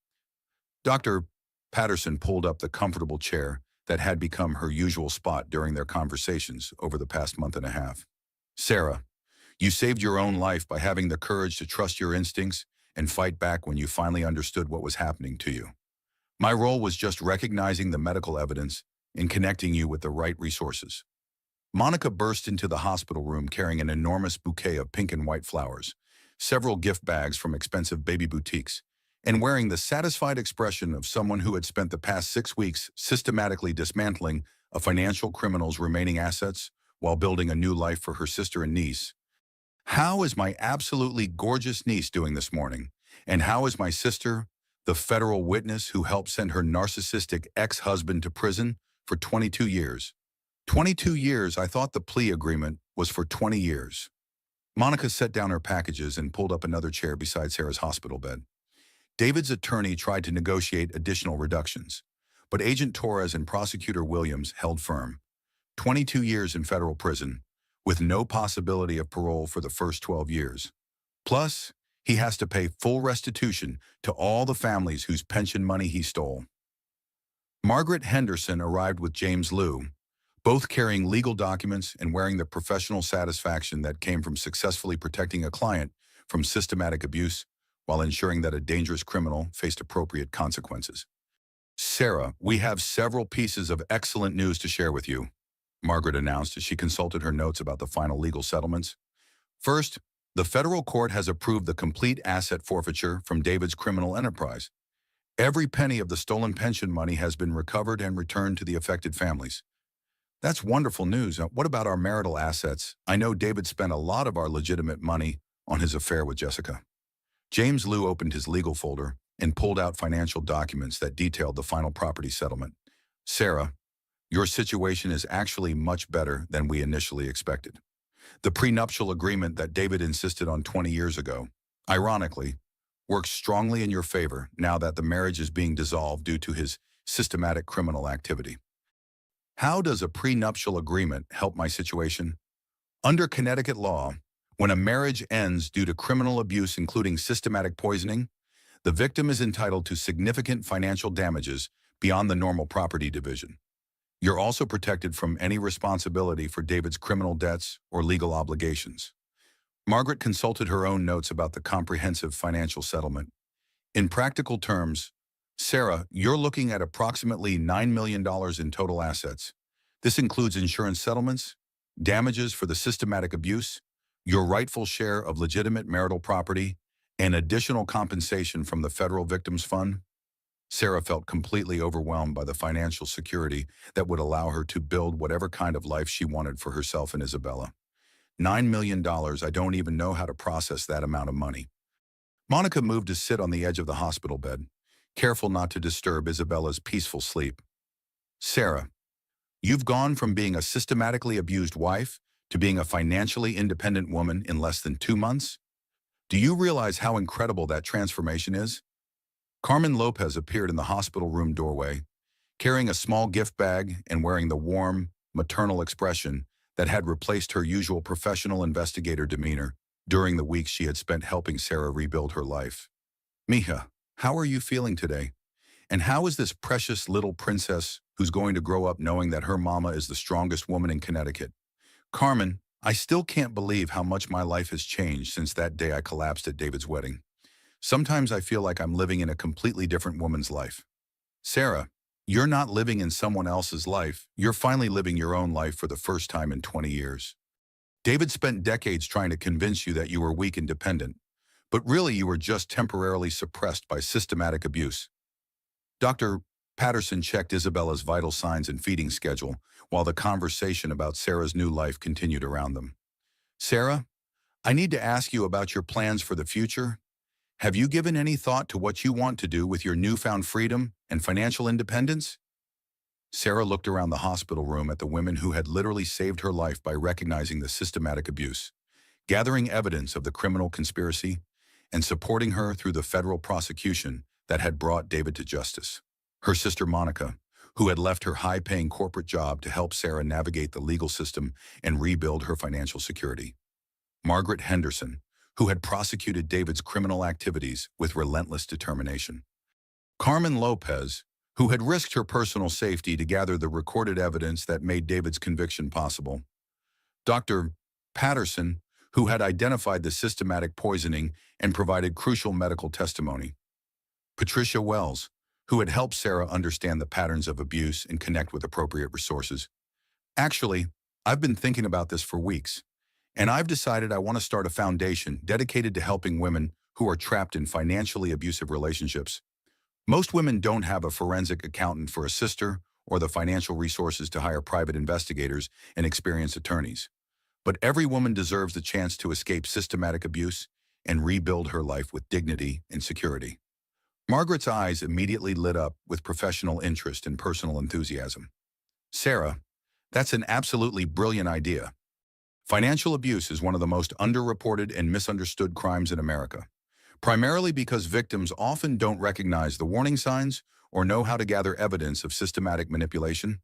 Dr. Patterson pulled up the comfortable chair that had become her usual spot during their conversations over the past month and a half. Sarah, you saved your own life by having the courage to trust your instincts and fight back when you finally understood what was happening to you. My role was just recognizing the medical evidence and connecting you with the right resources. Monica burst into the hospital room carrying an enormous bouquet of pink and white flowers, several gift bags from expensive baby boutiques, and wearing the satisfied expression of someone who had spent the past 6 weeks systematically dismantling a financial criminal's remaining assets while building a new life for her sister and niece. How is my absolutely gorgeous niece doing this morning? And how is my sister, the federal witness who helped send her narcissistic ex-husband to prison for 22 years? 22 years, I thought the plea agreement was for 20 years. Monica set down her packages and pulled up another chair beside Sarah's hospital bed. David's attorney tried to negotiate additional reductions, but Agent Torres and Prosecutor Williams held firm. 22 years in federal prison, with no possibility of parole for the first 12 years. Plus, he has to pay full restitution to all the families whose pension money he stole. Margaret Henderson arrived with James Liu, both carrying legal documents and wearing the professional satisfaction that came from successfully protecting a client from systematic abuse while ensuring that a dangerous criminal faced appropriate consequences. Sarah, we have several pieces of excellent news to share with you, Margaret announced as she consulted her notes about the final legal settlements. First, the federal court has approved the complete asset forfeiture from David's criminal enterprise. Every penny of the stolen pension money has been recovered and returned to the affected families. That's wonderful news. What about our marital assets? I know David spent a lot of our legitimate money on his affair with Jessica. James Liu opened his legal folder and pulled out financial documents that detailed the final property settlement. Sarah, your situation is actually much better than we initially expected. The prenuptial agreement that David insisted on 20 years ago, ironically, works strongly in your favor now that the marriage is being dissolved due to his systematic criminal activity. How does a prenuptial agreement help my situation? Under Connecticut law, when a marriage ends due to criminal abuse including systematic poisoning, the victim is entitled to significant financial damages beyond the normal property division. You're also protected from any responsibility for David's criminal debts or legal obligations. Margaret consulted her own notes about the comprehensive financial settlement. In practical terms, Sarah, you're looking at approximately $9 million in total assets. This includes insurance settlements, damages for the systematic abuse, your rightful share of legitimate marital property, and additional compensation from the Federal Victims Fund. Sarah felt completely overwhelmed by the financial security that would allow her to build whatever kind of life she wanted for herself and Isabella. $9 million, I don't even know how to process that amount of money. Monica moved to sit on the edge of the hospital bed, careful not to disturb Isabella's peaceful sleep. Sarah, you've gone from being a systematically abused wife to being a financially independent woman in less than 2 months? Do you realize how incredible that transformation is? Carmen Lopez appeared in the hospital room doorway, carrying a small gift bag and wearing the warm, maternal expression that had replaced her usual professional investigator demeanor during the weeks she had spent helping Sarah rebuild her life. Mija, how are you feeling today? And how is this precious little princess who's going to grow up knowing that her mama is the strongest woman in Connecticut? Carmen, I still can't believe how much my life has changed since that day I collapsed at David's wedding. Sometimes I feel like I'm living in a completely different woman's life. Sarah, you're not living in someone else's life. You're finally living your own life for the first time in 20 years. David spent decades trying to convince you that you were weak and dependent, but really you were just temporarily suppressed by systematic abuse. Dr. Patterson checked Isabella's vital signs and feeding schedule while the conversation about Sarah's new life continued around them. Sarah, I need to ask you about your plans for the future. Have you given any thought to what you want to do with your newfound freedom and financial independence? Sarah looked around the hospital room at the women who had literally saved her life by recognizing the systematic abuse, gathering evidence of the criminal conspiracy, and supporting her through the federal prosecution that had brought David to justice. Her sister Monica, who had left her high-paying corporate job to help Sarah navigate the legal system and rebuild her financial security. Margaret Henderson, who had prosecuted David's criminal activities with relentless determination. Carmen Lopez, who had risked her personal safety to gather the recorded evidence that made David's conviction possible. Dr. Patterson, who had identified the systematic poisoning and provided crucial medical testimony. Patricia Wells, who had helped Sarah understand the patterns of abuse and connect with appropriate resources. Actually, I've been thinking about this for weeks, and I've decided I want to start a foundation dedicated to helping women who are trapped in financially abusive relationships. Most women don't have a forensic accountant for a sister or the financial resources to hire private investigators and experienced attorneys. But every woman deserves the chance to escape systematic abuse and rebuild her life with dignity and security. Margaret's eyes immediately lit up with professional interest and personal enthusiasm. Sarah, that's an absolutely brilliant idea. Financial abuse is one of the most underreported and misunderstood crimes in America, primarily because victims often don't recognize the warning signs or know how to gather evidence of systematic manipulation.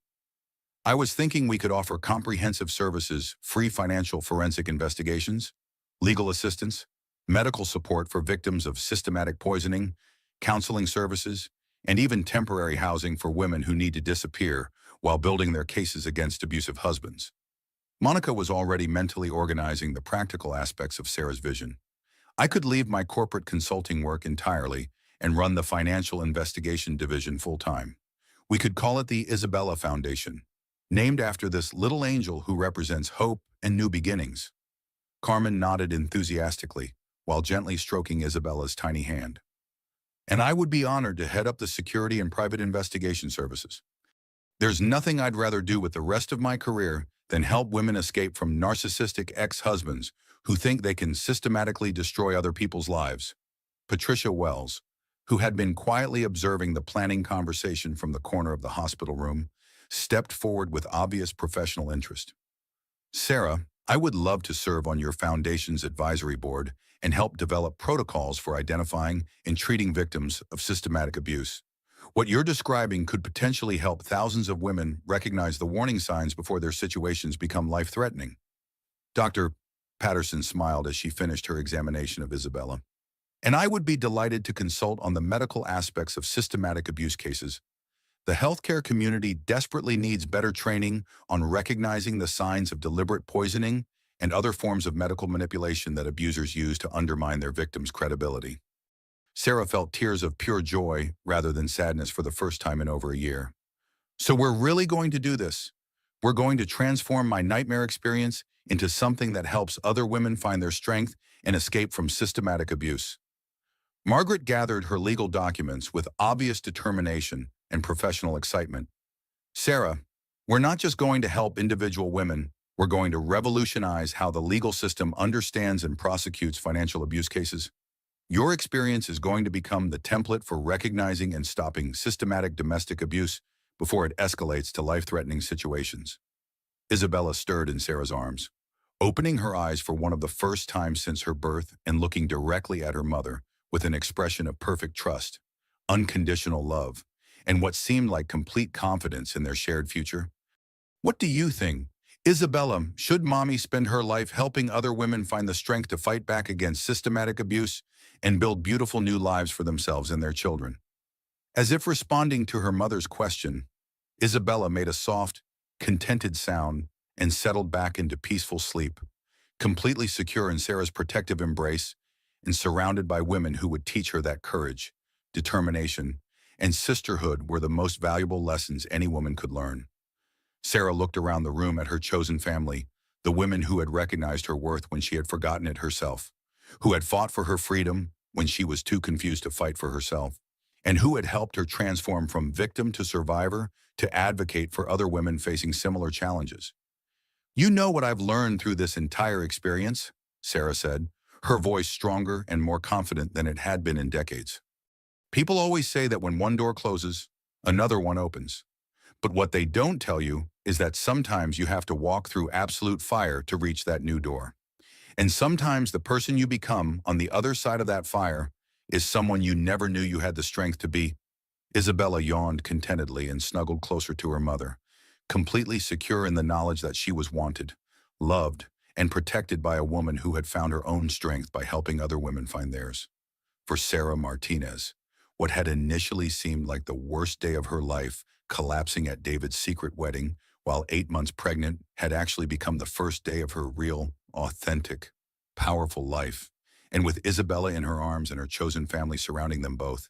I was thinking we could offer comprehensive services, free financial forensic investigations, legal assistance, medical support for victims of systematic poisoning, counseling services, and even temporary housing for women who need to disappear while building their cases against abusive husbands. Monica was already mentally organizing the practical aspects of Sarah's vision. I could leave my corporate consulting work entirely and run the financial investigation division full-time. We could call it the Isabella Foundation, named after this little angel who represents hope and new beginnings. Carmen nodded enthusiastically while gently stroking Isabella's tiny hand. And I would be honored to head up the security and private investigation services. There's nothing I'd rather do with the rest of my career than help women escape from narcissistic ex-husbands who think they can systematically destroy other people's lives. Patricia Wells, who had been quietly observing the planning conversation from the corner of the hospital room, stepped forward with obvious professional interest. Sarah, I would love to serve on your foundation's advisory board and help develop protocols for identifying and treating victims of systematic abuse. What you're describing could potentially help thousands of women recognize the warning signs before their situations become life-threatening. Dr. Patterson smiled as she finished her examination of Isabella. And I would be delighted to consult on the medical aspects of systematic abuse cases. The healthcare community desperately needs better training on recognizing the signs of deliberate poisoning and other forms of medical manipulation that abusers use to undermine their victims' credibility. Sarah felt tears of pure joy rather than sadness for the first time in over a year. So we're really going to do this. We're going to transform my nightmare experience into something that helps other women find their strength and escape from systematic abuse. Margaret gathered her legal documents with obvious determination and professional excitement. Sarah, we're not just going to help individual women, we're going to revolutionize how the legal system understands and prosecutes financial abuse cases. Your experience is going to become the template for recognizing and stopping systematic domestic abuse before it escalates to life-threatening situations. Isabella stirred in Sarah's arms, opening her eyes for one of the first times since her birth and looking directly at her mother with an expression of perfect trust, unconditional love, and what seemed like complete confidence in their shared future. What do you think? Isabella, should mommy spend her life helping other women find the strength to fight back against systematic abuse and build beautiful new lives for themselves and their children? As if responding to her mother's question, Isabella made a soft, contented sound and settled back into peaceful sleep, completely secure in Sarah's protective embrace and surrounded by women who would teach her that courage, determination, and sisterhood were the most valuable lessons any woman could learn. Sarah looked around the room at her chosen family, the women who had recognized her worth when she had forgotten it herself, who had fought for her freedom when she was too confused to fight for herself, and who had helped her transform from victim to survivor to advocate for other women facing similar challenges. You know what I've learned through this entire experience, Sarah said, her voice stronger and more confident than it had been in decades. People always say that when one door closes, another one opens. But what they don't tell you is that sometimes you have to walk through absolute fire to reach that new door. And sometimes the person you become on the other side of that fire is someone you never knew you had the strength to be. Isabella yawned contentedly and snuggled closer to her mother, completely secure in the knowledge that she was wanted, loved, and protected by a woman who had found her own strength by helping other women find theirs. For Sarah Martinez, What had initially seemed like the worst day of her life, collapsing at David's secret wedding, while 8 months pregnant, had actually become the first day of her real, authentic, powerful life. And with Isabella in her arms and her chosen family surrounding them both,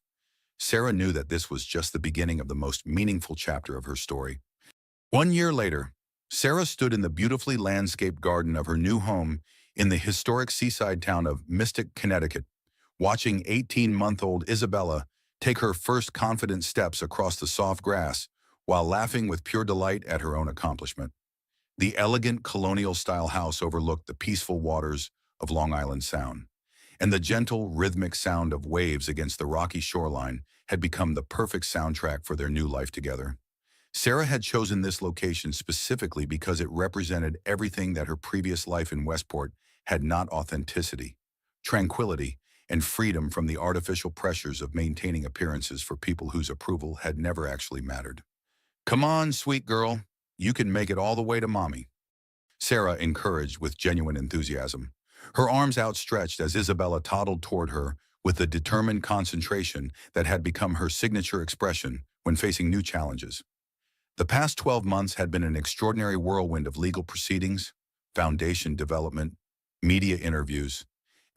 Sarah knew that this was just the beginning of the most meaningful chapter of her story. 1 year later, Sarah stood in the beautifully landscaped garden of her new home in the historic seaside town of Mystic, Connecticut, watching 18-month-old Isabella take her first confident steps across the soft grass while laughing with pure delight at her own accomplishment. The elegant colonial-style house overlooked the peaceful waters of Long Island Sound, and the gentle, rhythmic sound of waves against the rocky shoreline had become the perfect soundtrack for their new life together. Sarah had chosen this location specifically because it represented everything that her previous life in Westport had: not: authenticity, tranquility, and freedom from the artificial pressures of maintaining appearances for people whose approval had never actually mattered. "Come on, sweet girl. You can make it all the way to mommy," Sarah encouraged with genuine enthusiasm, her arms outstretched as Isabella toddled toward her with the determined concentration that had become her signature expression when facing new challenges. The past 12 months had been an extraordinary whirlwind of legal proceedings, foundation development, media interviews,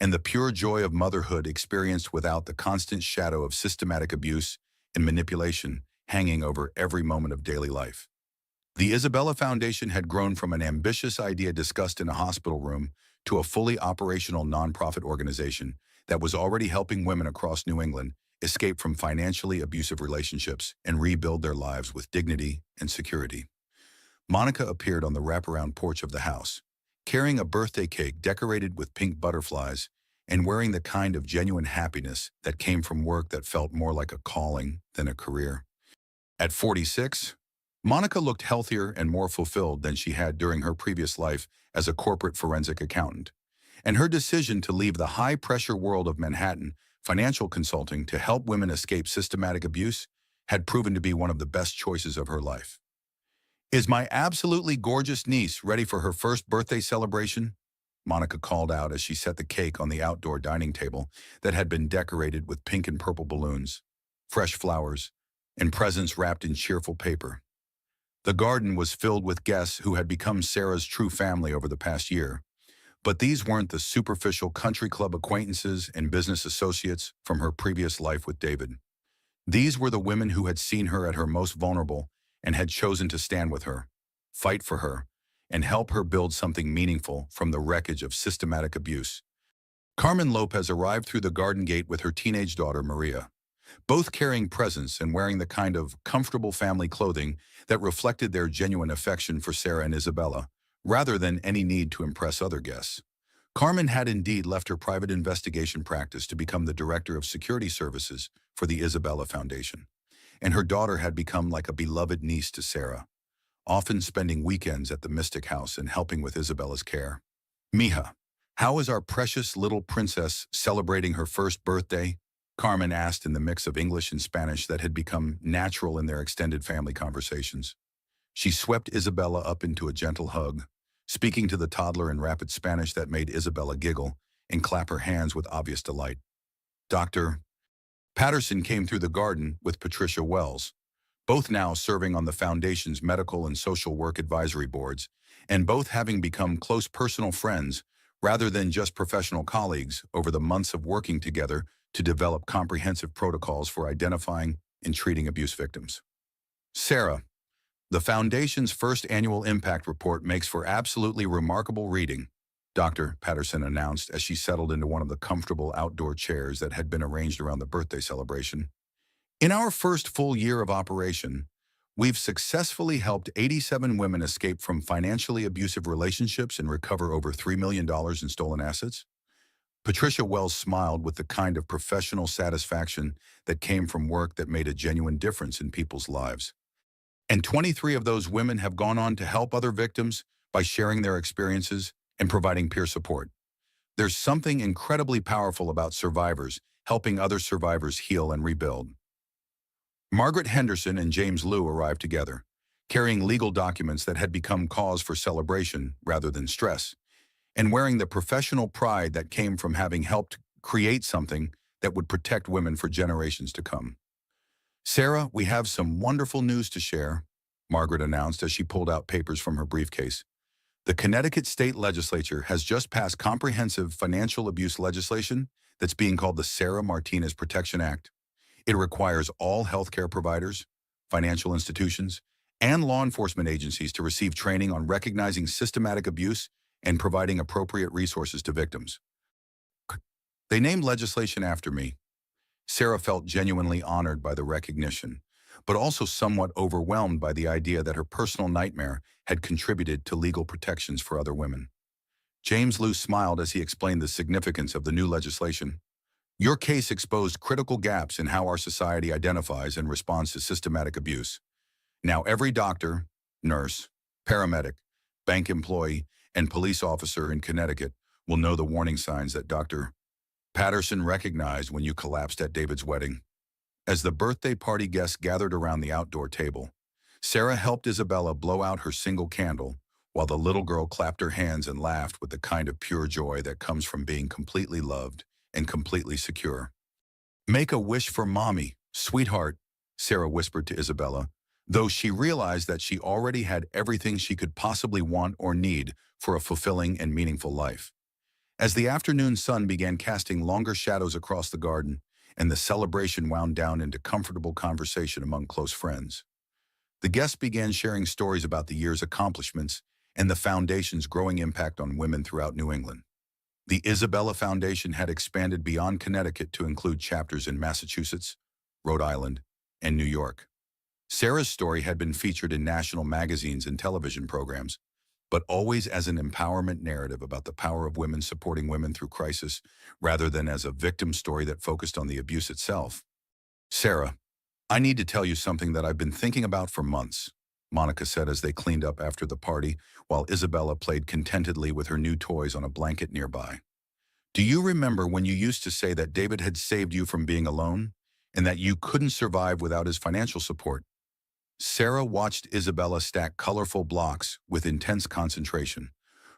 and the pure joy of motherhood experienced without the constant shadow of systematic abuse and manipulation hanging over every moment of daily life. The Isabella Foundation had grown from an ambitious idea discussed in a hospital room to a fully operational nonprofit organization that was already helping women across New England escape from financially abusive relationships and rebuild their lives with dignity and security. Monica appeared on the wraparound porch of the house, carrying a birthday cake decorated with pink butterflies and wearing the kind of genuine happiness that came from work that felt more like a calling than a career. At 46, Monica looked healthier and more fulfilled than she had during her previous life as a corporate forensic accountant, and her decision to leave the high-pressure world of Manhattan financial consulting to help women escape systematic abuse had proven to be one of the best choices of her life. "Is my absolutely gorgeous niece ready for her first birthday celebration?" Monica called out as she set the cake on the outdoor dining table that had been decorated with pink and purple balloons, fresh flowers, and presents wrapped in cheerful paper. The garden was filled with guests who had become Sarah's true family over the past year, but these weren't the superficial country club acquaintances and business associates from her previous life with David. These were the women who had seen her at her most vulnerable and had chosen to stand with her, fight for her, and help her build something meaningful from the wreckage of systematic abuse. Carmen Lopez arrived through the garden gate with her teenage daughter, Maria, both carrying presents and wearing the kind of comfortable family clothing that reflected their genuine affection for Sarah and Isabella, rather than any need to impress other guests. Carmen had indeed left her private investigation practice to become the director of security services for the Isabella Foundation, and her daughter had become like a beloved niece to Sarah, often spending weekends at the Mystic House and helping with Isabella's care. "Mija, how is our precious little princess celebrating her first birthday?" Carmen asked in the mix of English and Spanish that had become natural in their extended family conversations. She swept Isabella up into a gentle hug, speaking to the toddler in rapid Spanish that made Isabella giggle and clap her hands with obvious delight. Dr. Patterson came through the garden with Patricia Wells, both now serving on the Foundation's medical and social work advisory boards, and both having become close personal friends rather than just professional colleagues over the months of working together to develop comprehensive protocols for identifying and treating abuse victims. "Sarah, the Foundation's first annual impact report makes for absolutely remarkable reading," Dr. Patterson announced as she settled into one of the comfortable outdoor chairs that had been arranged around the birthday celebration. "In our first full year of operation, we've successfully helped 87 women escape from financially abusive relationships and recover over $3 million in stolen assets." Patricia Wells smiled with the kind of professional satisfaction that came from work that made a genuine difference in people's lives. "And 23 of those women have gone on to help other victims by sharing their experiences and providing peer support. There's something incredibly powerful about survivors helping other survivors heal and rebuild." Margaret Henderson and James Liu arrived together, carrying legal documents that had become cause for celebration rather than stress, and wearing the professional pride that came from having helped create something that would protect women for generations to come. "Sarah, we have some wonderful news to share," Margaret announced as she pulled out papers from her briefcase. "The Connecticut State Legislature has just passed comprehensive financial abuse legislation that's being called the Sarah Martinez Protection Act. It requires all healthcare providers, financial institutions, and law enforcement agencies to receive training on recognizing systematic abuse and providing appropriate resources to victims." They named legislation after me. Sarah felt genuinely honored by the recognition, but also somewhat overwhelmed by the idea that her personal nightmare had contributed to legal protections for other women. James Lou smiled as he explained the significance of the new legislation. "Your case exposed critical gaps in how our society identifies and responds to systematic abuse. Now every doctor, nurse, paramedic, bank employee, and police officer in Connecticut will know the warning signs that Dr. Patterson recognized when you collapsed at David's wedding." As the birthday party guests gathered around the outdoor table, Sarah helped Isabella blow out her single candle, while the little girl clapped her hands and laughed with the kind of pure joy that comes from being completely loved and completely secure. "Make a wish for Mommy, sweetheart," Sarah whispered to Isabella, though she realized that she already had everything she could possibly want or need for a fulfilling and meaningful life. As the afternoon sun began casting longer shadows across the garden, and the celebration wound down into comfortable conversation among close friends, the guests began sharing stories about the year's accomplishments and the Foundation's growing impact on women throughout New England. The Isabella Foundation had expanded beyond Connecticut to include chapters in Massachusetts, Rhode Island, and New York. Sarah's story had been featured in national magazines and television programs, but always as an empowerment narrative about the power of women supporting women through crisis, rather than as a victim story that focused on the abuse itself. "Sarah, I need to tell you something that I've been thinking about for months," Monica said as they cleaned up after the party, while Isabella played contentedly with her new toys on a blanket nearby. "Do you remember when you used to say that David had saved you from being alone, and that you couldn't survive without his financial support?" Sarah watched Isabella stack colorful blocks with intense concentration,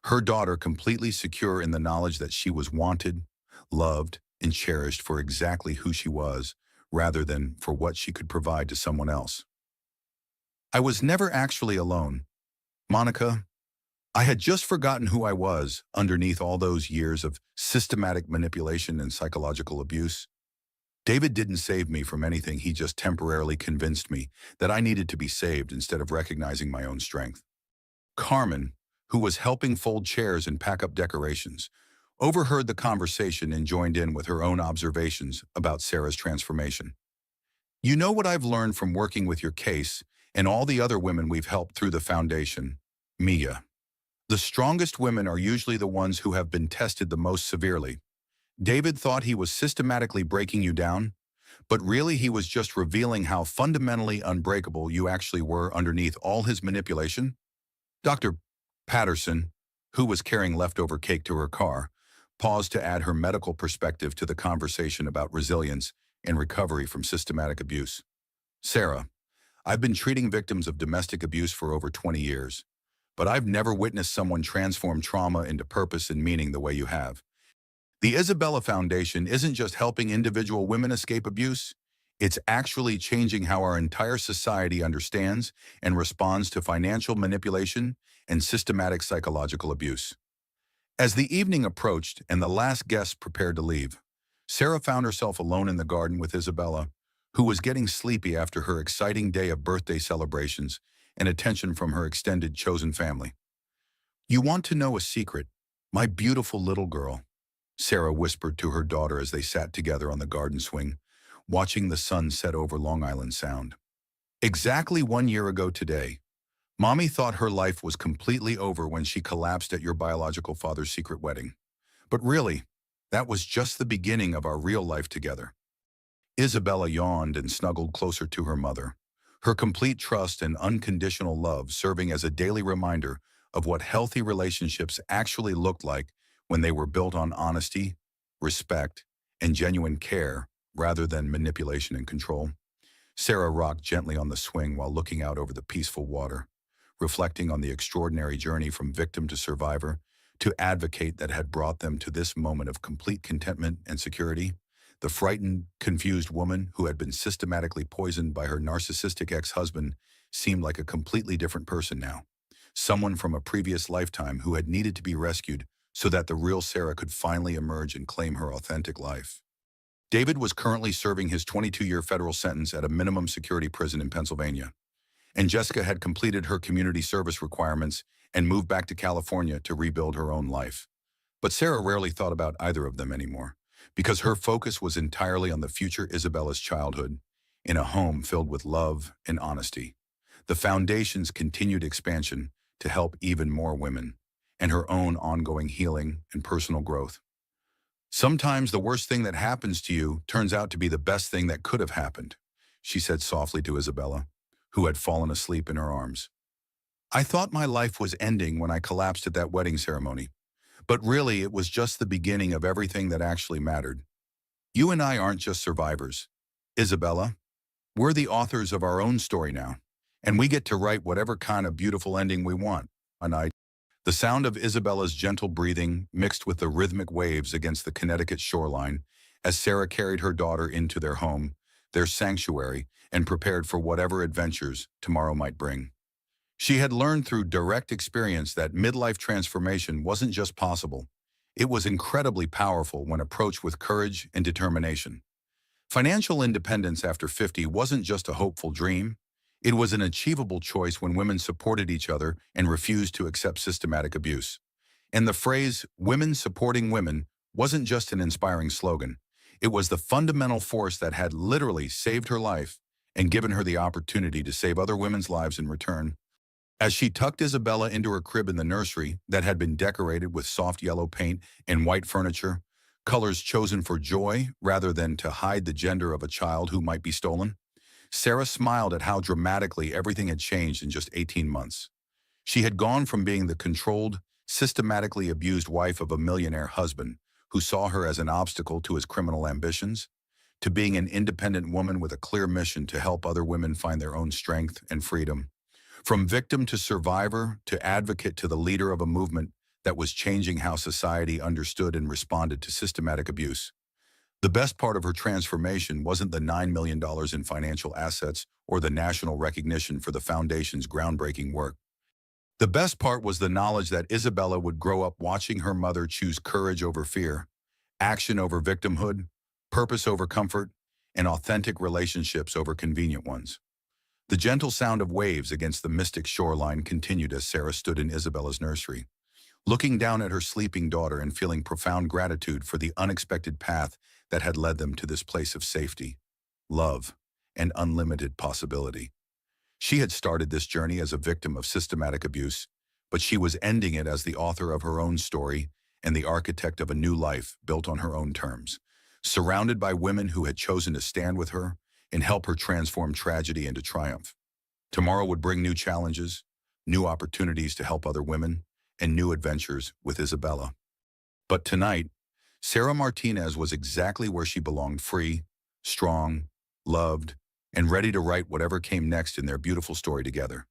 her daughter completely secure in the knowledge that she was wanted, loved, and cherished for exactly who she was, rather than for what she could provide to someone else. "I was never actually alone, Monica. I had just forgotten who I was underneath all those years of systematic manipulation and psychological abuse. David didn't save me from anything, he just temporarily convinced me that I needed to be saved instead of recognizing my own strength." Carmen, who was helping fold chairs and pack up decorations, overheard the conversation and joined in with her own observations about Sarah's transformation. "You know what I've learned from working with your case and all the other women we've helped through the foundation, Mia. The strongest women are usually the ones who have been tested the most severely. David thought he was systematically breaking you down, but really he was just revealing how fundamentally unbreakable you actually were underneath all his manipulation." Dr. Patterson, who was carrying leftover cake to her car, paused to add her medical perspective to the conversation about resilience and recovery from systematic abuse. "Sarah, I've been treating victims of domestic abuse for over 20 years, but I've never witnessed someone transform trauma into purpose and meaning the way you have. The Isabella Foundation isn't just helping individual women escape abuse, it's actually changing how our entire society understands and responds to financial manipulation and systematic psychological abuse." As the evening approached and the last guests prepared to leave, Sarah found herself alone in the garden with Isabella, who was getting sleepy after her exciting day of birthday celebrations and attention from her extended chosen family. "You want to know a secret, my beautiful little girl?" Sarah whispered to her daughter as they sat together on the garden swing, watching the sun set over Long Island Sound. "Exactly 1 year ago today, Mommy thought her life was completely over when she collapsed at your biological father's secret wedding. But really, that was just the beginning of our real life together." Isabella yawned and snuggled closer to her mother, her complete trust and unconditional love serving as a daily reminder of what healthy relationships actually looked like when they were built on honesty, respect, and genuine care rather than manipulation and control. Sarah rocked gently on the swing while looking out over the peaceful water, reflecting on the extraordinary journey from victim to survivor to advocate that had brought them to this moment of complete contentment and security. The frightened, confused woman who had been systematically poisoned by her narcissistic ex-husband seemed like a completely different person now. Someone from a previous lifetime who had needed to be rescued so that the real Sarah could finally emerge and claim her authentic life. David was currently serving his 22-year federal sentence at a minimum security prison in Pennsylvania, and Jessica had completed her community service requirements and moved back to California to rebuild her own life. But Sarah rarely thought about either of them anymore, because her focus was entirely on the future Isabella's childhood, in a home filled with love and honesty. The foundation's continued expansion to help even more women, and her own ongoing healing and personal growth. Sometimes the worst thing that happens to you turns out to be the best thing that could have happened, she said softly to Isabella, who had fallen asleep in her arms. I thought my life was ending when I collapsed at that wedding ceremony, but really it was just the beginning of everything that actually mattered. You and I aren't just survivors, Isabella. We're the authors of our own story now, and we get to write whatever kind of beautiful ending we want. The sound of Isabella's gentle breathing mixed with the rhythmic waves against the Connecticut shoreline as Sarah carried her daughter into their home, their sanctuary, and prepared for whatever adventures tomorrow might bring. She had learned through direct experience that midlife transformation wasn't just possible. It was incredibly powerful when approached with courage and determination. Financial independence after 50 wasn't just a hopeful dream. It was an achievable choice when women supported each other and refused to accept systematic abuse. And the phrase, women supporting women, wasn't just an inspiring slogan. It was the fundamental force that had literally saved her life and given her the opportunity to save other women's lives in return. As she tucked Isabella into her crib in the nursery that had been decorated with soft yellow paint and white furniture, colors chosen for joy rather than to hide the gender of a child who might be stolen, Sarah smiled at how dramatically everything had changed in just 18 months. She had gone from being the controlled, systematically abused wife of a millionaire husband who saw her as an obstacle to his criminal ambitions, to being an independent woman with a clear mission to help other women find their own strength and freedom. From victim to survivor to advocate to the leader of a movement that was changing how society understood and responded to systematic abuse. The best part of her transformation wasn't the $9 million in financial assets or the national recognition for the foundation's groundbreaking work. The best part was the knowledge that Isabella would grow up watching her mother choose courage over fear, action over victimhood, purpose over comfort, and authentic relationships over convenient ones. The gentle sound of waves against the mystic shoreline continued as Sarah stood in Isabella's nursery, looking down at her sleeping daughter and feeling profound gratitude for the unexpected path that had led them to this place of safety, love, and unlimited possibility. She had started this journey as a victim of systematic abuse, but she was ending it as the author of her own story and the architect of a new life built on her own terms, surrounded by women who had chosen to stand with her and help her transform tragedy into triumph. Tomorrow would bring new challenges, new opportunities to help other women, and new adventures with Isabella. But tonight, Sarah Martinez was exactly where she belonged, free, strong, loved, and ready to write whatever came next in their beautiful story together.